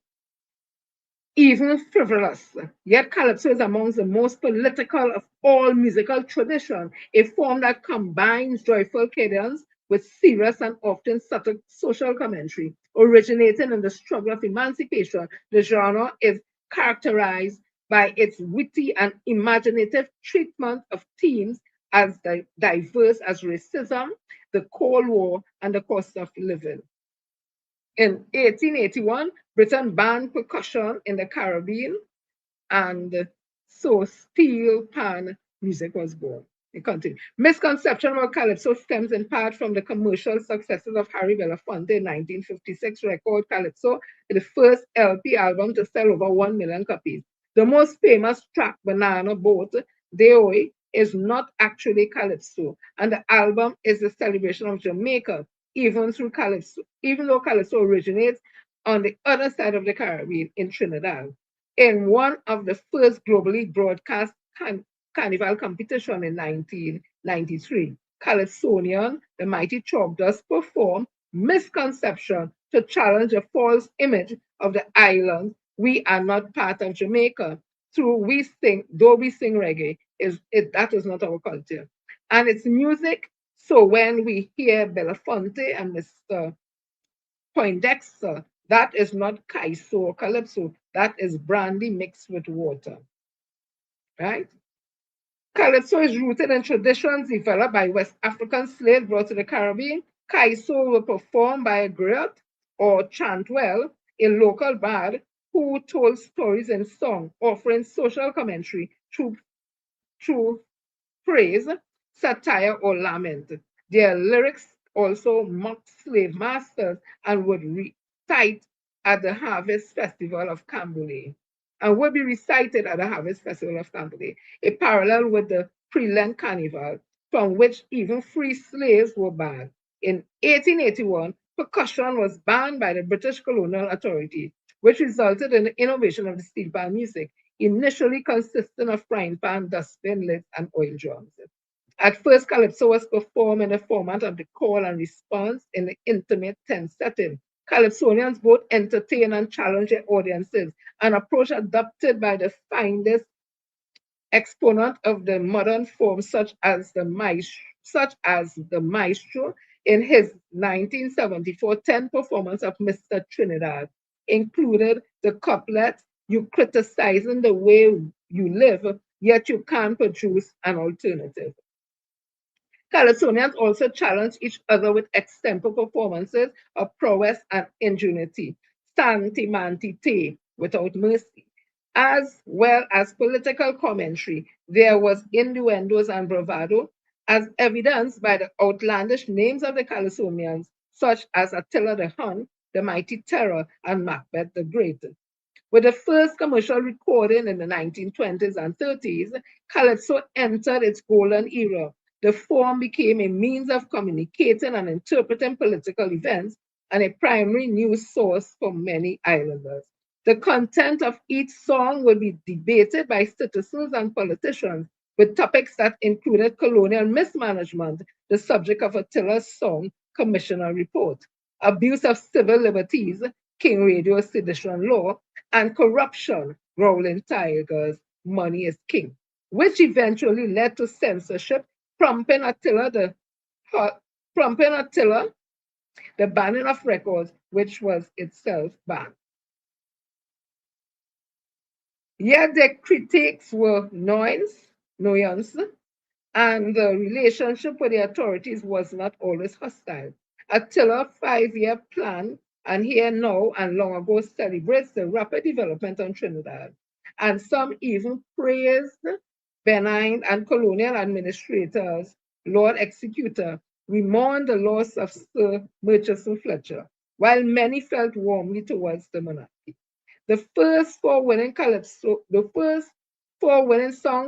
even frivolous. Yet Calypso is amongst the most political of all musical traditions, a form that combines joyful cadence with serious and often subtle social commentary. Originating in the struggle of emancipation, the genre is characterized by its witty and imaginative treatment of themes as diverse as racism, the Cold War, and the cost of living. In 1881, Britain banned percussion in the Caribbean, and so steel pan music was born. It continues. Misconception about Calypso stems in part from the commercial successes of Harry Belafonte in 1956 record Calypso, the first LP album to sell over 1 million copies. The most famous track, Banana Boat, Deoi, is not actually Calypso, and the album is a celebration of Jamaica, even though Calypso originates on the other side of the Caribbean in Trinidad. In one of the first globally broadcast carnival competition in 1993, Calypsonian, the Mighty Choctaws, performed Misconception to challenge a false image of the island. We are not part of Jamaica. Though we sing reggae, that is not our culture. And it's music. So when we hear Belafonte and Mr. Poindexter, that is not Kaiso or Calypso. That is brandy mixed with water. Right? Calypso is rooted in traditions developed by West African slaves brought to the Caribbean. Kaiso were performed by a griot or chantwell, a local bard who told stories in song, offering social commentary through praise, satire, or lament. Their lyrics also mocked slave masters and would recite at the Harvest Festival of Cambodia, and would be recited at the Harvest Festival of Cambodia, a parallel with the pre-Lent Carnival, from which even free slaves were banned. In 1881, percussion was banned by the British colonial authorities, which resulted in the innovation of the steel pan music, initially consisting of frying pan, dustbin lids, and oil drums. At first, Calypso was performed in the format of the call and response in the intimate tense setting. Calypsonians both entertain and challenge their audiences, an approach adopted by the finest exponent of the modern form, such as the maestro in his 1974 10 performance of Mr. Trinidad, included the couplet, "You criticizing the way you live, yet you can't produce an alternative." Calypsonians also challenged each other with extemporary performances of prowess and ingenuity, Santi Manti Te, without mercy, as well as political commentary. There was innuendos and bravado, as evidenced by the outlandish names of the Calypsonians, such as Attila the Hun, the Mighty Terror, and Macbeth the Great. With the first commercial recording in the 1920s and 30s, calypso entered its golden era. The form became a means of communicating and interpreting political events and a primary news source for many islanders. The content of each song would be debated by citizens and politicians, with topics that included colonial mismanagement, the subject of Attila's song, Commissioner Report, abuse of civil liberties, King Radio sedition law, and corruption, Growling Tigers, Money is King, which eventually led to censorship, prompting Attila the banning of records, which was itself banned. Yet the critics were nuanced, and the relationship with the authorities was not always hostile. Attila's 5-year plan, and here now and long ago, celebrates the rapid development on Trinidad. And some even praised benign and colonial administrators, Lord Executor, we mourn the loss of Sir Murchison Fletcher, while many felt warmly towards the monarchy. The first four winning songs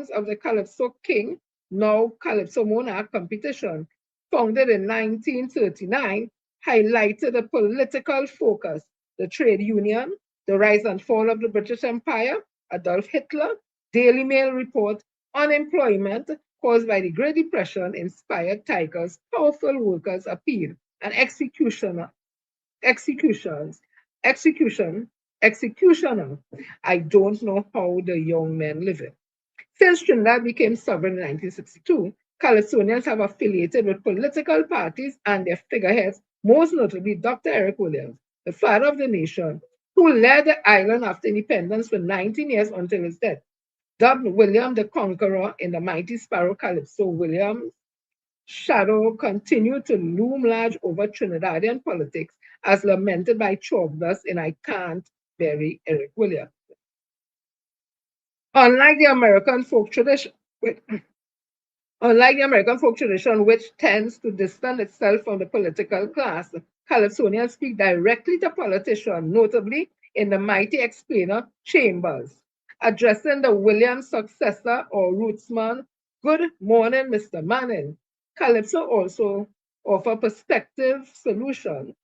of the Calypso King, now Calypso Monarch competition, founded in 1939, highlighted the political focus, the trade union, the rise and fall of the British Empire, Adolf Hitler, Daily Mail report, unemployment caused by the Great Depression inspired Tigers, powerful workers appeal, and executioner. I don't know how the young men live it. Since Trinidad became sovereign in 1962, Calypsonians have affiliated with political parties and their figureheads, most notably Dr. Eric Williams, the father of the nation, who led the island after independence for 19 years until his death. Dubbed William the Conqueror in the Mighty Sparrow Calypso, William's shadow continued to loom large over Trinidadian politics, as lamented by Chalmers in I Can't Bury Eric Williams. Unlike the American folk tradition, which tends to distance itself from the political class, Calypsonians speak directly to politicians, notably in the Mighty Explainer Chambers, addressing the Williams successor or rootsman, "Good morning, Mr. Manning." Calypso also offer prescriptive solutions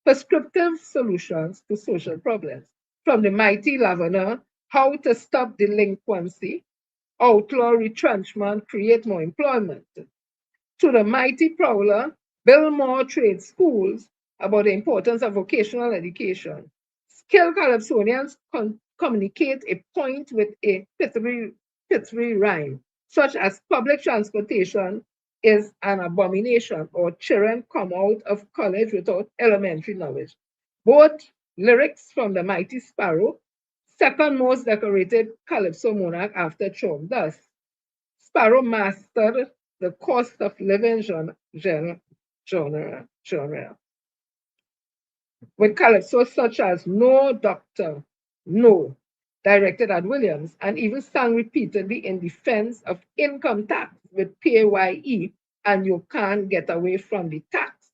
to social problems. From the Mighty Lavender, how to stop delinquency, outlaw retrenchment, create more employment. To the Mighty Prowler, build more trade schools, about the importance of vocational education. Skilled Calypsonians communicate a point with a pithy rhyme, such as public transportation is an abomination, or children come out of college without elementary knowledge. Both lyrics from the Mighty Sparrow, second most decorated Calypso monarch after Chalmers. Sparrow mastered the cost of living genre with calypso such as No Doctor, No, directed at Williams, and even sang repeatedly in defense of income tax with PAYE and You Can't Get Away from the Tax.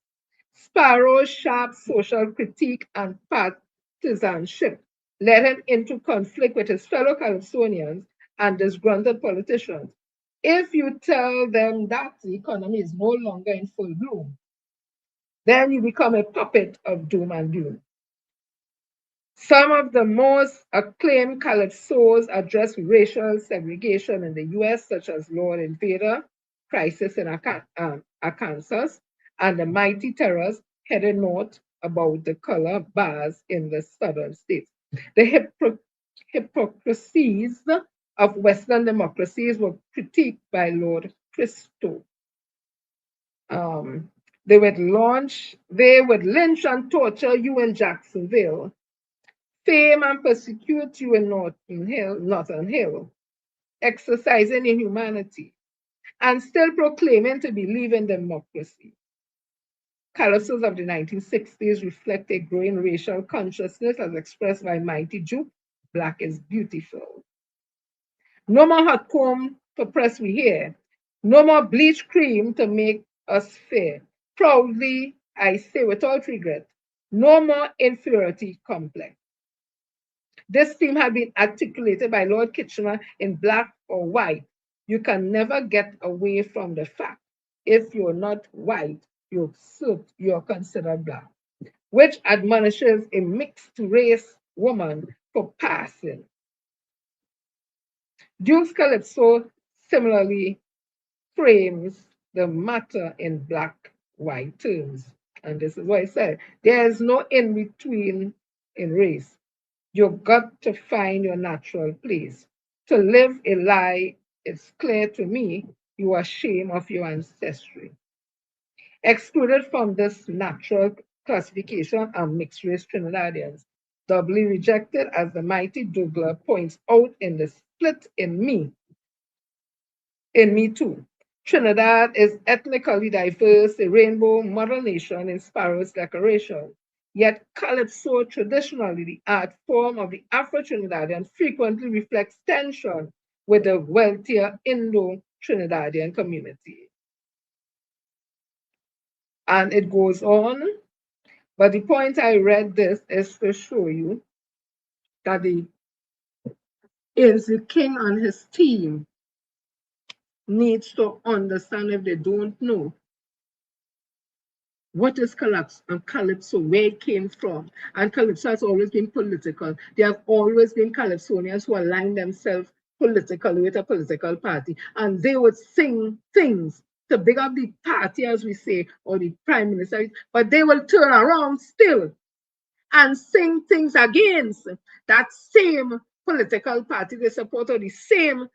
Sparrow's sharp social critique and partisanship led him into conflict with his fellow Calypsonians and disgruntled politicians. If you tell them that the economy is no longer in full bloom, then you become a puppet of doom and gloom. Some of the most acclaimed calypsos address racial segregation in the US, such as Lord Invader, Crisis in Arkansas, and the Mighty Terrors headed north about the color bars in the southern states. The hypocrisies of Western democracies were critiqued by Lord Christo. They would lynch and torture you in Jacksonville, fame and persecute you in Northern Hill, exercising inhumanity. and still proclaiming to believe in democracy. Calypsos of the 1960s reflect a growing racial consciousness as expressed by Mighty Duke, Black is Beautiful. No more hot comb to press we hair. No more bleach cream to make us fair. Proudly, I say without regret, no more inferiority complex. This theme had been articulated by Lord Kitchener in Black or White. You can never get away from the fact if you're not white, you're considered Black, which admonishes a mixed race woman for passing. Duke's Calypso similarly frames the matter in black-white terms. And this is what I said. There is no in-between in race. You've got to find your natural place. To live a lie, it's clear to me you are ashamed of your ancestry. Excluded from this natural classification are mixed-race Trinidadians, doubly rejected as the mighty Douglas points out in the split in Me Too. Trinidad is ethnically diverse, a rainbow model nation in Sparrow's declaration. Yet Calypso, traditionally the art form of the Afro-Trinidadian, frequently reflects tension with the wealthier Indo-Trinidadian community. And it goes on, but the point I read this is to show you that the king and his team needs to understand, if they don't know, what is Calypso, where it came from. And Calypso has always been political. There have always been Calypsonians who align themselves politically with a political party. And they would sing things to big up the party, as we say, or the prime minister, but they will turn around still and sing things against that same political party they support, or the same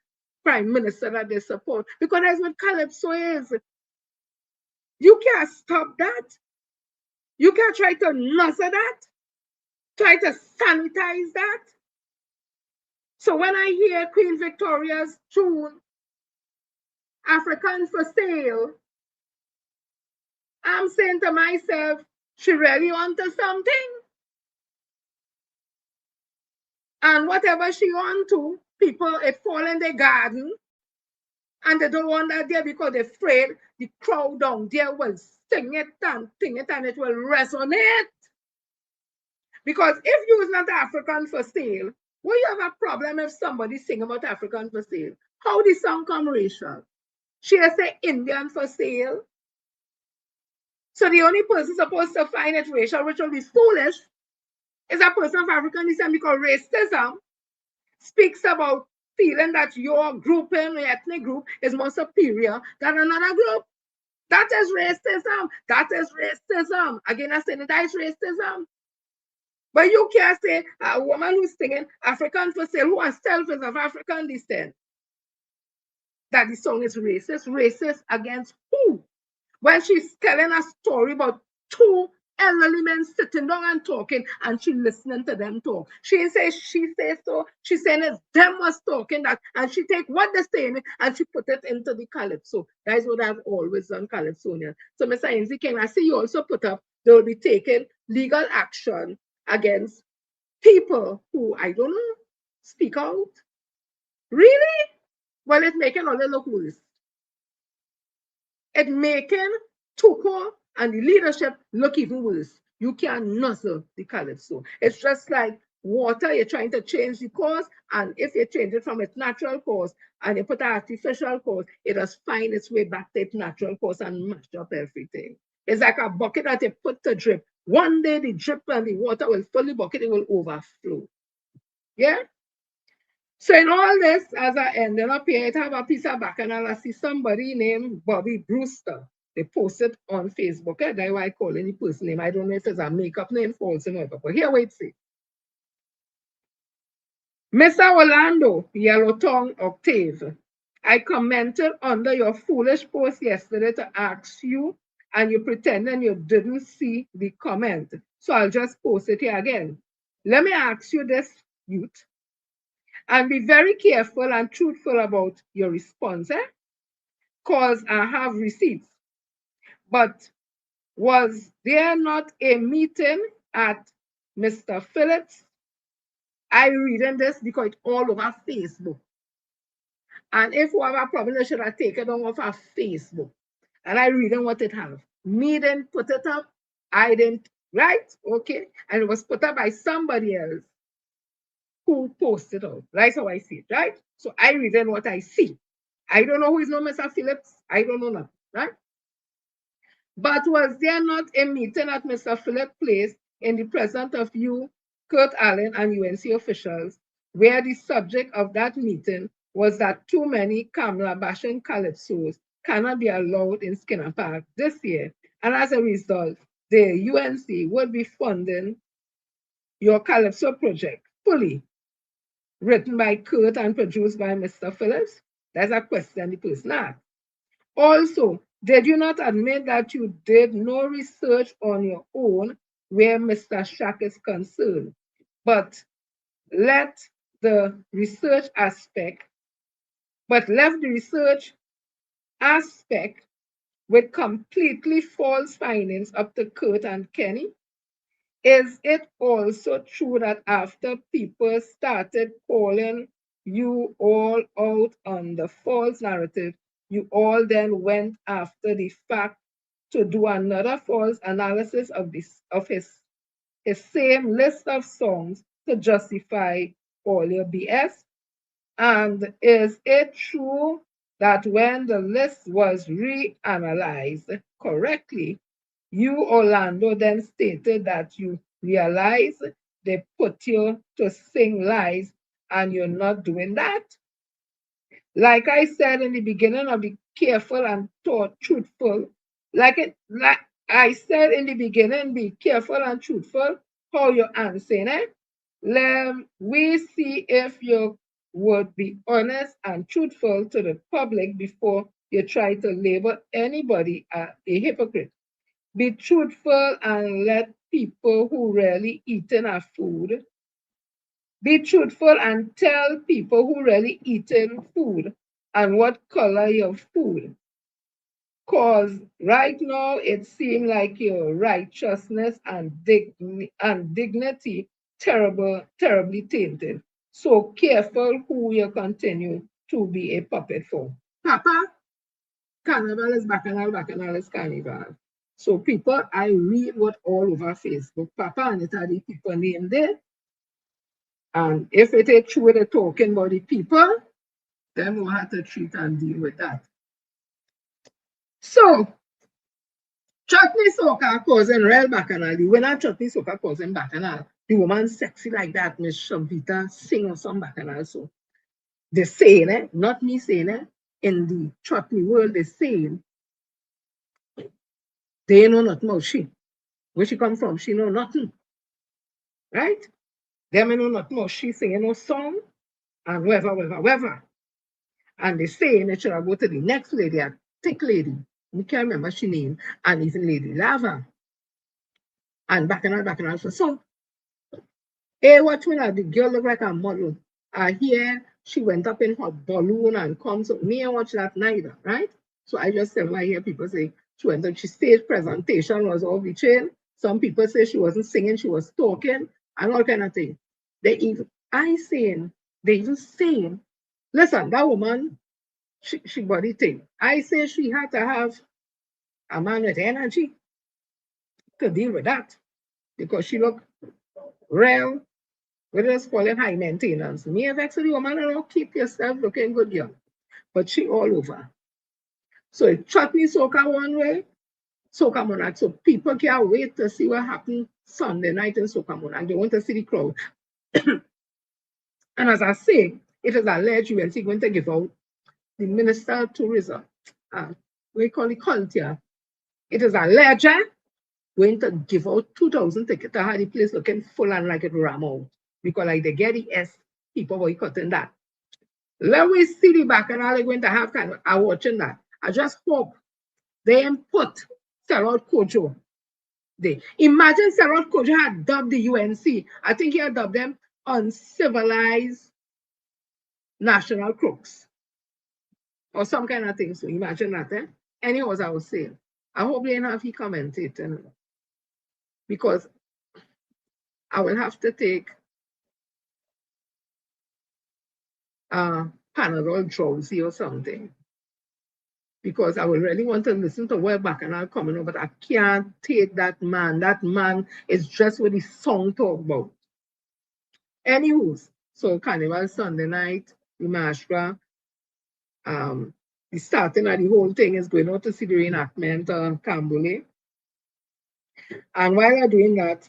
prime minister that they support. Because that's what Calypso is. You can't stop that. You can't try to nuzzle that, try to sanitize that. So when I hear Queen Victoria's tune, African for Sale, I'm saying to myself, she really onto something. And whatever she onto, people, it fall in their garden. And they don't want that there because they're afraid the crowd down there will sing it and it will resonate. Because if you're not African for sale, well, you have a problem if somebody sing about African for sale. How the song come racial? She say Indian for sale. So the only person supposed to find it racial, which will be foolish, is a person of African descent, because racism speaks about feeling that your grouping, your ethnic group, is more superior than another group. That is racism. That is racism. Again, I say that is racism. But you can't say a woman who's singing African for sale, who herself is of African descent, that the song is racist. Racist against who? When she's telling a story about two elderly men sitting down and talking, and she listening to them talk. She says so. She's saying it's them was talking that, and she take what they're saying and she put it into the Calypso. That is what I've always done, Calypsonian. So Mr. Ainsley King, I see you also put up, they will be taking legal action against people who, I don't know, speak out. Really? Well, it's making all the look worse. It's making Tuko and the leadership look even worse. You can't nuzzle the Calypso. It's just like water, you're trying to change the course, and if you change it from its natural course and you put an artificial course, it does find its way back to its natural course and mash up everything. It's like a bucket that you put to drip. One day the drip and the water will fill the bucket, it will overflow. Yeah? So in all this, as I ended up here, I have a piece of bacchanal. I see somebody named Bobby Brewster. They posted on Facebook. That's why I call any person name. I don't know if it's a makeup name, false name, but here wait see. Mr. Orlando, Yellow Tongue Octave, I commented under your foolish post yesterday to ask you, and you pretended you didn't see the comment. So I'll just post it here again. Let me ask you this, youth, and be very careful and truthful about your response. Because I have receipts. But was there not a meeting at Mr. Phillips? I reading this because it's all over Facebook. And if we have a problem, I should have taken it off of Facebook. And I reading what it have. Me didn't put it up. I didn't, right? Okay. And it was put up by somebody else who posted it out. That's how I see it, right? So I reading what I see. I don't know who is no Mr. Phillips. I don't know nothing, right? But was there not a meeting at Mr. Phillips' place in the presence of you, Kurt Allen, and UNC officials, where the subject of that meeting was that too many Kamala bashing calypsos cannot be allowed in Skinner Park this year, and as a result, the UNC would be funding your calypso project fully, written by Kurt and produced by Mr. Phillips? That's a question the person asked. Also, did you not admit that you did no research on your own where Mr. Shack is concerned, but left the research aspect with completely false findings up to Kurt and Kenny? Is it also true that after people started calling you all out on the false narrative, you all then went after the fact to do another false analysis of his same list of songs to justify all your BS? And is it true that when the list was reanalyzed correctly, you, Orlando, then stated that you realize they put you to sing lies and you're not doing that? Like I said in the beginning, I'll be careful and truthful. Like I said in the beginning, be careful and truthful how you're answering it. Let we see if you would be honest and truthful to the public before you try to label anybody a hypocrite. Be truthful and let people who really eating our food. Be truthful and tell people who really eating food and what color your food. Because right now it seems like your righteousness and dignity terribly tainted. So careful who you continue to be a puppet for. Papa, Carnival is Bacchanal is Carnival. So people, I read what all over Facebook. Papa and it are the people named there. And if it is true they're talking about the people, then we'll have to treat and deal with that. So, chutney soca causing real bacchanal. When I chutney soca causing bacchanal, the woman sexy like that, Miss Shavita, sing on some bacchanal. So, they're saying it, not me saying it, in the chutney world, they're saying, they know nothing about she. Where she come from, she know nothing. Right? They may know nothing about she singing no song, and whatever. And they saying it should have go to the next lady, a thick lady. I can't remember she name, and even Lady Lava. And bacchanal for song. Hey, watch me now, the girl look like a model. Here, she went up in her balloon and comes up. Me and watch that neither, right? So I just said, I hear people say she went up, she stage presentation was off the chain. Some people say she wasn't singing, she was talking, and all kind of thing. They even saying, listen, that woman, she body thing. I say she had to have a man with energy to deal with that. Because she look real, we just call it high maintenance. Me have actually woman, and don't keep yourself looking good, young. But she all over. So it chutney soca one way, soca monarch. So people can't wait to see what happened Sunday night in soca monarch. They want to see the crowd. And as I say, it is alleged UNC going to give out the Minister of Tourism. We call it culture. It is alleged going to give out 2,000 tickets to have the place looking full and like it ram out. Because like they get the S, people boycotting that. Let me see the bacchanal they're going to have kind of are watching that. I just hope they put Sarod Kojo. Imagine Sarod Kojo had dubbed the UNC. I think he had dubbed them uncivilized national crooks. or some kind of thing. So imagine that, eh? Anyhow, as I was saying, I hope they have he commented, you know, because I will have to take Panadol drowsy or something, because I will really want to listen to what Bacchanal coming up, but I can't take that man. That man is just what the song talk about. Anywho, so Carnival Sunday night, the Mashra, the starting of the whole thing is going out to see the reenactment on Cambule. And while I'm doing that,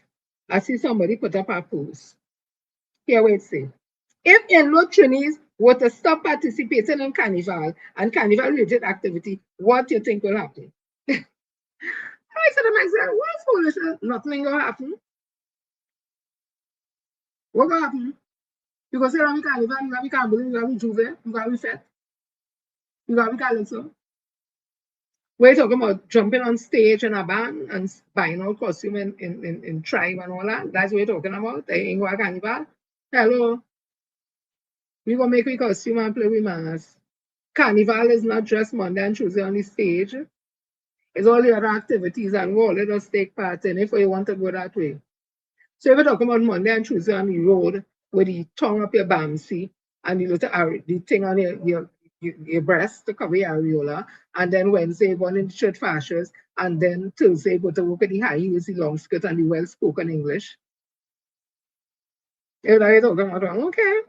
I see somebody put up a post. Here we say, if Inlo Trinis were to stop participating in Carnival and Carnival-related activity, what do you think will happen? I said to myself, what's foolishness? Nothing will happen. What will happen? Because you're on Carnival, you have Cambule, you have Juve, you have Fete, you have Calypso. We're talking about jumping on stage in a band and buying out costume in tribe and all that. That's what we're talking about. In Carnival. Hello. We're going to make a costume and play with mass. Carnival is not just Monday and Tuesday on the stage. It's all the other activities and we all let us take part in if you want to go that way. So if we're talking about Monday and Tuesday on the road with the tongue up your bamsi and the thing on your breast to cover your areola, and then Wednesday one in the shirt fashions, and then Thursday go to work with the high heels, the long skirt, and the well-spoken English. If that's what you're talking about, okay.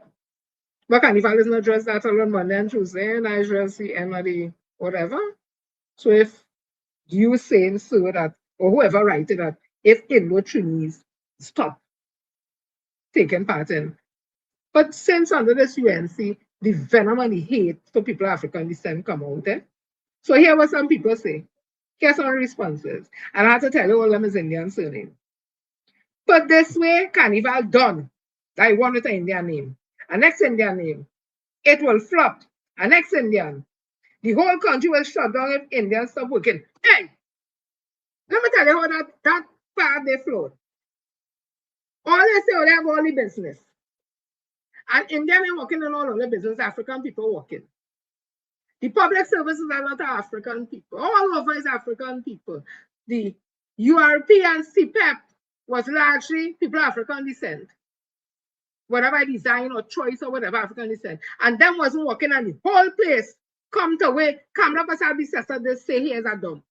But Carnival is not just that on Monday and Tuesday, and I just the end of the whatever. So if you saying so that, or whoever write it that, if Inlo Trinis stop taking part in. But since under this UNC, the venom and the hate for people of African descent come out. Eh? So here what some people say. Here's some responses. And I have to tell you all of them is Indian surname. But this way, Carnival done. I wanted an Indian name. A next Indian name. It will flop. A next Indian. The whole country will shut down if Indians stop working. Hey! Let me tell you how that part they float. All they say, they have all the business. And Indian are working on all of the business, African people working. The public services are not African people. All over is African people. The European CPEP was largely people of African descent. Whatever design or choice or whatever African descent. And them wasn't working on the whole place. Come to where Kamla Pasabi sister they say here's a dump.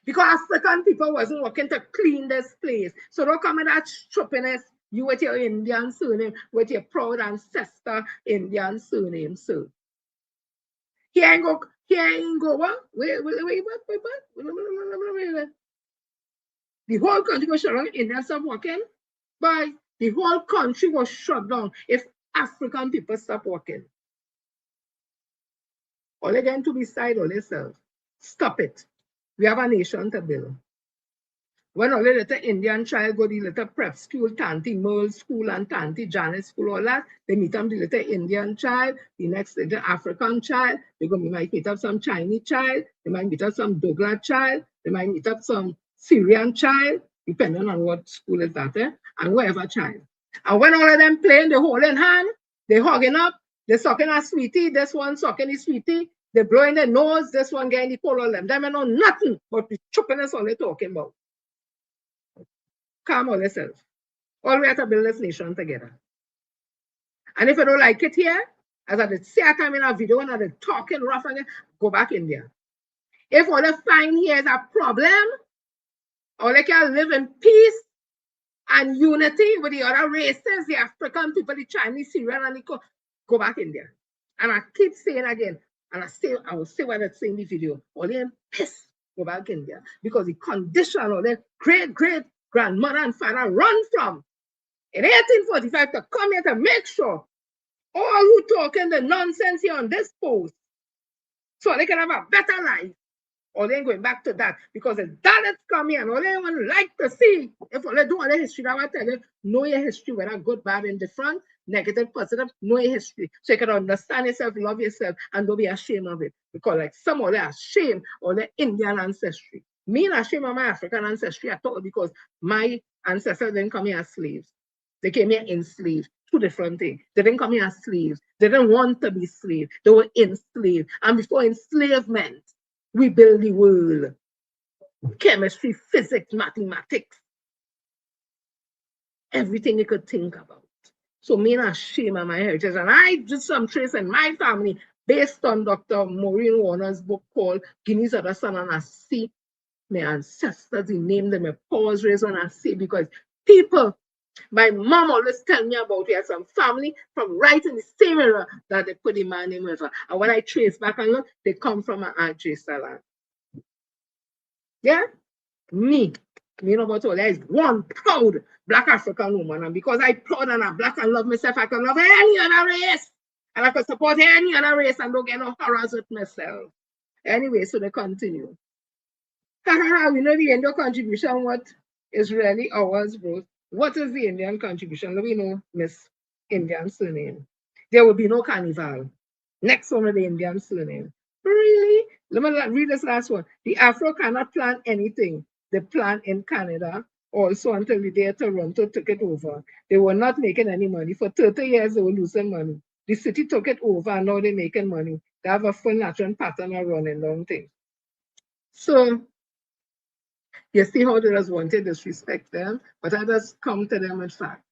Because African people wasn't working to clean this place. So don't come in that stupidness. You with your Indian surname, with your proud ancestor Indian surname, sir. Here ain't go what? Wait. The whole country was shut down. Indians stop working. But the whole country was shut down if African people stop working. All again to be side on yourself. Stop it. We have a nation to build. When all the little Indian child go to the little prep school, Tanti Merle school and Tanti Janet school, all that, they meet up the little Indian child, the next little African child, they might meet up some Chinese child, they might meet up some Douglas child, they might meet up some Syrian child, depending on what school is that, and whatever child. And when all of them playing, they holding hand, they hugging up, they sucking a sweetie, this one sucking a sweetie, they blowing their nose, this one getting the pole of them. They know nothing but the choppiness all they talking about. Calm all yourself. All we have to build this nation together. And if you don't like it here, as I did say I come in a video and I did talking rough again, go back in there. If all they find here is a problem, or they can live in peace and unity with the other races, the African people, the Chinese, Syrian, and the go back in there. And I keep saying again, and I will say what I say in the video, all them piss, go back in there. Because the condition of their great grandmother and father run from in 1845 to come here to make sure all who talking the nonsense here on this post so they can have a better life, or they ain't going back to that. Because if that is coming and all they want like to see, if all they do all their history, I will tell you, know your history, whether good, bad, indifferent, negative, positive, know your history. So you can understand yourself, love yourself, and don't be ashamed of it. Because like some of them are ashamed of their Indian ancestry. Me not ashamed of my African ancestry at all, because my ancestors didn't come here as slaves. They came here enslaved. Two different things. They didn't come here as slaves. They didn't want to be slaves. They were enslaved. And before enslavement, we build the world. Chemistry, physics, mathematics. Everything you could think about. So me not shame of my heritage. And I did some trace in my family based on Dr. Maureen Warner's book called Guinea's Other Son, and I see my ancestors, he named them, a paws raised on I see, because people, my mom always tell me about we had some family from right in the same era that they put the man name with her. And when I trace back and look, they come from an Aunt Teresa land. Yeah? Me know about all that is one proud Black African woman. And because I proud and I'm Black and love myself, I can love any other race. And I can support any other race and don't get no horrors with myself. Anyway, so they continue. We know the Indian contribution, what is really ours, bro. What is the Indian contribution? Let me know, Miss Indian surname. There will be no carnival. Next one with the Indian surname. Really? Let me read this last one. The Afro cannot plan anything. They plan in Canada also until the day Toronto took it over. They were not making any money. For 30 years, they were losing money. The city took it over and now they're making money. They have a full natural pattern of running down things. So, you see how they just want to disrespect them, but I just come to them with fact.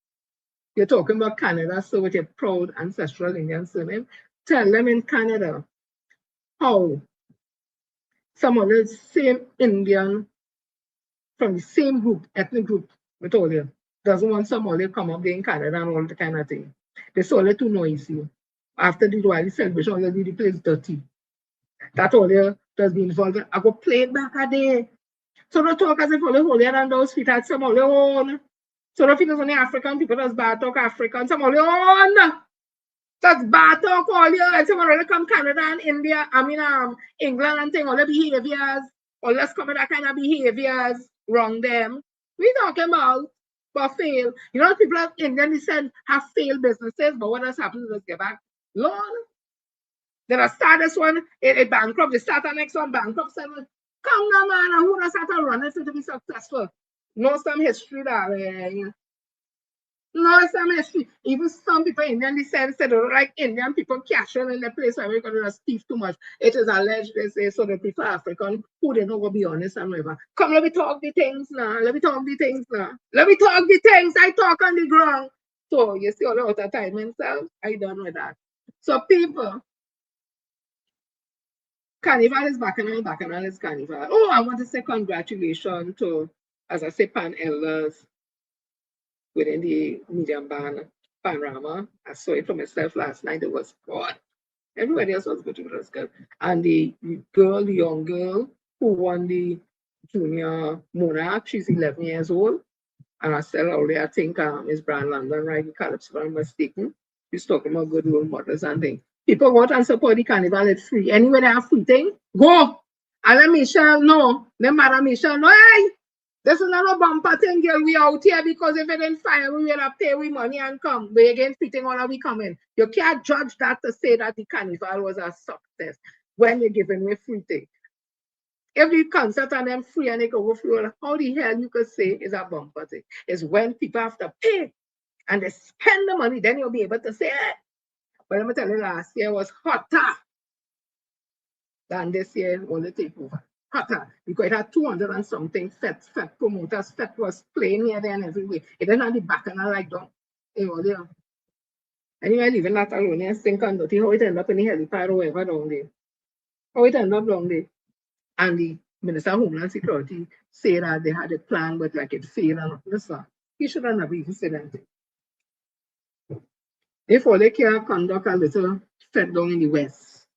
You're talking about Canada, so with your proud ancestral Indian surname, tell them in Canada how some of the same Indian from the same group, ethnic group, with all you, doesn't want somebody to come up there in Canada and all the kind of thing. They saw it too noisy. After the Diwali celebration, already the place dirty. That all you does be involved in. I go play it back a day. So don't talk as if all the holier than those feet had some of their own. So don't feel it's only African people that's bad talk African, some of their own. That's bad talk all year. And some already come Canada and India, England and thing, all the behaviors, or let's come with that kind of behaviors, wrong them. We talking about but fail. You know, people of Indian descent have failed businesses, but what has happened is get back loan. Then I start this one, it bankrupt, they start the next one, bankrupt. Come now, man, and who does start to run it to be successful? Know some history that no, some history. Even some people in Indian descent said, like Indian people cashing in the place where we're going to thief too much. It is alleged, they say, so they prefer African who they know will be honest and whatever. Come, let me talk the things now. Let me talk the things now. Let me talk the things. I talk on the ground. So you see all the other time myself, I done with that. So people, Carnival is Bacchanal is Carnival. Oh, I want to say congratulations to, as I say, Pan Elders within the medium band panorama. I saw it for myself last night. It was good. Everybody else was good. It was good. And the girl, the young girl who won the junior monarch, she's 11 years old. And I said already, I think Miss Brand London, right? The Calypso, if I'm mistaken. She's talking about good role models and things. People go out and support the carnival, it's free. Anywhere they have free thing, go. And let Michelle know. Let Madam Michelle know, hey, this is not a bumper thing, girl. We out here because if it didn't fire, we will have pay we money and come. We again fitting all of we coming. You can't judge that to say that the carnival was a success when you're giving away free thing. If the concert and them free and they go overflow, how the hell you could say is a bumper thing? It's when people have to pay and they spend the money, then you'll be able to say it. But let me tell you, last year was hotter than this year when they take over. Hotter. Because it had 200 and something fed promoters. Fed was playing here, there, and everywhere. It didn't have the bacchanal like that. There. Anyway, leaving that alone, I think on dirty how it ended up in the helipad or whatever down there. How it ended up down there. And the Minister of Homeland Security said that they had a plan, but like it failed and listen. He should have never even said anything. If all they can conduct a little fed down in the West.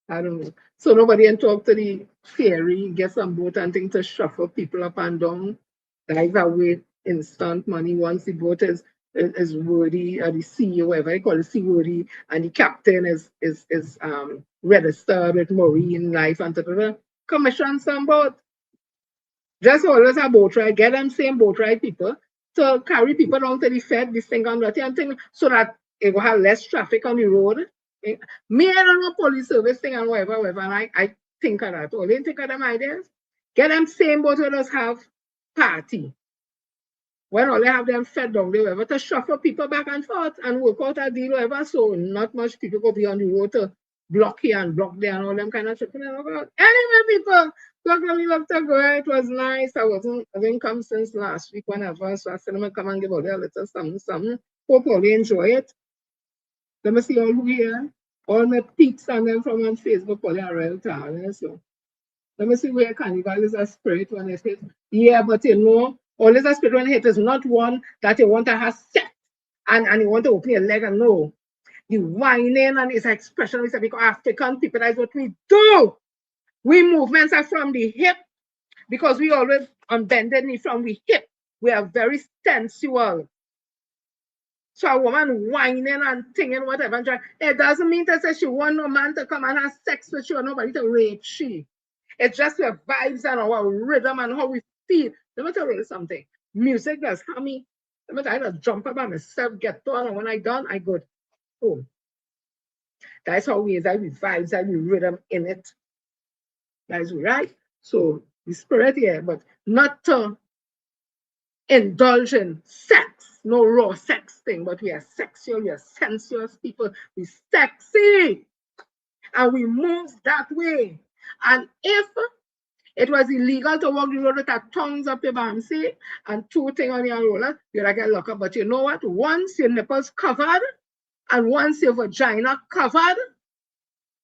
I don't know. So nobody can talk to the ferry, get some boat and things to shuffle people up and down. Dive away instant money once the boat is worthy, or the sea, whatever they call it, seaworthy, and the captain is registered with marine life and commission some boat. Just always a boat ride, get them same boat ride people to carry people down to the Fed, this thing and that and thing, so that it will have less traffic on the road. Me, I don't know police service thing and whatever, and I think of that. Only think of them ideas. Get them same boat with us have party. when all they have them fed down, they were able to shuffle people back and forth and work out a deal, whatever. So not much people go be on the road to block here and block there and all them kind of shit. Anyway, people, look, we love to go. It was nice. I didn't come since last week whenever, so I said, I'm going to come and give out a little something. Hope all you enjoy it. Let me see all who here. All my peeps and them from on Facebook, all they are real talent. So let me see where carnival is a spirit when it hits. Yeah, but you know, all is a spirit when it hits is not one that you want to have sex and you want to open your leg and no. The whining and its expression is because African people, that's what we do. We movements are from the hip because we always unbended knee from the hip. We are very sensual. So a woman whining and singing whatever, it doesn't mean to say she want no man to come and have sex with you or nobody to rape she. It's just your vibes and our rhythm and how we feel. Let me tell you something. Music does help me. Let me tell you, I just jump up by myself, get done, and when I done, I go home. That's how we is. That we vibes, that we rhythm in it. That's right. So the spirit here, but not to indulge in sex. No raw sex thing, but we are sexual, we are sensuous people, we sexy, and we move that way. And if it was illegal to walk the road with a tongues up your bamsi and two things on your roller, you're gonna get locked up. But you know what? Once your nipples covered and once your vagina covered,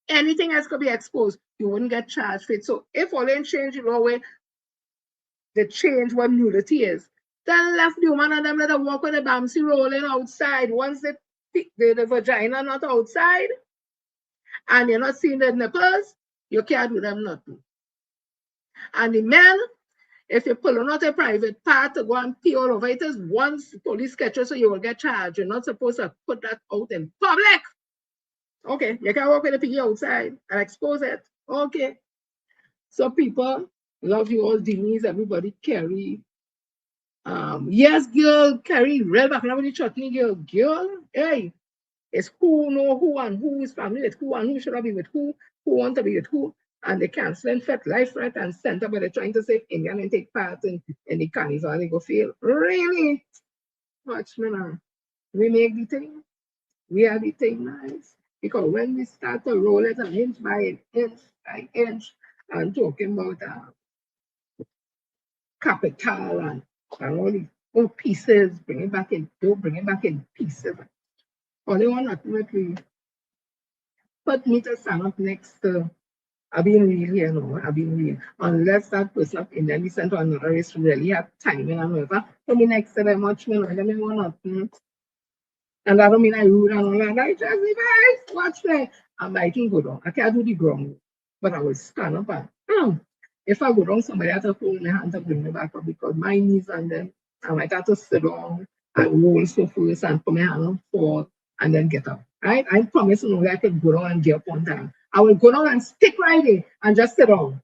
anything else could be exposed. You wouldn't get charged for it. So if all ain't change the law way, they change what nudity is. Then left the woman and them let her walk with the bamsi rolling outside. Once the vagina not outside and you're not seeing the nipples, you can't do them nothing. And the men, if you pull out a private part to go and pee all over it, is once police catch you, so you will get charged. You're not supposed to put that out in public. Okay, you can walk with the pee outside and expose it. Okay. So people, love you all, Denise, everybody, Carrie. Yes, girl, Carrie, real back now with the chutney girl, hey, it's who know who and who is family with who and who should be with who want to be with who, and they canceling Fet Life, Right, and Center, but they're trying to save Indian and take part in the carnival and they go feel. Really? Watch me now. We make the thing. We are the thing nice. Because when we start to roll it an inch by inch and talking about capital and all these old pieces, bring it back in pieces. All they want nothing with me. Put me to stand up next to I've been real here, no, I've been real. Unless that person up in the listen to another race really have time and whatever. Put me next to them, watch me, let me want nothing. And that don't mean I rude and all that. I just guys, watch me. I'm like, go down. I can't do the ground, but I will stand up and if I go down, somebody has to hold my hand to bring me back up because my knees and then I might have to sit down and roll so first and put my hand on forward and then get up. Right? I promise you I could go down and get up one time. I will go down and stick right there and just sit down.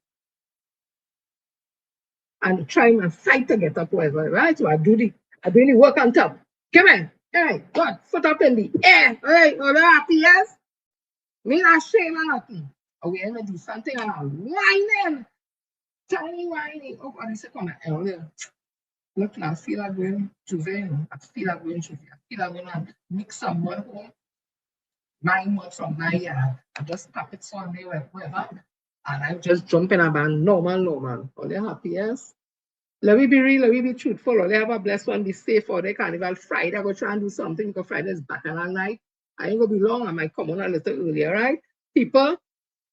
And try and fight to get up whatever, right? So I do the work on top. Come on. Hey, God, foot up in the air. Hey, all that yes? Me not shame or nothing. Are we gonna do something and I'm whining? Tiny whining. Oh, God, this is coming earlier. Look, I feel like going to them. I feel like going to mix some more home. Mine more from my yard. I just tap it so on there, whatever. And I just jump in a band. Normal. Are they happy, yes? Let me be real, let me be truthful. Or they have a blessed one, be safe for their carnival. Friday, I go try and do something because Friday is Bacchanal night. I ain't gonna be long, I might come on a little earlier, right? People,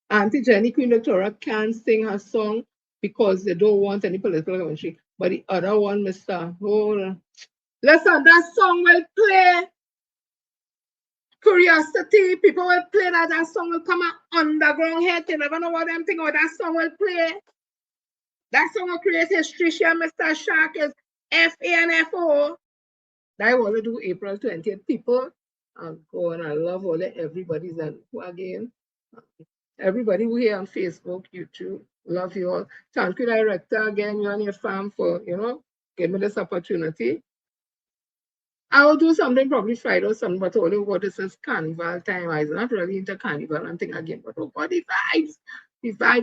Auntie Jenny, Queen Victoria can't sing her song because they don't want any political country. But the other one, Mr. Hold on. Listen, that song will play. Curiosity, people will play that song will come out underground here. You never know what them think about that song will play. That song will create history. Share Mr. Shark is FANFO. That I want to do April 20th. People, I'm going. I love all that. Everybody's and again. Everybody who here on Facebook, YouTube, love you all. Thank you, Director, again, you and your fam for, give me this opportunity. I will do something probably Friday or something, but only what this is carnival time. I'm not really into carnival and thing again, but oh God, the vibes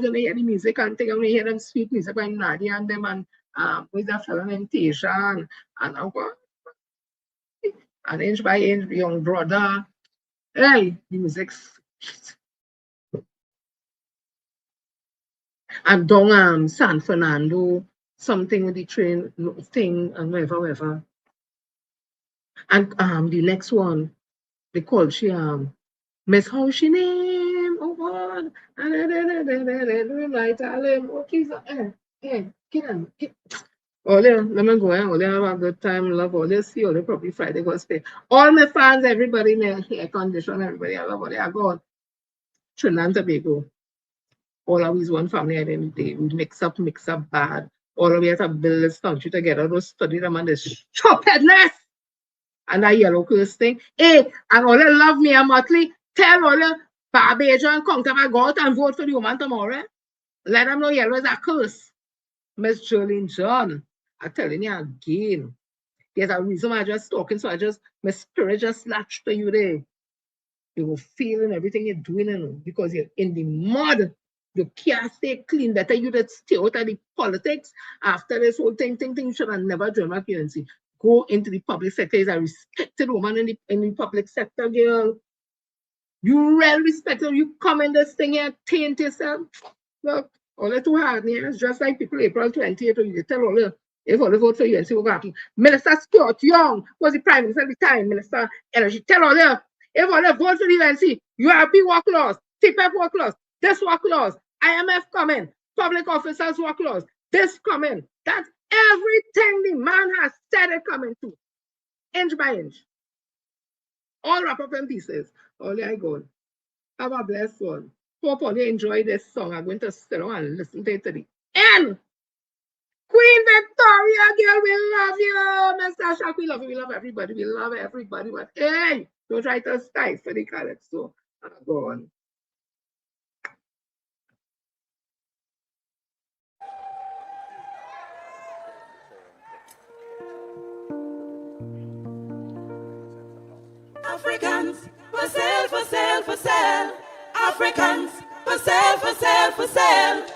and I hear the music and thing, and I hear them sweet music by Nadia and them and with a fellow named Tishan, and inch by inch, young brother. Hey, the music's. And down San Fernando, something with the train thing and whatever. And the next one, they called she Miss how she name? Oh God. And I tell him, okay, so get on. Let me go and have a good time, love all this, see all the probably Friday gospel. All my fans, everybody in the air condition, everybody, I love all they are gone. Trinidad and Tobago. All of us one family identity. We mix up bad. All of us have to build this country together to study them and this stupidness and that yellow curse thing. Hey, and all they love me and Motley, tell all the Barbadian come to my God and vote for the woman tomorrow. Let them know yellow is a curse. Miss Jolene John, I'm telling you again. There's a reason why I just talking, so my spirit just latched to you there. You will feel in everything you're doing, because you're in the mud. You can't stay clean. Better you that stay out of the politics. After this whole thing, you should have never joined my PNC. Go into the public sector. Is a respected woman in the public sector, girl. You really respect her. You come in this thing and taint yourself. Look, all that too hard. It's just like people April 28th. You tell all them, if all the vote for you and see what happens. Minister Stuart Young was the Prime Minister at the time. Minister Energy. Tell all them, if all the vote for the UNC, URP work laws, TPEP work laws, this work laws, IMF coming, public officers work laws, this coming. That's everything the man has said it coming to. Inch by inch. All wrap up in pieces. All I go. Have a blessed one. Hope all you enjoy this song. I'm going to sit down and listen to it to the end. Queen Victoria, girl, we love you. Mr. Shaq, we love you. We love everybody. We love everybody. But hey, don't try to stifle the calypso. Go on. Africans, for sale, for sale, for sale. Africans, for sale, for sale, for sale.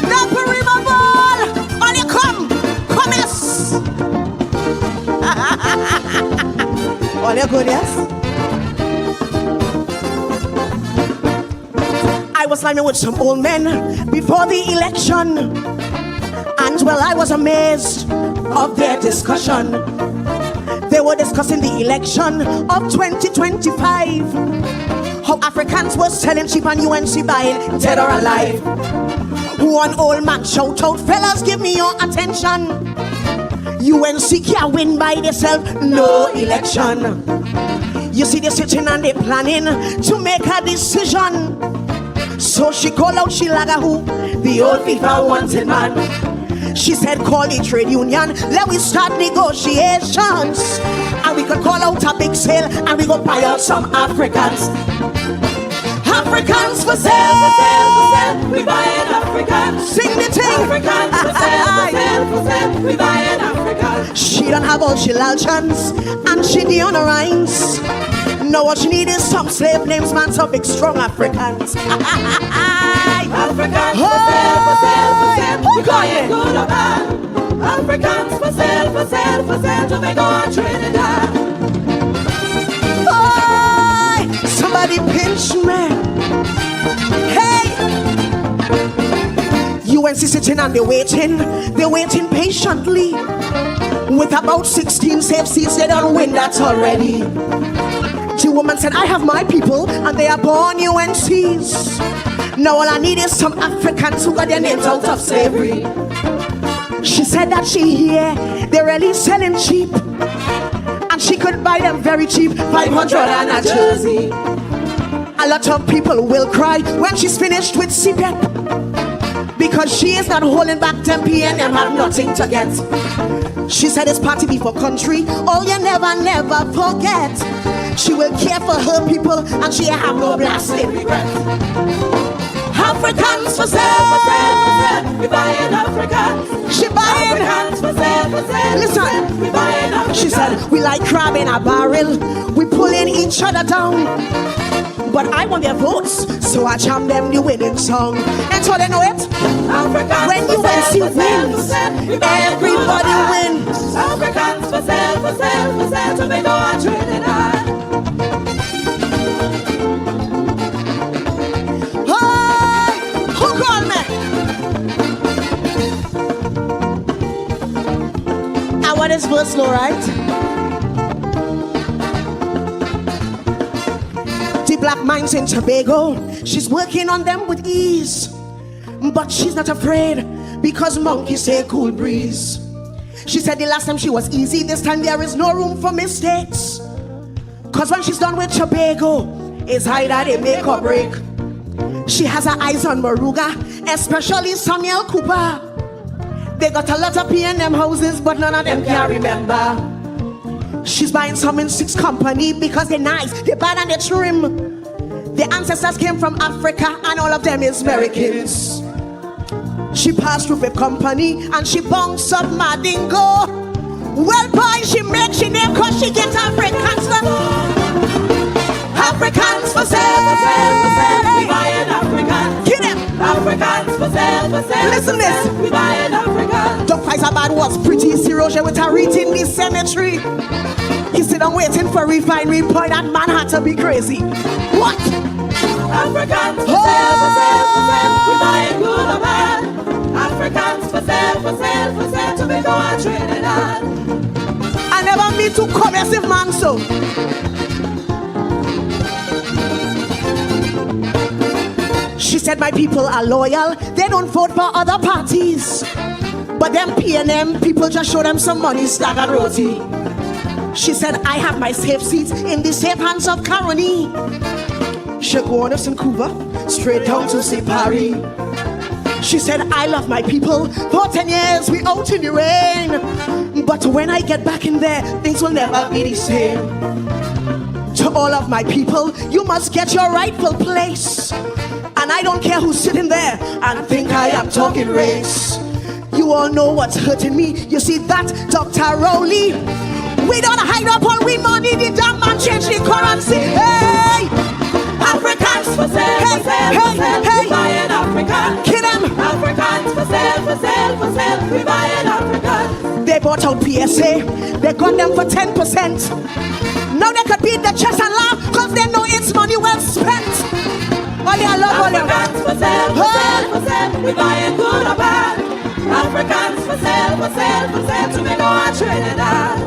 Double river ball, all you come yes. All you good, yes? I was lining with some old men before the election. And well, I was amazed of their discussion. They were discussing the election of 2025. How Africans were selling cheap and UNC buying dead or alive. One old man shout out, fellas, give me your attention. UNC can't win by themselves, no election. You see, they're sitting and they're planning to make a decision. So she called out Shilaga, who the old FIFA wanted man. She said, call the trade union, let we start negotiations. And we could call out a big sale and we go buy out some Africans. Africans for sale, for sale, for sale, we buying Africans. Sing the thing. Africans for sale, for sale, for sale, we buying Africans. She don't have all she chance and she the honor rhymes. Now what she need is some slave names, man, some big strong Africans. Africans for sale, for sale, for sale, we buying good or bad. Africans for sale, for sale, for sale, Tobago and Trinidad. Oh, somebody pinch me. Hey! UNC sitting and they're waiting patiently. With about 16 safe seats, they don't win that already. The woman said, I have my people and they are born UNCs. Now all I need is some Africans who got their names out of slavery. She said that she here, they're really selling cheap. And she could buy them very cheap, 500 and a jersey. A lot of people will cry when she's finished with CPEP, because she is not holding back 10 p.m. and have nothing to get. She said it's party before country, all you never forget. She will care for her people and she have no blasting regret. Africans for sale, for sale, for sale, we buying Africans. She buying Africans for sale, for sale. Listen, we buying Africans. She said we like crab in a barrel, we pulling each other down. but I want their votes, so I jam them the winning song. And so they know it. When UNC wins, everybody wins. Africans for sale, Tobago and Trinidad. Hey, who called me? I want this verse low, right? The black minds in Tobago, she's working on them with ease. But she's not afraid because monkeys say cool breeze. She said the last time she was easy, this time there is no room for mistakes. Cause when she's done with Tobago, it's either they make or break. She has her eyes on Moruga, especially Samuel Cooper. They got a lot of P&M houses, but none of them can remember. She's buying some in 6 company because they're nice, they're bad and they're trim. Their ancestors came from Africa and all of them is Americans. She passed through 5 company and she bounced up Madingo. Well, boy, she makes she name cause she gets Africans for Africans for sale, we buying Africans. Kill them. Africans for sale, listen this. We buying Africans. Dog Faisabad was pretty Siroja with her reach in the cemetery. He sit down waiting for refinery point. That man had to be crazy. What? Africans for sale, we buying good or bad. Africans for sale, Tobago and Trinidad. I never meet 2 cohesive man so. She said my people are loyal, they don't vote for other parties. But them P&M people just show them some money, staggered roti. She said I have my safe seats in the safe hands of Caroni. She go on to St. Cuba, straight down to St. Paris. She said I love my people, for 10 years we out in the rain. But when I get back in there, things will never be the same. To all of my people, you must get your rightful place. And I don't care who's sitting there and think I am talking race. You all know what's hurting me. You see that, Dr. Rowley? We don't hide up all we money. The damn man change the currency. Hey! Africans for sale, we buying Africans. Kill them. Africans for sale, we buying Africans. They bought out PSA. They got them for 10%. Now they could beat the chest and laugh because they know it's money well spent. Africans for sale, we buying good or bad. Africans for sale, Tobago and Trinidad.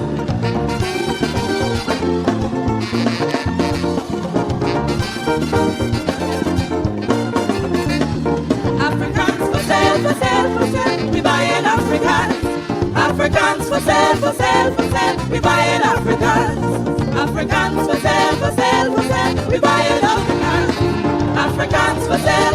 Africans for sale, we buying Africans. Africans for sale, we buying Africans. Africans for sale, we buying Africans. Africans for sale,